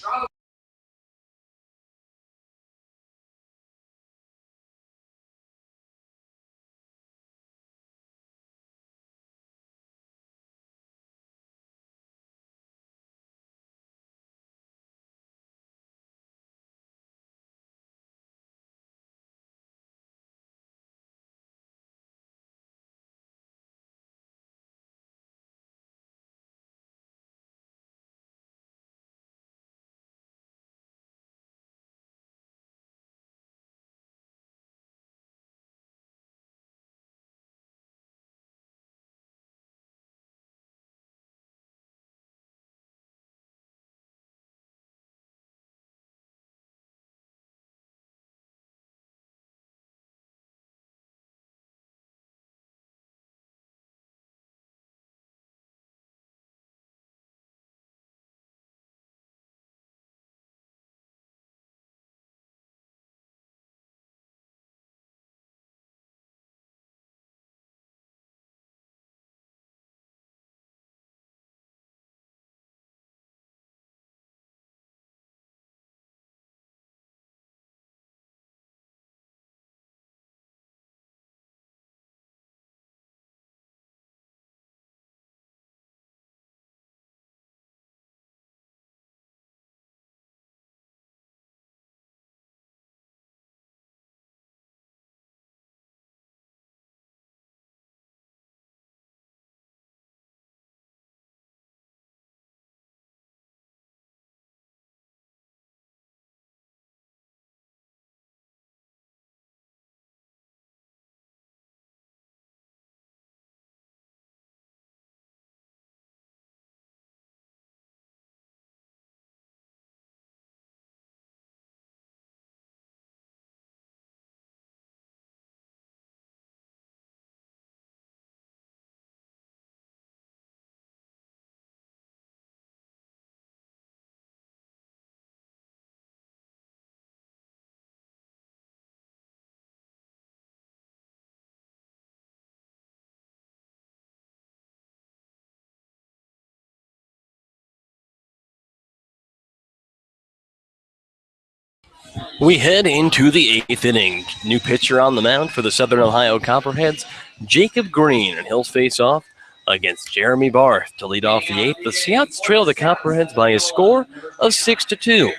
We head into the 8th inning. New pitcher on the mound for the Southern Ohio Copperheads, Jacob Green, and he'll face off against Jeremy Barth to lead off the 8th. The Scouts trail the Copperheads by a score of 6-2.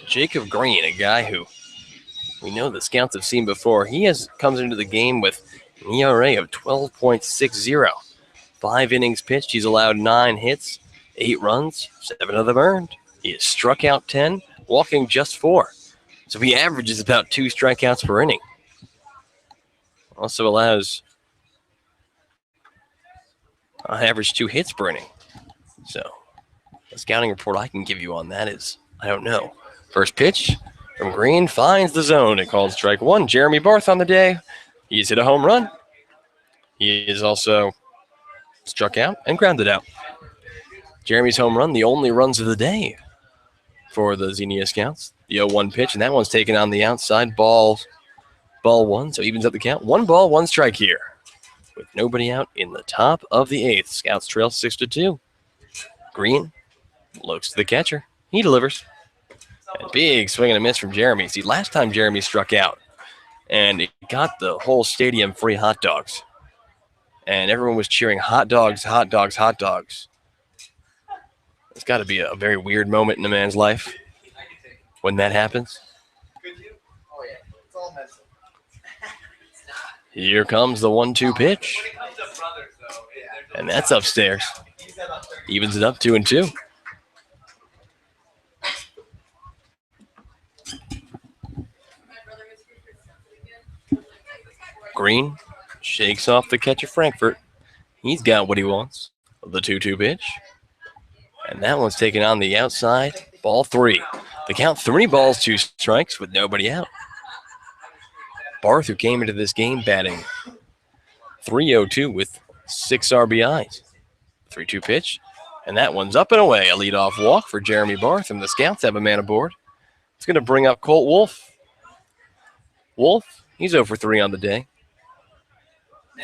Jacob Green, a guy who we know the Scouts have seen before. He comes into the game with an ERA of 12.60. 5 innings pitched. He's allowed 9 hits, 8 runs, 7 of them earned. He has struck out 10, walking just 4. So he averages about 2 strikeouts per inning. Also allows an average 2 hits per inning. So the scouting report I can give you on that is, I don't know. First pitch from Green finds the zone. It calls strike 1. Jeremy Barth on the day. He's hit a home run. He is also struck out and grounded out. Jeremy's home run, the only runs of the day for the Xenia Scouts. The 0-1 pitch, and that one's taken on the outside. Ball 1, so evens up the count. 1 ball, 1 strike here, with nobody out in the top of the 8th. Scouts trail 6-2. Green looks to the catcher. He delivers. A big swing and a miss from Jeremy. See, last time Jeremy struck out, and it got the whole stadium free hot dogs. And everyone was cheering hot dogs, hot dogs, hot dogs. It's got to be a very weird moment in a man's life when that happens. Here comes the 1-2 pitch. And that's upstairs. Evens it up 2-2. Green shakes off the catcher Frankfurt. He's got what he wants. The 2-2 pitch. And that one's taken on the outside. Ball 3. The count 3 balls, 2 strikes with nobody out. Barth, who came into this game batting .302 with 6 RBIs. 3-2 pitch. And that one's up and away. A leadoff walk for Jeremy Barth, and the Scouts have a man aboard. It's going to bring up Colt Wolf. Wolf, he's 0 for 3 on the day.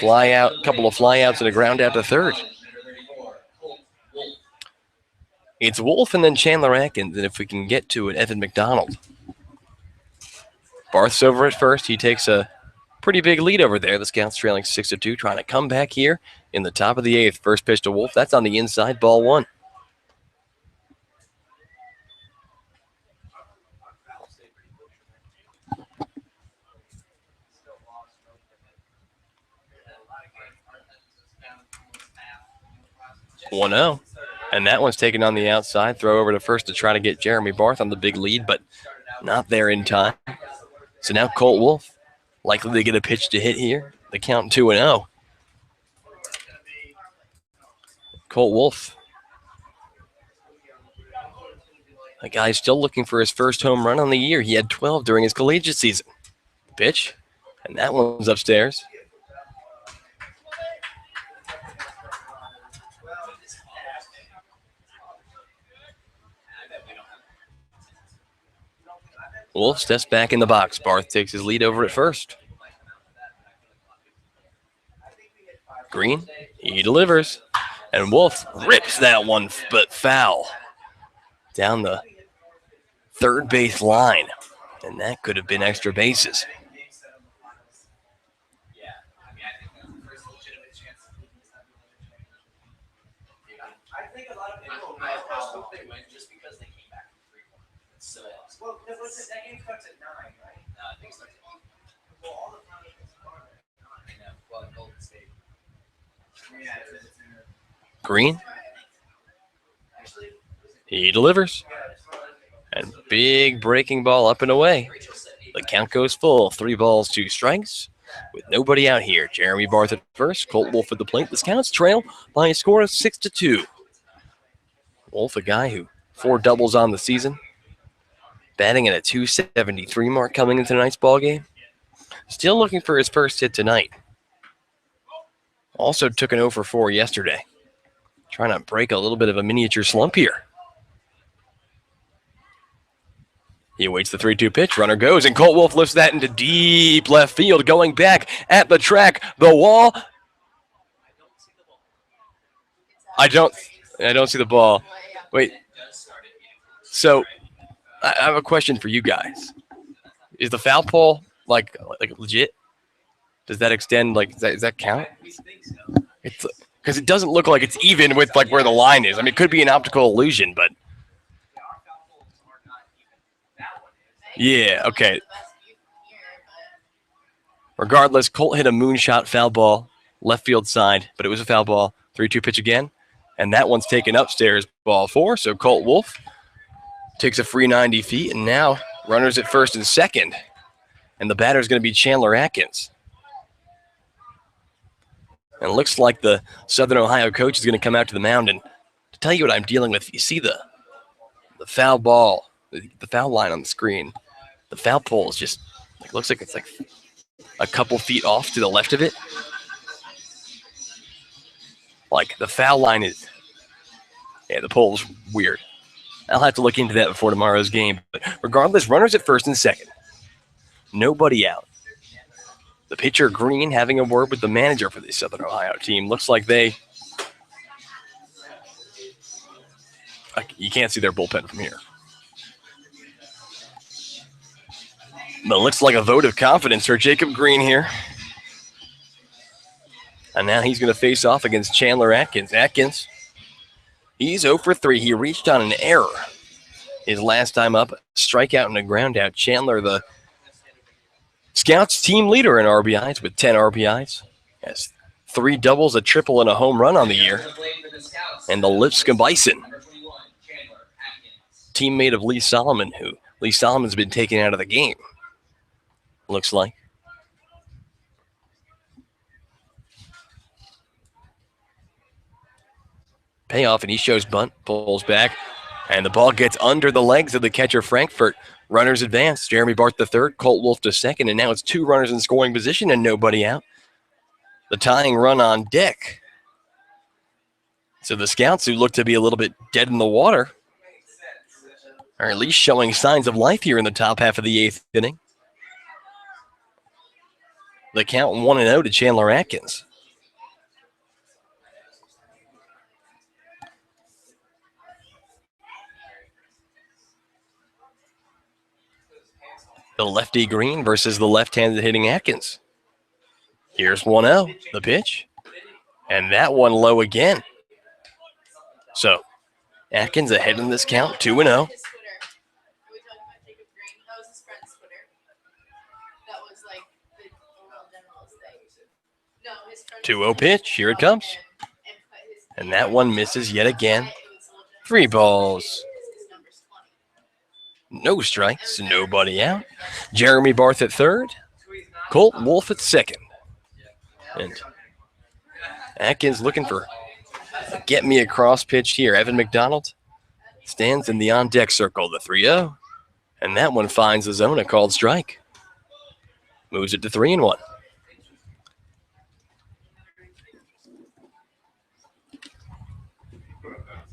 Fly out, couple of flyouts and a ground out to third. It's Wolf and then Chandler Atkins, and if we can get to it, Evan McDonald. Barth's over at first. He takes a pretty big lead over there. The Scouts trailing 6-2, trying to come back here in the top of the 8th. First pitch to Wolf. That's on the inside, ball 1. .1-0. And that one's taken on the outside. Throw over to first to try to get Jeremy Barth on the big lead, but not there in time. So now Colt Wolf likely to get a pitch to hit here. The count 2-0. Colt Wolf, a guy still looking for his first home run on the year. He had 12 during his collegiate season. Pitch, and that one's upstairs. Wolf steps back in the box. Barth takes his lead over at first. Green, he delivers. And Wolf rips that one, but foul. Down the third base line. And that could have been extra bases. Green, he delivers. And big breaking ball up and away. The count goes full. 3 balls, 2 strikes. With nobody out here. Jeremy Barth at first. Colt Wolf at the plate. The Scouts trail by a score of 6-2. Wolf, a guy who 4 doubles on the season. Batting at a .273 mark coming into tonight's ball game. Still looking for his first hit tonight. Also took an 0 for 4 yesterday. Trying to break a little bit of a miniature slump here. He awaits the 3-2 pitch. Runner goes, and Colt Wolf lifts that into deep left field. Going back at the track, the wall. I don't see the ball. Wait. So I have a question for you guys. Is the foul pole like legit? Does that extend? Like, does that count? It's because it doesn't look like it's even with like where the line is. I mean, it could be an optical illusion, but yeah, okay. Regardless, Colt hit a moonshot foul ball, left field side, but it was a foul ball. 3-2 pitch again, and that one's taken upstairs, ball 4. So Colt Wolf takes a free 90 feet, and now runners at first and second, and the batter is going to be Chandler Atkins. And it looks like the Southern Ohio coach is going to come out to the mound. And to tell you what I'm dealing with, you see the foul ball, the foul line on the screen. The foul pole is just looks like it's like a couple feet off to the left of it. Like the foul line is, yeah, the pole's weird. I'll have to look into that before tomorrow's game. But regardless, runners at first and second. Nobody out. The pitcher, Green, having a word with the manager for the Southern Ohio team. Looks like you can't see their bullpen from here. But it looks like a vote of confidence for Jacob Green here. And now he's going to face off against Chandler Atkins. Atkins, he's 0 for 3. He reached on an error his last time up. Strikeout and a ground out. Chandler, the Scouts team leader in RBIs with 10 RBIs. Has 3 doubles, a triple, and a home run on the year. And the Lipscomb Bison, teammate of Lee Solomon, who Lee Solomon's been taken out of the game, looks like. Payoff, and he shows bunt, pulls back, and the ball gets under the legs of the catcher, Frankfurt. Runners advance. Jeremy Barth the third, Colt Wolf to second, and now it's 2 runners in scoring position and nobody out. The tying run on deck. So the Scouts, who look to be a little bit dead in the water, are at least showing signs of life here in the top half of the 8th inning. The count 1-0 to Chandler Atkins. The lefty Green versus the left-handed hitting Atkins. Here's 1-0, the pitch. And that one low again. So Atkins ahead in this count, 2-0. 2-0 pitch, here it comes. And that one misses yet again. 3 balls. No strikes, nobody out. Jeremy Barth at third. Colt Wolf at second. And Atkins looking for a get me across pitch here. Evan McDonald stands in the on-deck circle, the 3-0. And that one finds the zone, a called strike. Moves it to 3-1.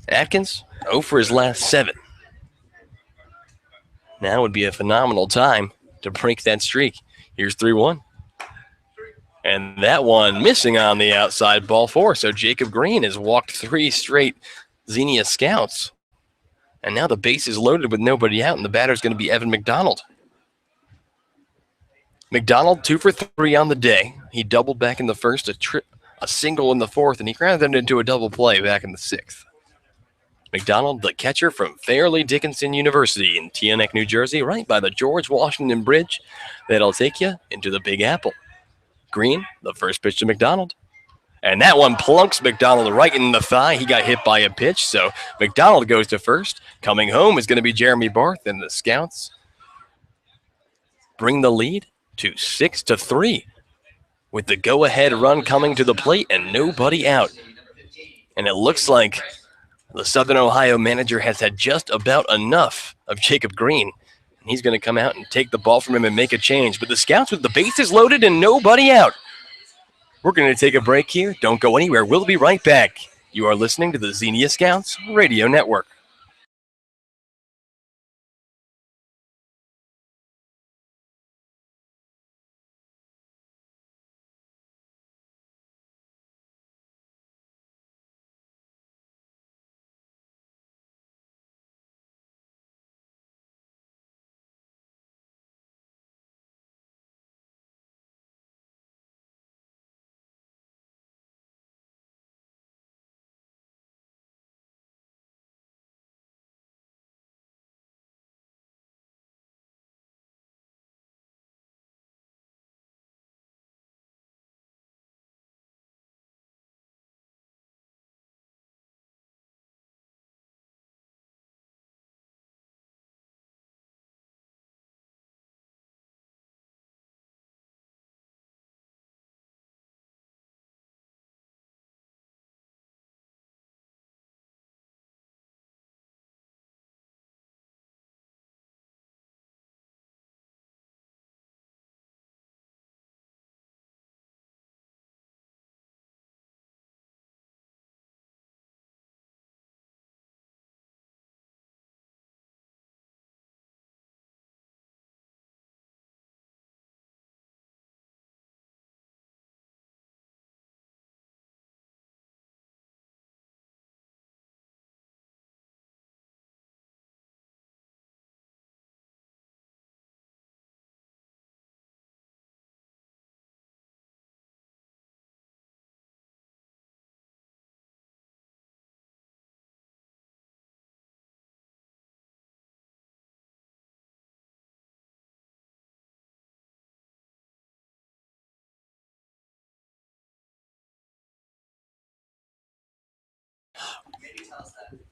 Atkins, 0 for his last 7. Now would be a phenomenal time to break that streak. Here's 3-1. And that one missing on the outside, ball 4. So Jacob Green has walked 3 straight Xenia Scouts. And now the base is loaded with nobody out, and the batter's going to be Evan McDonald. McDonald 2 for 3 on the day. He doubled back in the first, a single in the fourth, and he grounded into a double play back in the 6th. McDonald, the catcher from Fairleigh Dickinson University in Teaneck, New Jersey, right by the George Washington Bridge. That'll take you into the Big Apple. Green, the first pitch to McDonald. And that one plunks McDonald right in the thigh. He got hit by a pitch, so McDonald goes to first. Coming home is going to be Jeremy Barth, and the Scouts bring the lead to 6-3 with the go-ahead run coming to the plate and nobody out. And it looks like the Southern Ohio manager has had just about enough of Jacob Green. And he's going to come out and take the ball from him and make a change. But the Scouts with the bases loaded and nobody out. We're going to take a break here. Don't go anywhere. We'll be right back. You are listening to the Xenia Scouts Radio Network.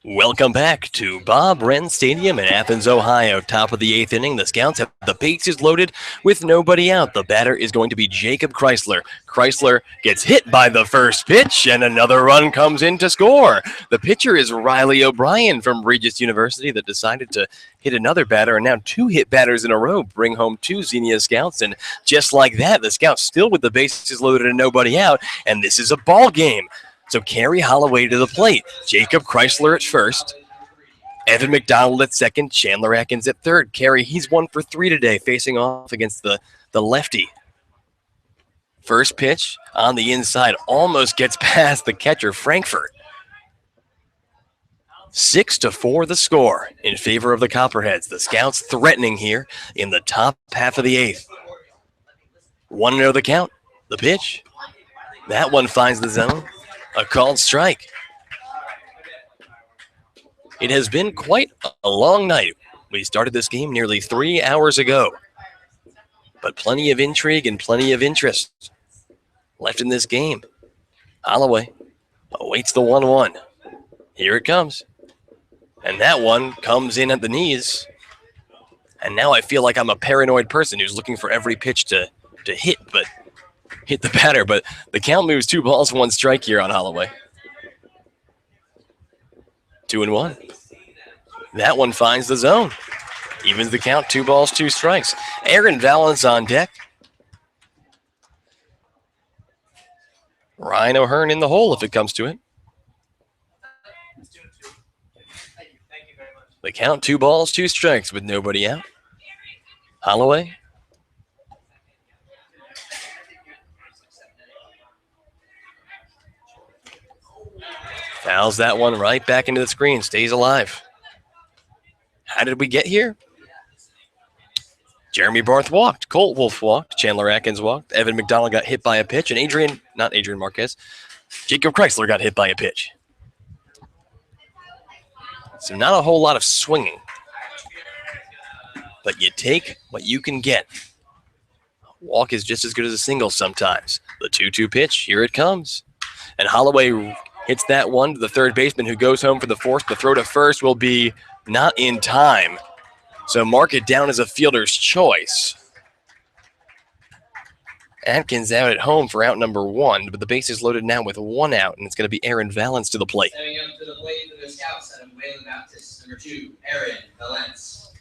Welcome back to Bob Wren Stadium in Athens, Ohio. Top of the 8th inning. The Scouts have the bases loaded with nobody out. The batter is going to be Jacob Chrysler. Chrysler gets hit by the first pitch, and another run comes in to score. The pitcher is Riley O'Brien from Regis University that decided to hit another batter, and now 2 hit batters in a row bring home 2 Xenia Scouts. And just like that, the Scouts still with the bases loaded and nobody out, and this is a ball game. So Kerry Holloway to the plate. Jacob Chrysler at first. Evan McDonald at second. Chandler Atkins at third. Kerry, he's 1 for 3 today, facing off against the lefty. First pitch on the inside almost gets past the catcher, Frankfurt. 6-4 the score in favor of the Copperheads. The Scouts threatening here in the top half of the 8th. 1-0 the count. The pitch. That one finds the zone. A called strike. It has been quite a long night. We started this game nearly 3 hours ago. But plenty of intrigue and plenty of interest left in this game. Holloway awaits the 1-1. Here it comes. And that one comes in at the knees. And now I feel like I'm a paranoid person who's looking for every pitch to hit the batter, but the count moves 2 balls, 1 strike here on Holloway. 2-1. That one finds the zone. Evens the count, 2 balls, 2 strikes. Aaron Valance on deck. Ryan O'Hearn in the hole if it comes to it. The count, 2 balls, 2 strikes with nobody out. Holloway. Fouls that one right back into the screen. Stays alive. How did we get here? Jeremy Barth walked. Colt Wolf walked. Chandler Atkins walked. Evan McDonald got hit by a pitch. And Jacob Chrysler got hit by a pitch. So not a whole lot of swinging. But you take what you can get. A walk is just as good as a single sometimes. The 2-2 pitch. Here it comes. And Holloway hits that one to the third baseman who goes home for the 4th. The throw to first will be not in time. So mark it down as a fielder's choice. Atkins out at home for out number 1, but the base is loaded now with 1 out, and it's going to be Aaron Valance to the plate. Stepping up to the plate for the Scouts out of Wayland Baptist, number 2, Aaron Valance.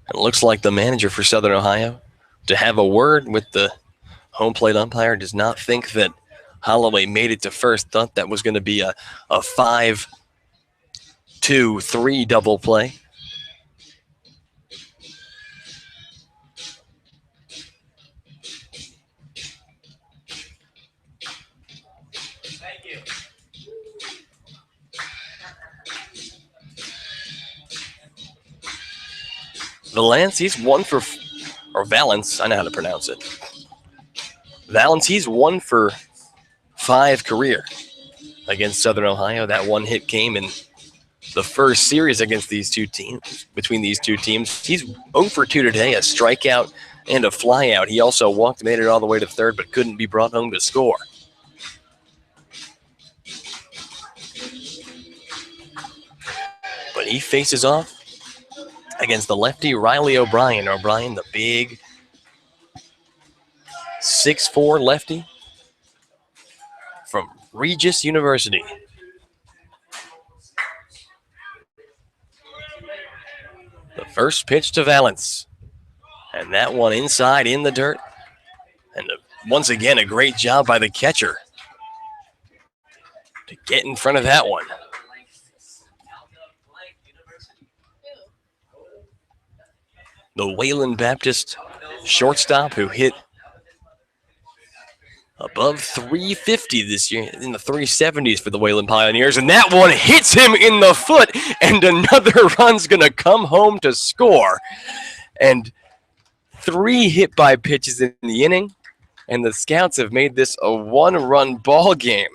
It looks like the manager for Southern Ohio to have a word with the home plate umpire. Does not think that Holloway made it to first. Thought that was going to be a 5-2-3 double play. Thank you. Valance, he's 1 for, or Valance, I know how to pronounce it. Valance, he's 1 for 5 career against Southern Ohio. That 1 hit came in the first series against these 2 teams, between these 2 teams. He's 0 for 2 today, a strikeout and a flyout. He also walked, made it all the way to third, but couldn't be brought home to score. But he faces off against the lefty Riley O'Brien. O'Brien, the big 6'4" lefty from Regis University. The first pitch to Valance. And that one inside in the dirt. And once again, a great job by the catcher to get in front of that one. The Wayland Baptist shortstop who hit above 350 this year, in the 370s for the Wayland Pioneers, and that one hits him in the foot, and another run's going to come home to score. And 3 hit by pitches in the inning, and the Scouts have made this a 1-run ball game.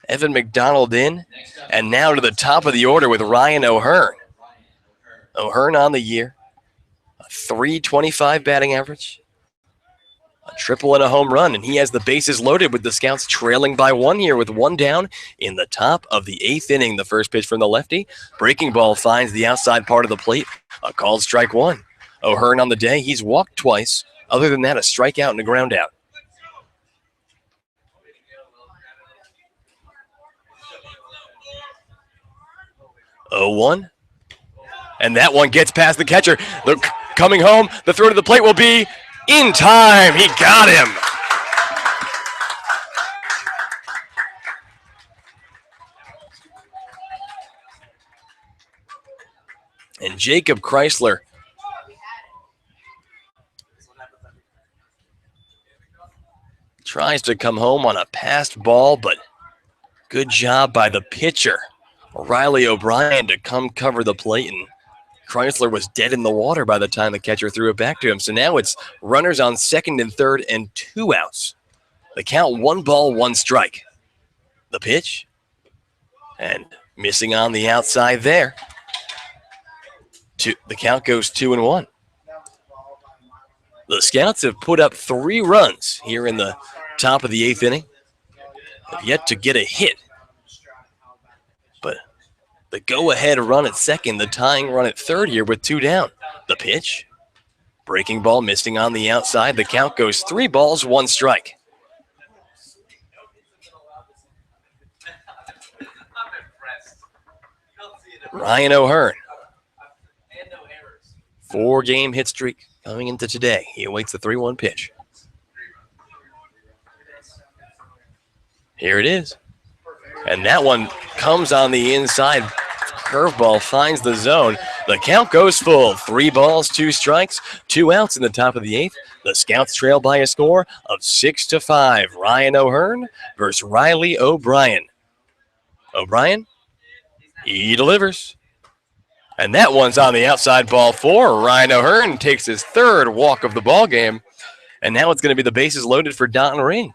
Evan McDonald in, and now to the top of the order with Ryan O'Hearn. O'Hearn on the year, a .325 batting average, a triple and a home run, and he has the bases loaded with the Scouts trailing by 1 here with 1 down in the top of the 8th inning. The first pitch from the lefty. Breaking ball finds the outside part of the plate. A called strike 1. O'Hearn on the day, he's walked twice. Other than that, a strikeout and a ground out. 0-1. And that one gets past the catcher. They're coming home. The throw to the plate will be in time. He got him. And Jacob Chrysler tries to come home on a passed ball, but good job by the pitcher, Riley O'Brien, to come cover the plate, and Chrysler was dead in the water by the time the catcher threw it back to him. So now it's runners on second and third and 2 outs. The count 1 ball, 1 strike. The pitch, and missing on the outside there. The count goes 2-1. The Scouts have put up 3 runs here in the top of the 8th inning. Have yet to get a hit. But the go-ahead run at second, the tying run at third here with 2 down. The pitch, breaking ball missing on the outside. The count goes 3 balls, 1 strike. Ryan O'Hearn, 4-game hit streak coming into today. He awaits the 3-1 pitch. Here it is. And that one comes on the inside. Curveball finds the zone. The count goes full. 3 balls, 2 strikes, 2 outs in the top of the 8th. The Scouts trail by a score of 6-5. Ryan O'Hearn versus Riley O'Brien. O'Brien, he delivers. And that one's on the outside, ball 4. Ryan O'Hearn takes his 3rd walk of the ball game. And now it's going to be the bases loaded for Don Ring.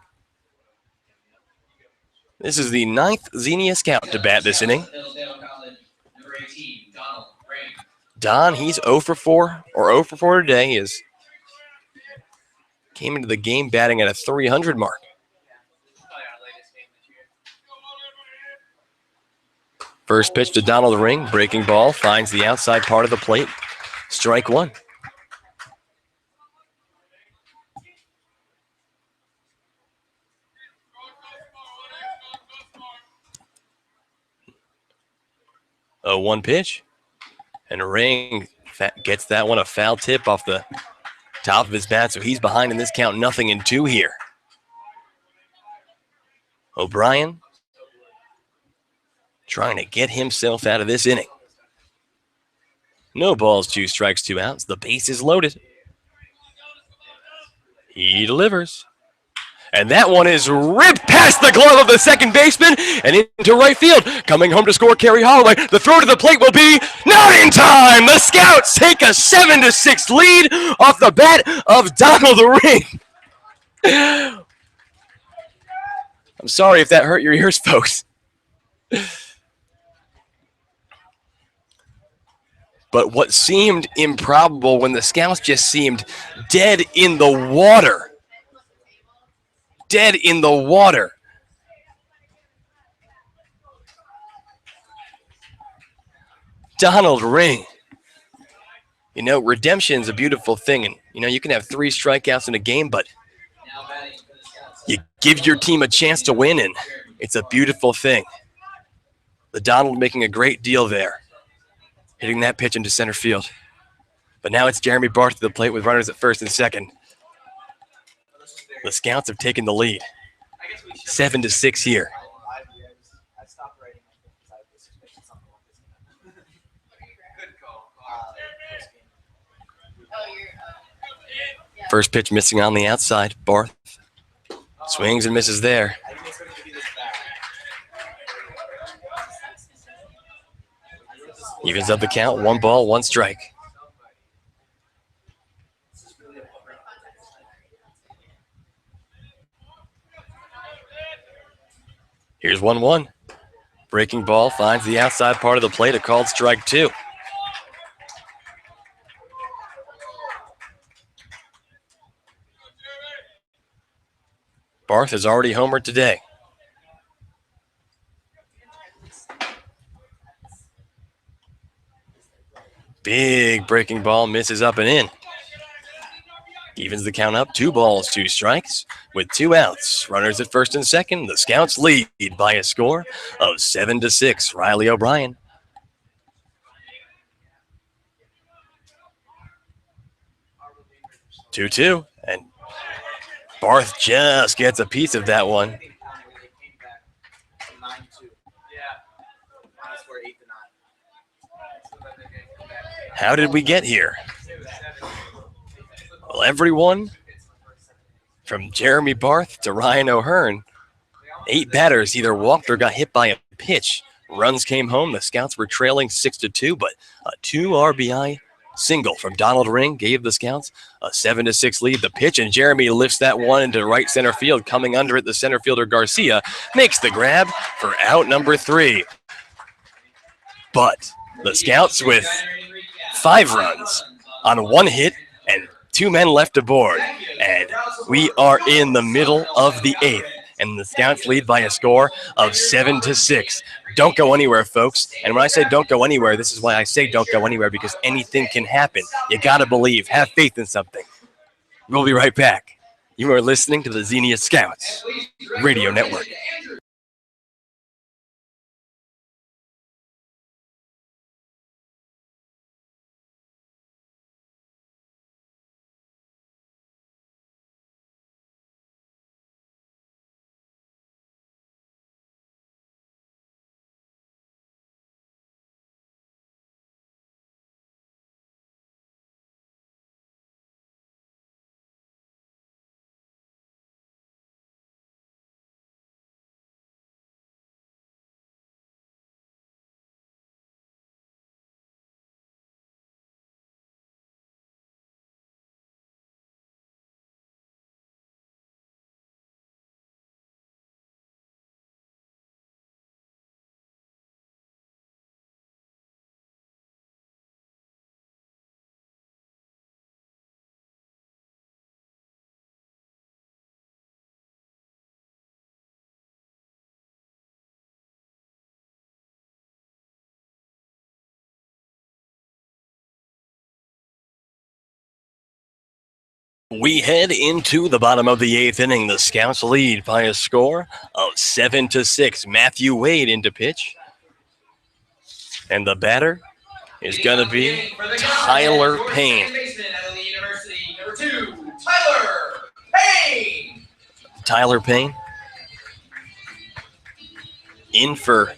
This is the 9th Xenia Scout to bat this inning. Don, he's 0 for 4, or 0 for 4 today. He came into the game batting at a 300 mark. First pitch to Donald Ring. Breaking ball finds the outside part of the plate. Strike 1. A 1 pitch. And Ring gets that one, a foul tip off the top of his bat, so he's behind in this count, 0-2 here. O'Brien trying to get himself out of this inning. No balls, 2 strikes, 2 outs. The base is loaded. He delivers. And that one is ripped past the glove of the second baseman and into right field. Coming home to score, Kerry Holloway. The throw to the plate will be not in time. The Scouts take a 7-6 lead off the bat of Donald Ring. I'm sorry if that hurt your ears, folks. But what seemed improbable when the Scouts just seemed dead in the water. Dead in the water. Donald Ring. You know, redemption's a beautiful thing. And, you know, you can have 3 strikeouts in a game, but you give your team a chance to win, and it's a beautiful thing. The Donald making a great deal there, hitting that pitch into center field. But now it's Jeremy Barth to the plate with runners at first and second. The Scouts have taken the lead. 7-6 here. First pitch missing on the outside. Barth swings and misses there. Evens up the count. 1 ball, 1 strike. Here's 1-1. Breaking ball finds the outside part of the plate. A called strike 2. Barth has already homered today. Big breaking ball misses up and in. Evens the count up, 2 balls, 2 strikes with 2 outs. Runners at first and second. The Scouts lead by a score of 7-6. Riley O'Brien. Two, and Barth just gets a piece of that one. How did we get here? Well, everyone from Jeremy Barth to Ryan O'Hearn, 8 batters either walked or got hit by a pitch. Runs came home. The Scouts were trailing 6-2, but a 2 RBI single from Donald Ring gave the Scouts a 7-6 lead. The pitch, and Jeremy lifts that one into right center field. Coming under it, the center fielder Garcia makes the grab for out number 3. But the Scouts with 5 runs on 1 hit and 2 men left aboard. And we are in the middle of the 8th. And the Scouts lead by a score of 7-6. Don't go anywhere, folks. And when I say don't go anywhere, this is why I say don't go anywhere, because anything can happen. You got to believe. Have faith in something. We'll be right back. You are listening to the Xenia Scouts Radio Network. We head into the bottom of the 8th inning. The Scouts lead by a score of 7-6. Matthew Wade into pitch. And the batter is going to be Tyler Payne. Number 2, Tyler Payne. Tyler Payne in for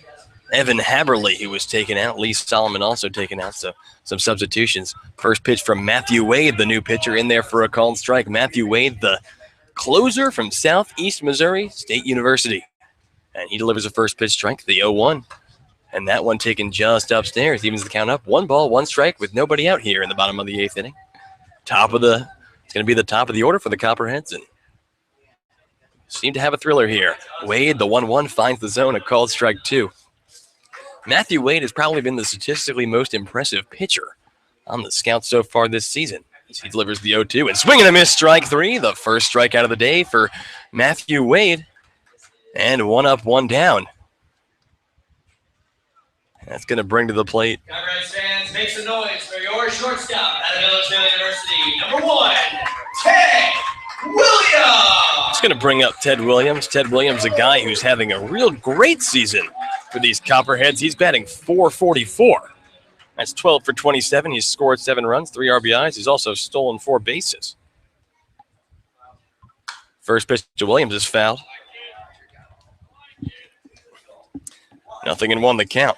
Evan Haberly, who was taken out. Lee Solomon also taken out, so some substitutions. First pitch from Matthew Wade, the new pitcher, in there for a called strike. Matthew Wade, the closer from Southeast Missouri State University. And he delivers a first pitch strike, the 0-1. And that one taken just upstairs. Evens the count up. 1 ball, 1 strike with nobody out here in the bottom of the 8th inning. It's going to be the top of the order for the Copperheads, and seem to have a thriller here. Wade, the 1-1, finds the zone, a called strike 2. Matthew Wade has probably been the statistically most impressive pitcher on the Scouts so far this season. He delivers the 0-2 and swing and a miss, strike 3. The first strikeout of the day for Matthew Wade. And 1 up, 1 down. That's going to bring to the plate. Copperheads fans, make some noise for your shortstop out of Milledgeville University. Number 1, Ted Williams. It's going to bring up Ted Williams. Ted Williams, a guy who's having a real great season for these Copperheads. He's batting .444. That's 12 for 27. He's scored 7 runs, 3 RBIs. He's also stolen 4 bases. First pitch to Williams is fouled. 0-1 the count.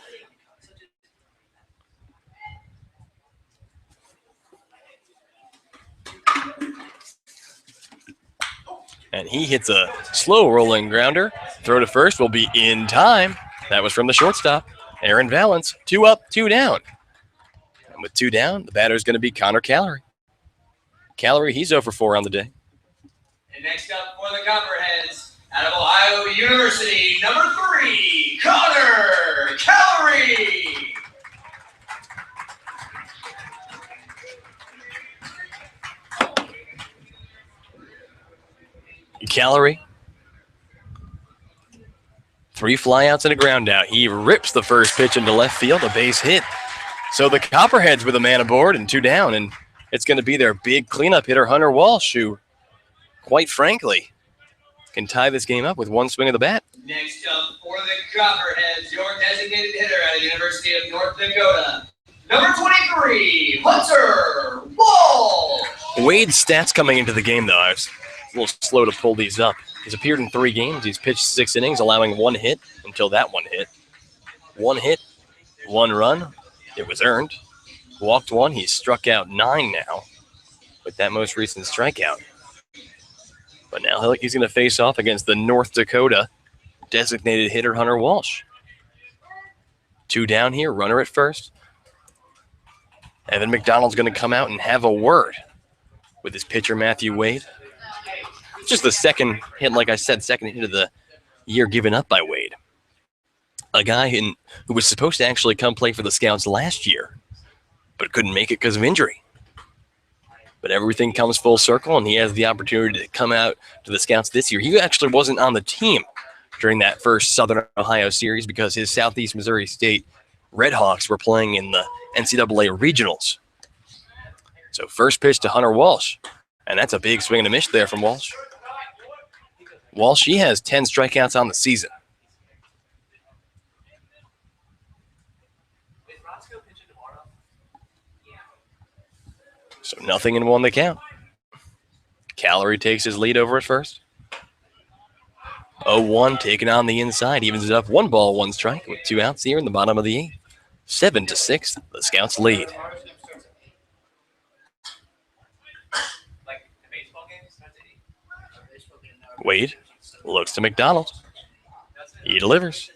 And he hits a slow rolling grounder. Throw to first will be in time. That was from the shortstop, Aaron Valance. 2 up, 2 down. And with 2 down, the batter is going to be Connor Callery. Callery, he's 0 for 4 on the day. And next up for the Copperheads, out of Ohio University, number 3, Connor Callery. Callery 3 flyouts and a ground out. He rips the first pitch into left field, a base hit. So the Copperheads with a man aboard and 2 down, and it's going to be their big cleanup hitter, Hunter Walsh, who, quite frankly, can tie this game up with 1 swing of the bat. Next up for the Copperheads, your designated hitter out of the University of North Dakota, number 23, Hunter Walsh. Wade's stats coming into the game, though, I was a little slow to pull these up. He's appeared in 3 games. He's pitched 6 innings, allowing 1 hit until that 1 hit. 1 hit, 1 run. It was earned. Walked 1. He's struck out 9 now with that most recent strikeout. But now he's going to face off against the North Dakota designated hitter, Hunter Walsh. 2 down here, runner at first. Evan McDonald's going to come out and have a word with his pitcher, Matthew Wade. Just the second hit, like I said, second hit of the year given up by Wade. A guy who was supposed to actually come play for the Scouts last year, but couldn't make it because of injury. But everything comes full circle, and he has the opportunity to come out to the Scouts this year. He actually wasn't on the team during that first Southern Ohio series because his Southeast Missouri State Redhawks were playing in the NCAA Regionals. So first pitch to Hunter Walsh, and that's a big swing and a miss there from Walsh. Walsh, he has 10 strikeouts on the season. So 0-1 the count. Calorie takes his lead over at first. 0-1 taken on the inside. Evens it up 1 ball, 1 strike with 2 outs here in the bottom of the 8th. 7-6, the Scouts lead. Wade looks to McDonald. He delivers.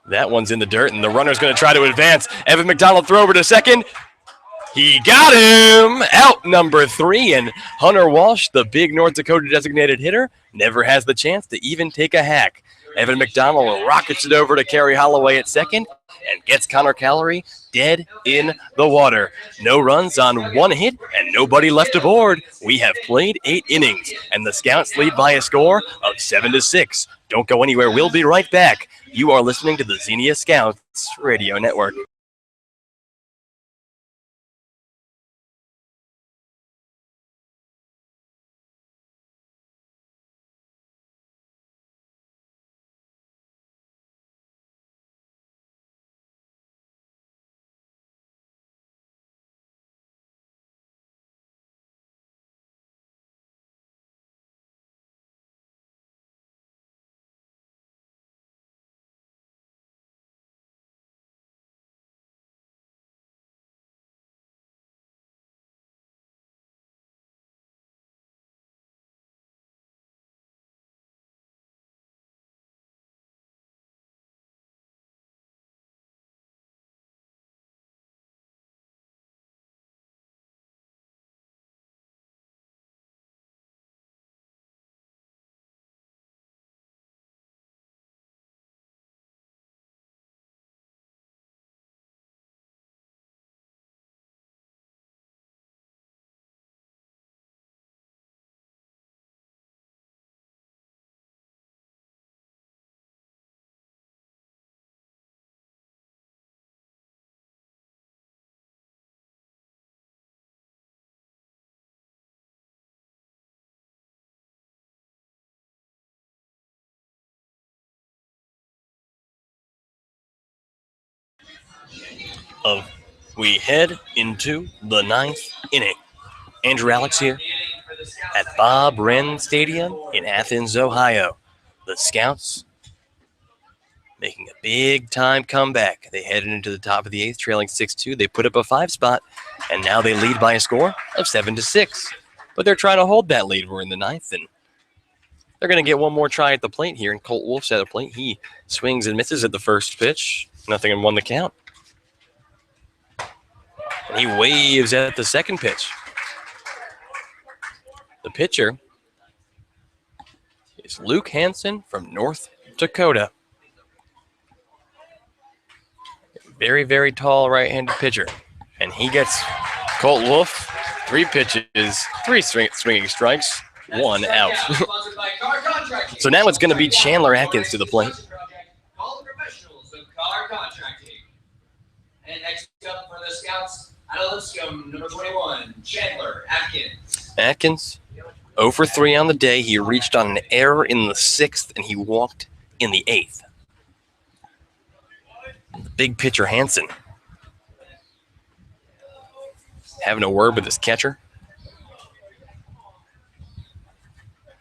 That one's in the dirt, and the runner's going to try to advance. Evan McDonald throw over to second. He got him! Out number 3, and Hunter Walsh, the big North Dakota designated hitter, never has the chance to even take a hack. Evan McDonald rockets it over to Kerry Holloway at second and gets Connor Calorie dead in the water. No runs on 1 hit and nobody left aboard. We have played 8 innings, and the Scouts lead by a score of 7-6. Don't go anywhere. We'll be right back. You are listening to the Xenia Scouts Radio Network. We head into the 9th inning. Andrew Alix here at Bob Wren Stadium in Athens, Ohio. The Scouts making a big-time comeback. They headed into the top of the 8th, trailing 6-2. They put up a 5 spot, and now they lead by a score of 7-6. But they're trying to hold that lead. We're in the 9th, and they're going to get one more try at the plate here. And Colt Wolf's at the plate. He swings and misses at the first pitch. 0-1 the count. And he waves at the second pitch. The pitcher is Luke Hansen from North Dakota. Very, very tall right-handed pitcher. And he gets Colt Wolf 3 pitches, 3 swinging strikes, 1 out. So now it's going to be Chandler Atkins to the plate. let's go. Number 21, Chandler Atkins. Atkins, 0 for 3 on the day. He reached on an error in the 6th, and he walked in the 8th. The big pitcher, Hansen, having a word with his catcher.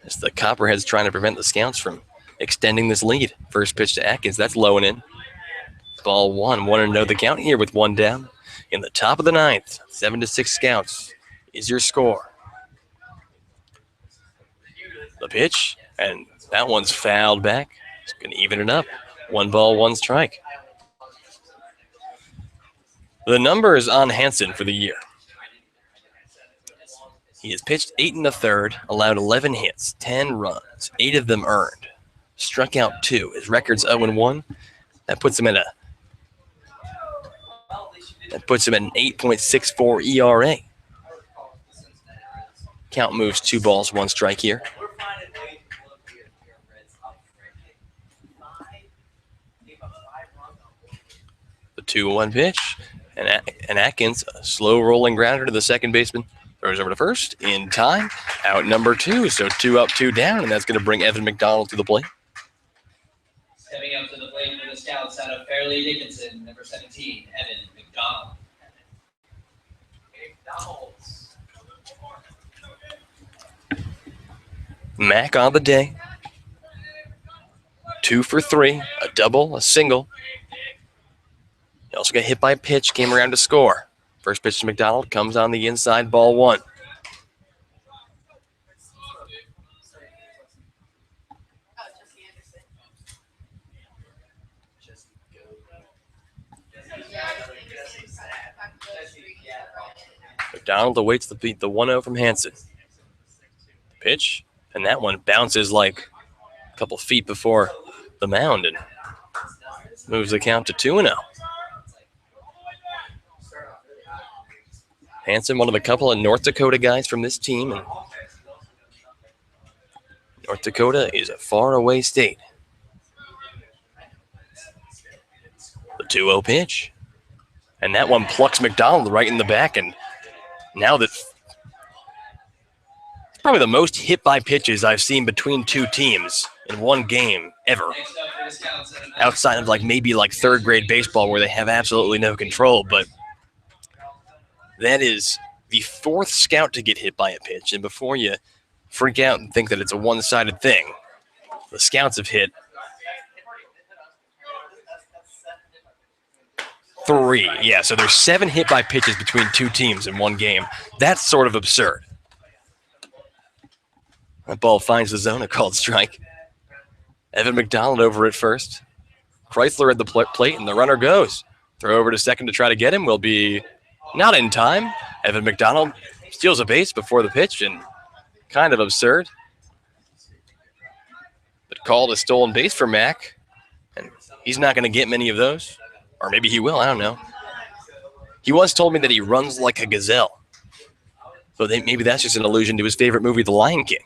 As the Copperheads trying to prevent the Scouts from extending this lead. First pitch to Atkins, that's low and in. Ball 1, 1-0 the count here with 1 down. In the top of the 9th, 7-6 Scouts is your score. The pitch, and that one's fouled back. It's going to even it up. 1 ball, 1 strike. The numbers on Hansen for the year. He has pitched 8 1/3, allowed 11 hits, 10 runs, 8 of them earned. Struck out 2. His record's 0-1. That puts him at an 8.64 ERA. Count moves 2 balls, 1 strike here. The 2-1 pitch, and Atkins, a slow rolling grounder to the second baseman. Throws over to first in time. Out number 2, so 2 up, 2 down, and that's going to bring Evan McDonald to the plate. Stepping up to the plate for the Scouts out of Fairleigh Dickinson, number 17, Evan McDonald. Mac on the day. 2 for 3, a double, a single. He also got hit by a pitch, came around to score. First pitch to McDonald, comes on the inside, ball 1. McDonald awaits the 1-0 from Hansen. Pitch, and that one bounces like a couple feet before the mound and moves the count to 2-0. Hansen, one of a couple of North Dakota guys from this team. And North Dakota is a faraway state. The 2-0 pitch. And that one plucks McDonald right in the back. And now that it's probably the most hit by pitches I've seen between 2 teams in one game ever. Outside of maybe third grade baseball where they have absolutely no control. But that is the 4th Scout to get hit by a pitch. And before you freak out and think that it's a one-sided thing, the Scouts have hit 3. Yeah, so there's 7 hit by pitches between 2 teams in one game. That's sort of absurd. That ball finds the zone, a called strike. Evan McDonald over at first. Chrysler at the plate, and the runner goes. Throw over to second to try to get him will be not in time. Evan McDonald steals a base before the pitch, and kind of absurd. But called a stolen base for Mac, and he's not going to get many of those. Or maybe he will, I don't know. He once told me that he runs like a gazelle. So maybe that's just an allusion to his favorite movie, The Lion King.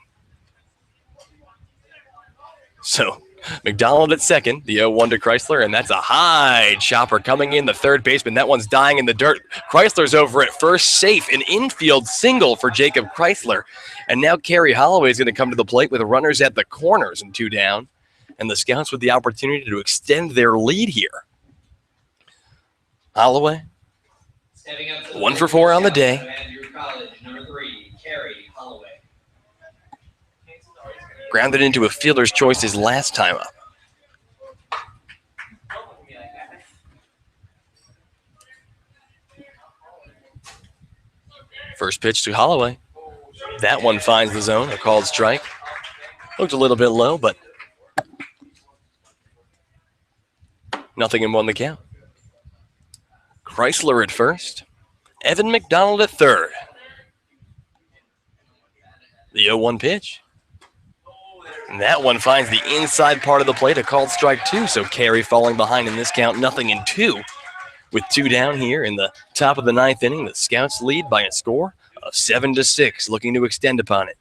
So McDonald at second, the 0-1 to Chrysler, and that's a high chopper coming in, the third baseman. That one's dying in the dirt. Chrysler's over at first, safe, an infield single for Jacob Chrysler. And now Kerry Holloway is going to come to the plate with runners at the corners and 2 down. And the Scouts with the opportunity to extend their lead here. Holloway, 1 for 4 on the day. Number 3, Kerry Holloway. Grounded into a fielder's choice his last time up. First pitch to Holloway. That one finds the zone, a called strike. Looked a little bit low, but nothing in 1 the count. Chrysler at first. Evan McDonald at third. The 0-1 pitch. And that one finds the inside part of the plate, a called strike 2. So Kerry falling behind in this count, nothing in 2. With 2 down here in the top of the 9th inning, the Scouts lead by a score of 7-6, looking to extend upon it.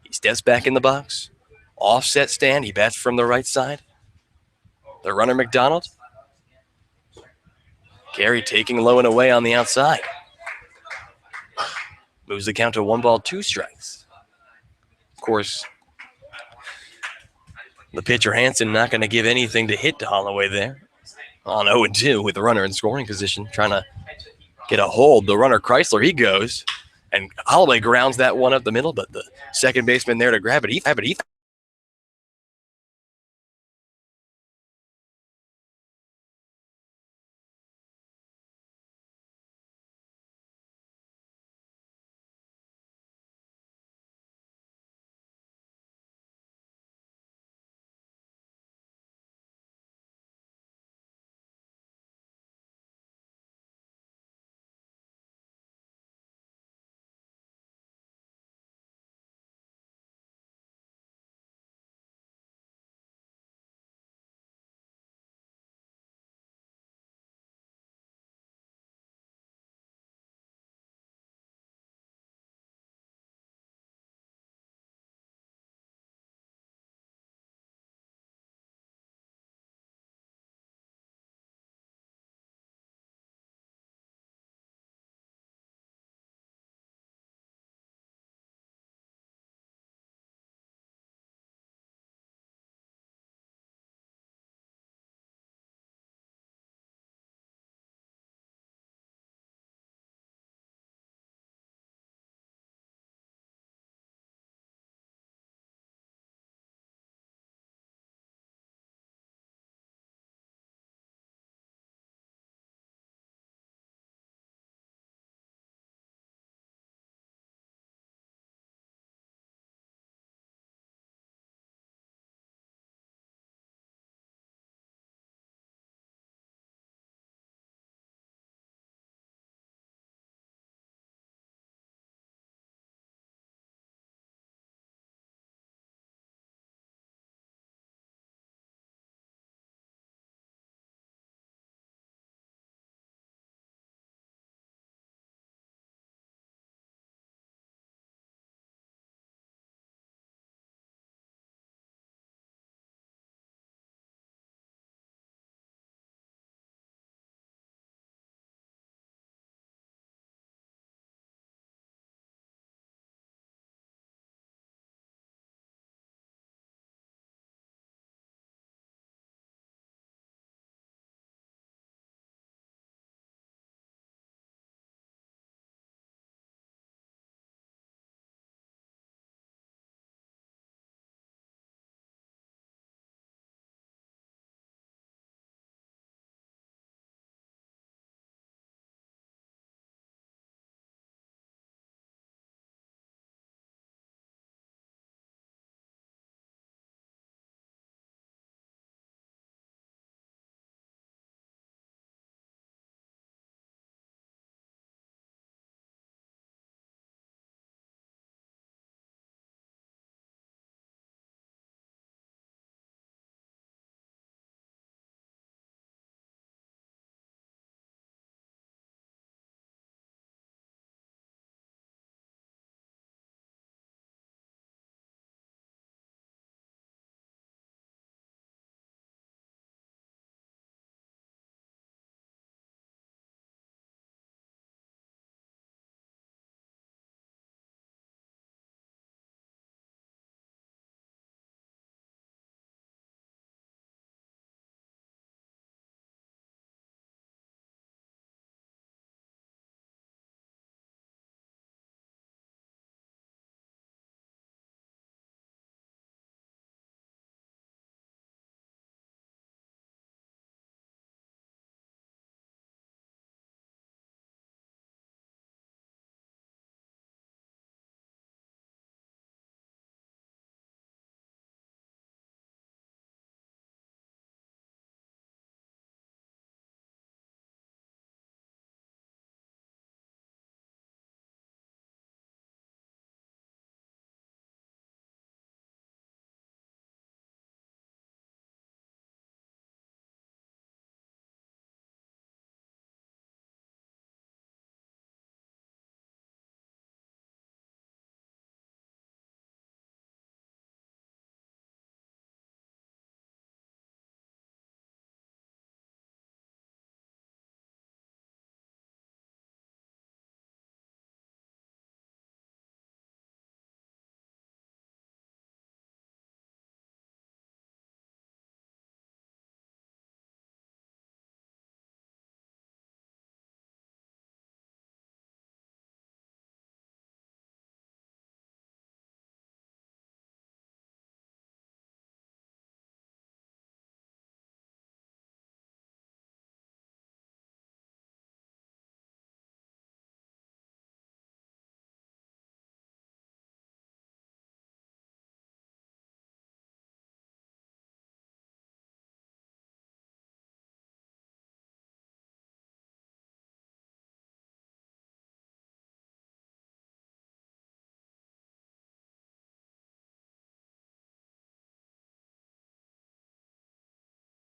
He steps back in the box. Offset stand, he bats from the right side. The runner McDonald Carey taking low and away on the outside. Moves the count to 1 ball, 2 strikes. Of course, the pitcher Hansen not going to give anything to hit to Holloway there. On 0-2 with the runner in scoring position, trying to get a hold. The runner Chrysler, he goes. And Holloway grounds that one up the middle, but the second baseman there to grab it.